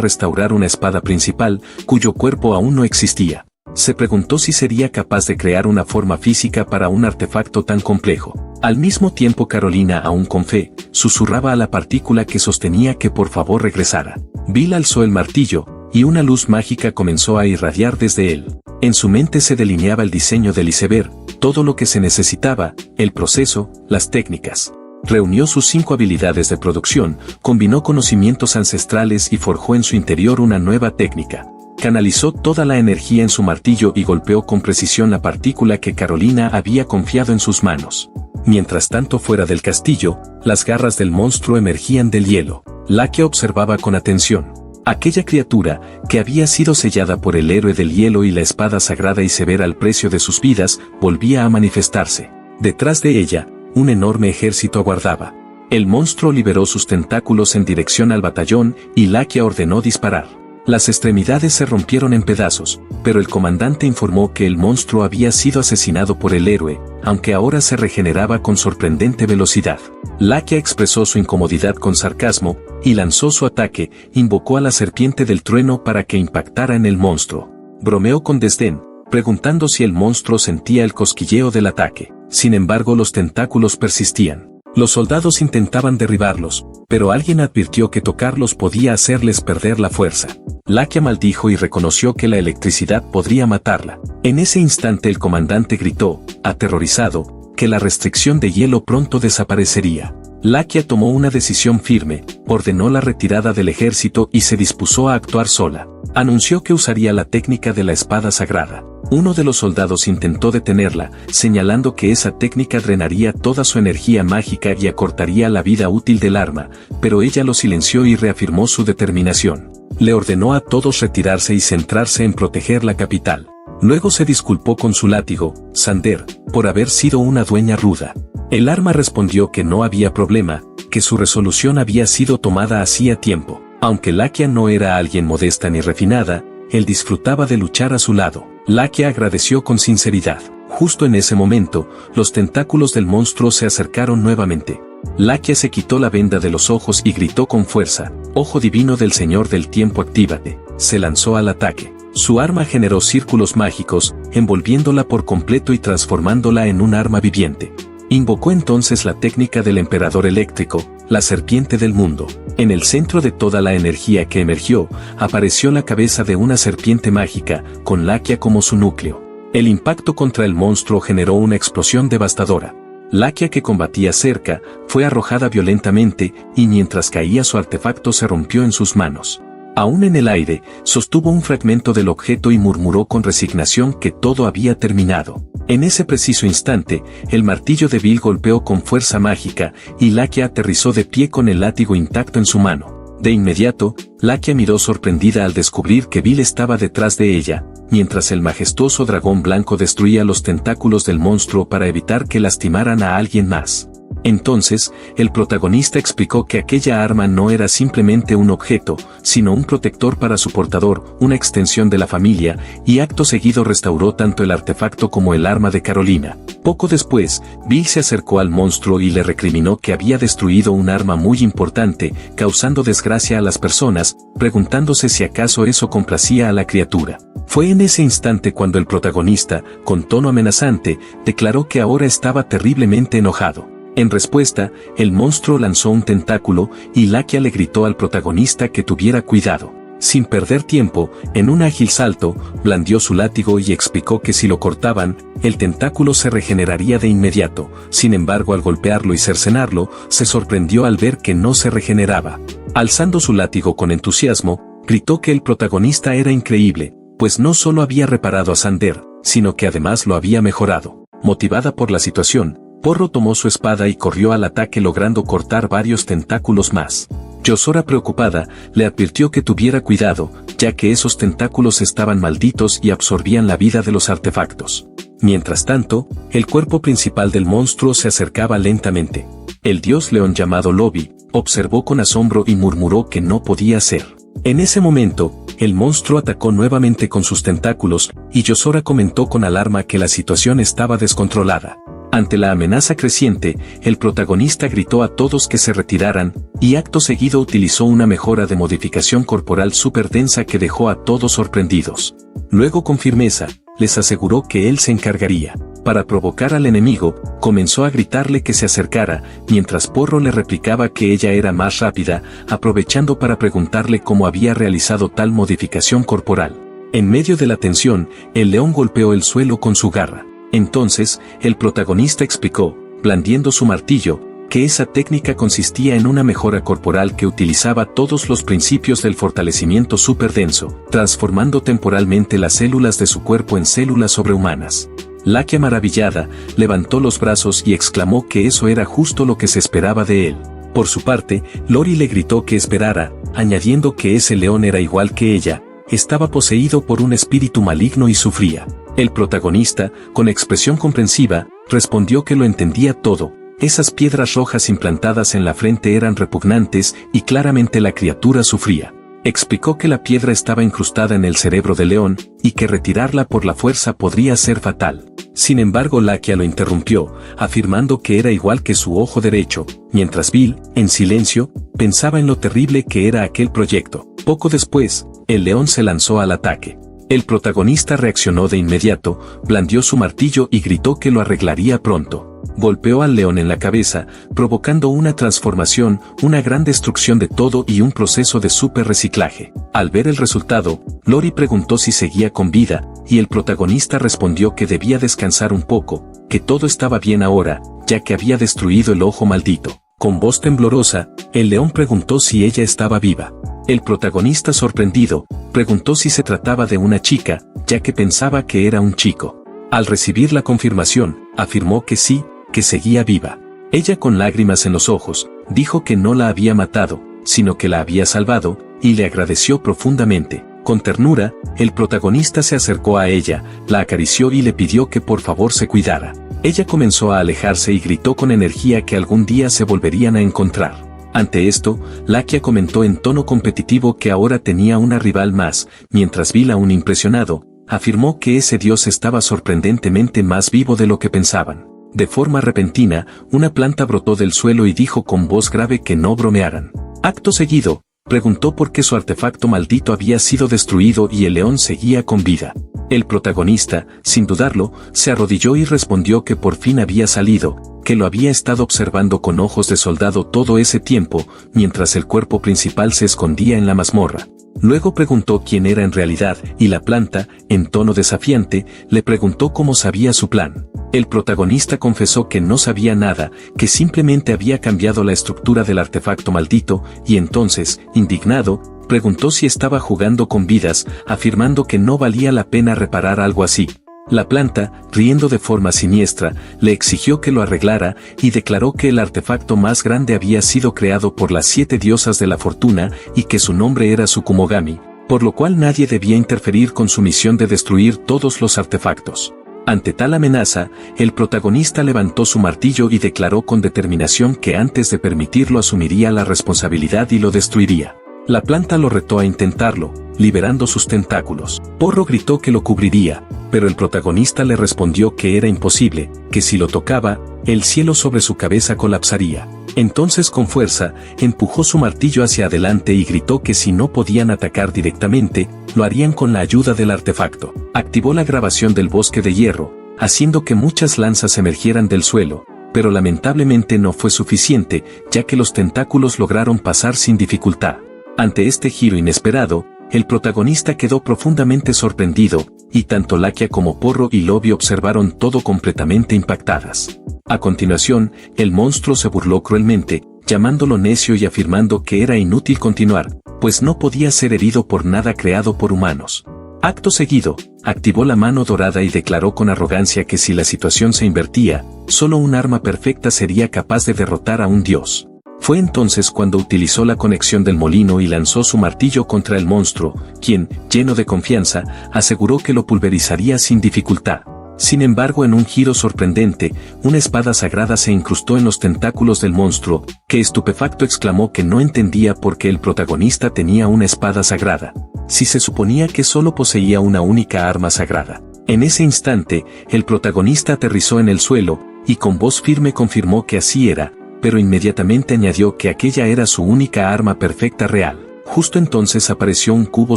restaurar una espada principal, cuyo cuerpo aún no existía. Se preguntó si sería capaz de crear una forma física para un artefacto tan complejo. Al mismo tiempo, Carolina, aún con fe, susurraba a la partícula que sostenía que por favor regresara. Bill alzó el martillo, y una luz mágica comenzó a irradiar desde él. En su mente se delineaba el diseño del Iceber, todo lo que se necesitaba, el proceso, las técnicas. Reunió sus 5 habilidades de producción, combinó conocimientos ancestrales y forjó en su interior una nueva técnica. Canalizó toda la energía en su martillo y golpeó con precisión la partícula que Carolina había confiado en sus manos. Mientras tanto, fuera del castillo, las garras del monstruo emergían del hielo. Lakia observaba con atención. Aquella criatura, que había sido sellada por el héroe del hielo y la espada sagrada Iceber al precio de sus vidas, volvía a manifestarse. Detrás de ella, un enorme ejército aguardaba. El monstruo liberó sus tentáculos en dirección al batallón y Lakia ordenó disparar. Las extremidades se rompieron en pedazos, pero el comandante informó que el monstruo había sido asesinado por el héroe, aunque ahora se regeneraba con sorprendente velocidad. Lakia expresó su incomodidad con sarcasmo, y lanzó su ataque, invocó a la serpiente del trueno para que impactara en el monstruo. Bromeó con desdén, preguntando si el monstruo sentía el cosquilleo del ataque. Sin embargo, los tentáculos persistían. Los soldados intentaban derribarlos, pero alguien advirtió que tocarlos podía hacerles perder la fuerza. Lakia maldijo y reconoció que la electricidad podría matarla. En ese instante el comandante gritó, aterrorizado, que la restricción de hielo pronto desaparecería. Lakia tomó una decisión firme, ordenó la retirada del ejército y se dispuso a actuar sola. Anunció que usaría la técnica de la espada sagrada. Uno de los soldados intentó detenerla, señalando que esa técnica drenaría toda su energía mágica y acortaría la vida útil del arma, pero ella lo silenció y reafirmó su determinación. Le ordenó a todos retirarse y centrarse en proteger la capital. Luego se disculpó con su látigo, Sander, por haber sido una dueña ruda. El arma respondió que no había problema, que su resolución había sido tomada hacía tiempo. Aunque Lakia no era alguien modesta ni refinada, él disfrutaba de luchar a su lado. Lakia agradeció con sinceridad. Justo en ese momento, los tentáculos del monstruo se acercaron nuevamente. Lakia se quitó la venda de los ojos y gritó con fuerza, «Ojo divino del Señor del Tiempo, actívate». Se lanzó al ataque. Su arma generó círculos mágicos, envolviéndola por completo y transformándola en un arma viviente. Invocó entonces la técnica del emperador eléctrico, la serpiente del mundo. En el centro de toda la energía que emergió, apareció la cabeza de una serpiente mágica, con Lakia como su núcleo. El impacto contra el monstruo generó una explosión devastadora. Lakia, que combatía cerca, fue arrojada violentamente, y mientras caía su artefacto se rompió en sus manos. Aún en el aire, sostuvo un fragmento del objeto y murmuró con resignación que todo había terminado. En ese preciso instante, el martillo de Bill golpeó con fuerza mágica, y Lakia aterrizó de pie con el látigo intacto en su mano. De inmediato, Lakia miró sorprendida al descubrir que Bill estaba detrás de ella, mientras el majestuoso dragón blanco destruía los tentáculos del monstruo para evitar que lastimaran a alguien más. Entonces, el protagonista explicó que aquella arma no era simplemente un objeto, sino un protector para su portador, una extensión de la familia, y acto seguido restauró tanto el artefacto como el arma de Carolina. Poco después, Bill se acercó al monstruo y le recriminó que había destruido un arma muy importante, causando desgracia a las personas, preguntándose si acaso eso complacía a la criatura. Fue en ese instante cuando el protagonista, con tono amenazante, declaró que ahora estaba terriblemente enojado. En respuesta, el monstruo lanzó un tentáculo, y Lakia le gritó al protagonista que tuviera cuidado. Sin perder tiempo, en un ágil salto, blandió su látigo y explicó que si lo cortaban, el tentáculo se regeneraría de inmediato. Sin embargo, al golpearlo y cercenarlo, se sorprendió al ver que no se regeneraba. Alzando su látigo con entusiasmo, gritó que el protagonista era increíble, pues no solo había reparado a Sander, sino que además lo había mejorado. Motivada por la situación, Porro tomó su espada y corrió al ataque logrando cortar varios tentáculos más. Yosora, preocupada, le advirtió que tuviera cuidado, ya que esos tentáculos estaban malditos y absorbían la vida de los artefactos. Mientras tanto, el cuerpo principal del monstruo se acercaba lentamente. El dios león llamado Lobi observó con asombro y murmuró que no podía ser. En ese momento, el monstruo atacó nuevamente con sus tentáculos, y Yosora comentó con alarma que la situación estaba descontrolada. Ante la amenaza creciente, el protagonista gritó a todos que se retiraran, y acto seguido utilizó una mejora de modificación corporal súper densa que dejó a todos sorprendidos. Luego, con firmeza, les aseguró que él se encargaría. Para provocar al enemigo, comenzó a gritarle que se acercara, mientras Porro le replicaba que ella era más rápida, aprovechando para preguntarle cómo había realizado tal modificación corporal. En medio de la tensión, el león golpeó el suelo con su garra. Entonces, el protagonista explicó, blandiendo su martillo, que esa técnica consistía en una mejora corporal que utilizaba todos los principios del fortalecimiento superdenso, transformando temporalmente las células de su cuerpo en células sobrehumanas. Lakia, maravillada, levantó los brazos y exclamó que eso era justo lo que se esperaba de él. Por su parte, Lori le gritó que esperara, añadiendo que ese león era igual que ella, estaba poseído por un espíritu maligno y sufría. El protagonista, con expresión comprensiva, respondió que lo entendía todo. Esas piedras rojas implantadas en la frente eran repugnantes y claramente la criatura sufría. Explicó que la piedra estaba incrustada en el cerebro del león y que retirarla por la fuerza podría ser fatal. Sin embargo, Lakia lo interrumpió, afirmando que era igual que su ojo derecho, mientras Bill, en silencio, pensaba en lo terrible que era aquel proyecto. Poco después, el león se lanzó al ataque. El protagonista reaccionó de inmediato, blandió su martillo y gritó que lo arreglaría pronto. Golpeó al león en la cabeza, provocando una transformación, una gran destrucción de todo y un proceso de super reciclaje. Al ver el resultado, Lori preguntó si seguía con vida, y el protagonista respondió que debía descansar un poco, que todo estaba bien ahora, ya que había destruido el ojo maldito. Con voz temblorosa, el león preguntó si ella estaba viva. El protagonista, sorprendido, preguntó si se trataba de una chica, ya que pensaba que era un chico. Al recibir la confirmación, afirmó que sí, que seguía viva. Ella, con lágrimas en los ojos, dijo que no la había matado, sino que la había salvado, y le agradeció profundamente. Con ternura, el protagonista se acercó a ella, la acarició y le pidió que por favor se cuidara. Ella comenzó a alejarse y gritó con energía que algún día se volverían a encontrar. Ante esto, Lakia comentó en tono competitivo que ahora tenía una rival más, mientras Bill, aún impresionado, afirmó que ese dios estaba sorprendentemente más vivo de lo que pensaban. De forma repentina, una planta brotó del suelo y dijo con voz grave que no bromearan. Acto seguido, Preguntó por qué su artefacto maldito había sido destruido y el león seguía con vida. El protagonista, sin dudarlo, se arrodilló y respondió que por fin había salido, que lo había estado observando con ojos de soldado todo ese tiempo, mientras el cuerpo principal se escondía en la mazmorra. Luego preguntó quién era en realidad, y la planta, en tono desafiante, le preguntó cómo sabía su plan. El protagonista confesó que no sabía nada, que simplemente había cambiado la estructura del artefacto maldito, y entonces, indignado, preguntó si estaba jugando con vidas, afirmando que no valía la pena reparar algo así. La planta, riendo de forma siniestra, le exigió que lo arreglara y declaró que el artefacto más grande había sido creado por las 7 diosas de la fortuna y que su nombre era Tsukumogami, por lo cual nadie debía interferir con su misión de destruir todos los artefactos. Ante tal amenaza, el protagonista levantó su martillo y declaró con determinación que antes de permitirlo asumiría la responsabilidad y lo destruiría. La planta lo retó a intentarlo, liberando sus tentáculos. Porro gritó que lo cubriría, pero el protagonista le respondió que era imposible, que si lo tocaba, el cielo sobre su cabeza colapsaría. Entonces con fuerza, empujó su martillo hacia adelante y gritó que si no podían atacar directamente, lo harían con la ayuda del artefacto. Activó la grabación del bosque de hierro, haciendo que muchas lanzas emergieran del suelo, pero lamentablemente no fue suficiente, ya que los tentáculos lograron pasar sin dificultad. Ante este giro inesperado, el protagonista quedó profundamente sorprendido, y tanto Lakia como Porro y Lobby observaron todo completamente impactadas. A continuación, el monstruo se burló cruelmente, llamándolo necio y afirmando que era inútil continuar, pues no podía ser herido por nada creado por humanos. Acto seguido, activó la mano dorada y declaró con arrogancia que si la situación se invertía, solo un arma perfecta sería capaz de derrotar a un dios. Fue entonces cuando utilizó la conexión del molino y lanzó su martillo contra el monstruo, quien, lleno de confianza, aseguró que lo pulverizaría sin dificultad. Sin embargo, en un giro sorprendente, una espada sagrada se incrustó en los tentáculos del monstruo, que estupefacto exclamó que no entendía por qué el protagonista tenía una espada sagrada, si se suponía que solo poseía una única arma sagrada. En ese instante, el protagonista aterrizó en el suelo, y con voz firme confirmó que así era, pero inmediatamente añadió que aquella era su única arma perfecta real. Justo entonces apareció un cubo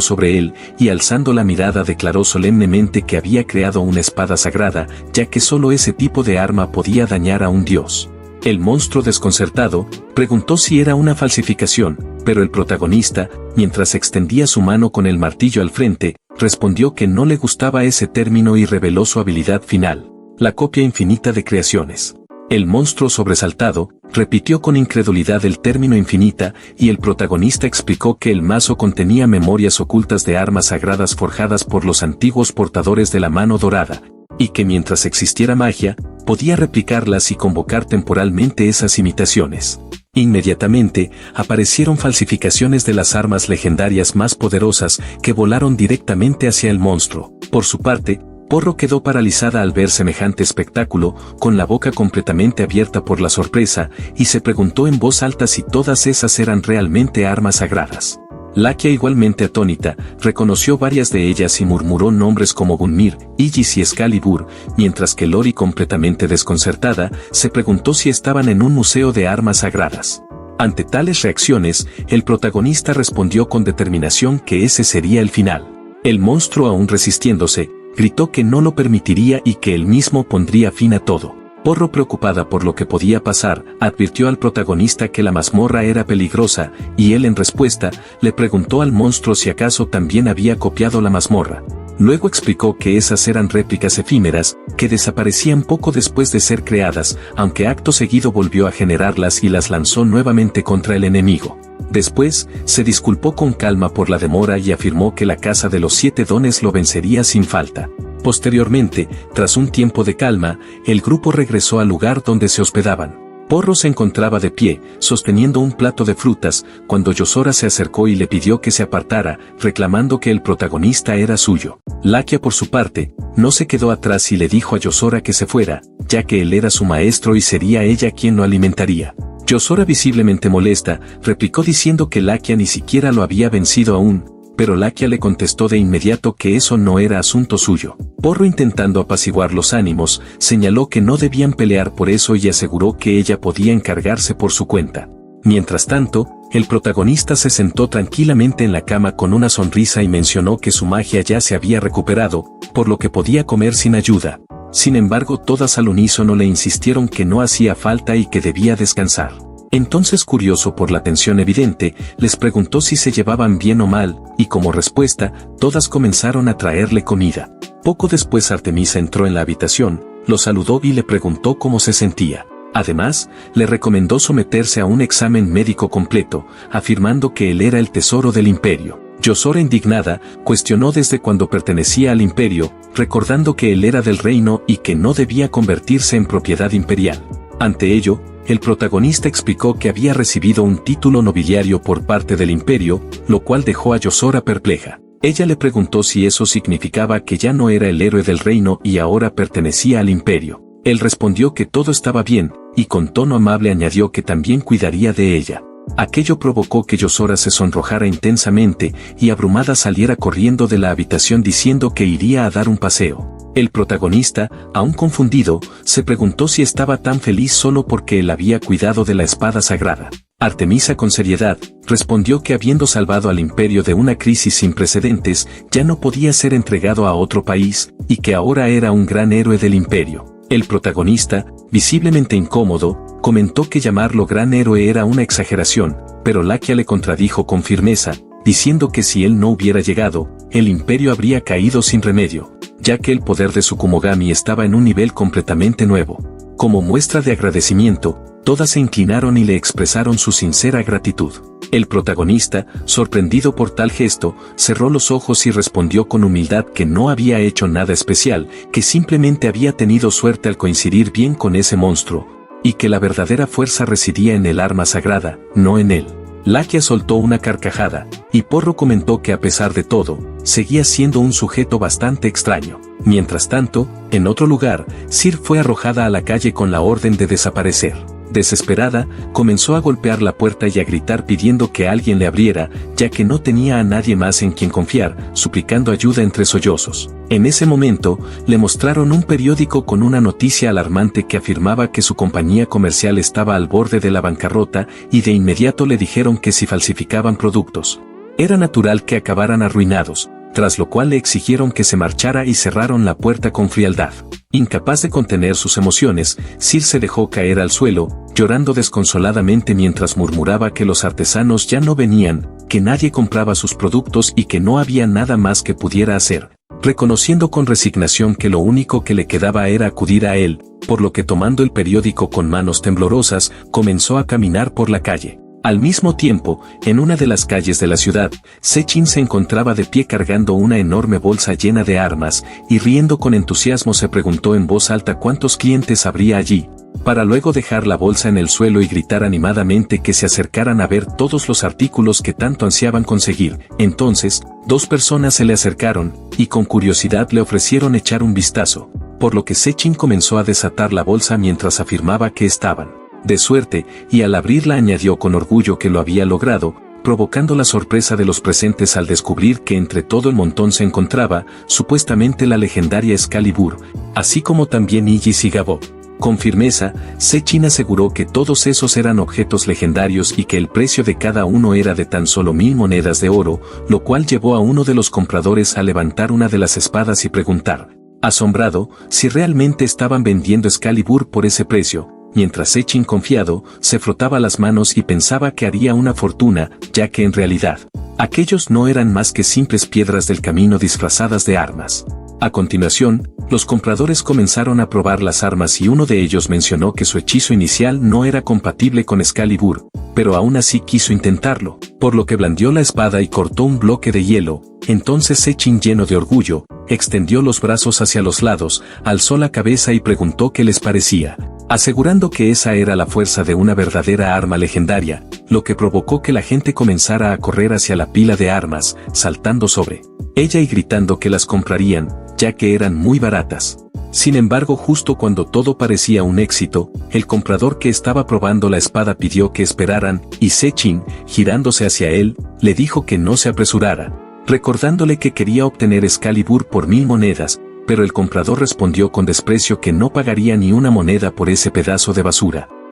sobre él, y alzando la mirada declaró solemnemente que había creado una espada sagrada, ya que solo ese tipo de arma podía dañar a un dios. El monstruo desconcertado, preguntó si era una falsificación, pero el protagonista, mientras extendía su mano con el martillo al frente, respondió que no le gustaba ese término y reveló su habilidad final, la copia infinita de creaciones. El monstruo sobresaltado, repitió con incredulidad el término infinita, y el protagonista explicó que el mazo contenía memorias ocultas de armas sagradas forjadas por los antiguos portadores de la mano dorada, y que mientras existiera magia, podía replicarlas y convocar temporalmente esas imitaciones. Inmediatamente, aparecieron falsificaciones de las armas legendarias más poderosas que volaron directamente hacia el monstruo. Por su parte, Porro quedó paralizada al ver semejante espectáculo, con la boca completamente abierta por la sorpresa, y se preguntó en voz alta si todas esas eran realmente armas sagradas. Lakia, igualmente atónita, reconoció varias de ellas y murmuró nombres como Gunmir, Aegis y Excalibur, mientras que Lori, completamente desconcertada, se preguntó si estaban en un museo de armas sagradas. Ante tales reacciones, el protagonista respondió con determinación que ese sería el final. El monstruo, aún resistiéndose, gritó que no lo permitiría y que él mismo pondría fin a todo. Porro, preocupada por lo que podía pasar, advirtió al protagonista que la mazmorra era peligrosa, y él en respuesta, le preguntó al monstruo si acaso también había copiado la mazmorra. Luego explicó que esas eran réplicas efímeras, que desaparecían poco después de ser creadas, aunque acto seguido volvió a generarlas y las lanzó nuevamente contra el enemigo. Después, se disculpó con calma por la demora y afirmó que la casa de los 7 dones lo vencería sin falta. Posteriormente, tras un tiempo de calma, el grupo regresó al lugar donde se hospedaban. Porro se encontraba de pie, sosteniendo un plato de frutas, cuando Yosora se acercó y le pidió que se apartara, reclamando que el protagonista era suyo. Lakia, por su parte, no se quedó atrás y le dijo a Yosora que se fuera, ya que él era su maestro y sería ella quien lo alimentaría. Yosora, visiblemente molesta, replicó diciendo que Lakia ni siquiera lo había vencido aún, pero Lakia le contestó de inmediato que eso no era asunto suyo. Porro, intentando apaciguar los ánimos, señaló que no debían pelear por eso y aseguró que ella podía encargarse por su cuenta. Mientras tanto, el protagonista se sentó tranquilamente en la cama con una sonrisa y mencionó que su magia ya se había recuperado, por lo que podía comer sin ayuda. Sin embargo, todas al unísono le insistieron que no hacía falta y que debía descansar. Entonces, curioso por la tensión evidente, les preguntó si se llevaban bien o mal, y como respuesta, todas comenzaron a traerle comida. Poco después Artemisa entró en la habitación, lo saludó y le preguntó cómo se sentía. Además, le recomendó someterse a un examen médico completo, afirmando que él era el tesoro del imperio. Yosora, indignada, cuestionó desde cuándo pertenecía al imperio, recordando que él era del reino y que no debía convertirse en propiedad imperial. Ante ello, el protagonista explicó que había recibido un título nobiliario por parte del imperio, lo cual dejó a Yosora perpleja. Ella le preguntó si eso significaba que ya no era el héroe del reino y ahora pertenecía al imperio. Él respondió que todo estaba bien, y con tono amable añadió que también cuidaría de ella. Aquello provocó que Yosora se sonrojara intensamente y abrumada saliera corriendo de la habitación diciendo que iría a dar un paseo. El protagonista, aún confundido, se preguntó si estaba tan feliz solo porque él había cuidado de la espada sagrada. Artemisa, con seriedad, respondió que habiendo salvado al imperio de una crisis sin precedentes, ya no podía ser entregado a otro país, y que ahora era un gran héroe del imperio. El protagonista, visiblemente incómodo, comentó que llamarlo gran héroe era una exageración, pero Lakia le contradijo con firmeza, diciendo que si él no hubiera llegado, el imperio habría caído sin remedio, ya que el poder de Tsukumogami estaba en un nivel completamente nuevo. Como muestra de agradecimiento, todas se inclinaron y le expresaron su sincera gratitud. El protagonista, sorprendido por tal gesto, cerró los ojos y respondió con humildad que no había hecho nada especial, que simplemente había tenido suerte al coincidir bien con ese monstruo, y que la verdadera fuerza residía en el arma sagrada, no en él. Lakia soltó una carcajada, y Porro comentó que a pesar de todo, seguía siendo un sujeto bastante extraño. Mientras tanto, en otro lugar, Sir fue arrojada a la calle con la orden de desaparecer. Desesperada, comenzó a golpear la puerta y a gritar pidiendo que alguien le abriera, ya que no tenía a nadie más en quien confiar, suplicando ayuda entre sollozos. En ese momento, le mostraron un periódico con una noticia alarmante que afirmaba que su compañía comercial estaba al borde de la bancarrota y de inmediato le dijeron que si falsificaban productos, era natural que acabaran arruinados, tras lo cual le exigieron que se marchara y cerraron la puerta con frialdad. Incapaz de contener sus emociones, Sir se dejó caer al suelo, llorando desconsoladamente mientras murmuraba que los artesanos ya no venían, que nadie compraba sus productos y que no había nada más que pudiera hacer, reconociendo con resignación que lo único que le quedaba era acudir a él, por lo que tomando el periódico con manos temblorosas, comenzó a caminar por la calle. Al mismo tiempo, en una de las calles de la ciudad, Sechin se encontraba de pie cargando una enorme bolsa llena de armas, y riendo con entusiasmo se preguntó en voz alta cuántos clientes habría allí, para luego dejar la bolsa en el suelo y gritar animadamente que se acercaran a ver todos los artículos que tanto ansiaban conseguir. Entonces, dos personas se le acercaron, y con curiosidad le ofrecieron echar un vistazo, por lo que Sechin comenzó a desatar la bolsa mientras afirmaba que estaban de suerte, y al abrirla añadió con orgullo que lo había logrado, provocando la sorpresa de los presentes al descubrir que entre todo el montón se encontraba, supuestamente la legendaria Excalibur, así como también Ygis y Gabok. Con firmeza, Sechin aseguró que todos esos eran objetos legendarios y que el precio de cada uno era de tan solo 1000 monedas de oro, lo cual llevó a uno de los compradores a levantar una de las espadas y preguntar, asombrado, si realmente estaban vendiendo Excalibur por ese precio. Mientras Sechin, confiado, se frotaba las manos y pensaba que haría una fortuna, ya que en realidad, aquellos no eran más que simples piedras del camino disfrazadas de armas. A continuación, los compradores comenzaron a probar las armas y uno de ellos mencionó que su hechizo inicial no era compatible con Excalibur, pero aún así quiso intentarlo, por lo que blandió la espada y cortó un bloque de hielo. Entonces Sechin, lleno de orgullo, extendió los brazos hacia los lados, alzó la cabeza y preguntó qué les parecía, asegurando que esa era la fuerza de una verdadera arma legendaria, lo que provocó que la gente comenzara a correr hacia la pila de armas, saltando sobre ella y gritando que las comprarían, ya que eran muy baratas. Sin embargo, justo cuando todo parecía un éxito, el comprador que estaba probando la espada pidió que esperaran, y Sechin, girándose hacia él, le dijo que no se apresurara, recordándole que quería obtener Excalibur por 1000 monedas, pero el comprador respondió con desprecio que no pagaría ni una moneda por ese pedazo de basura.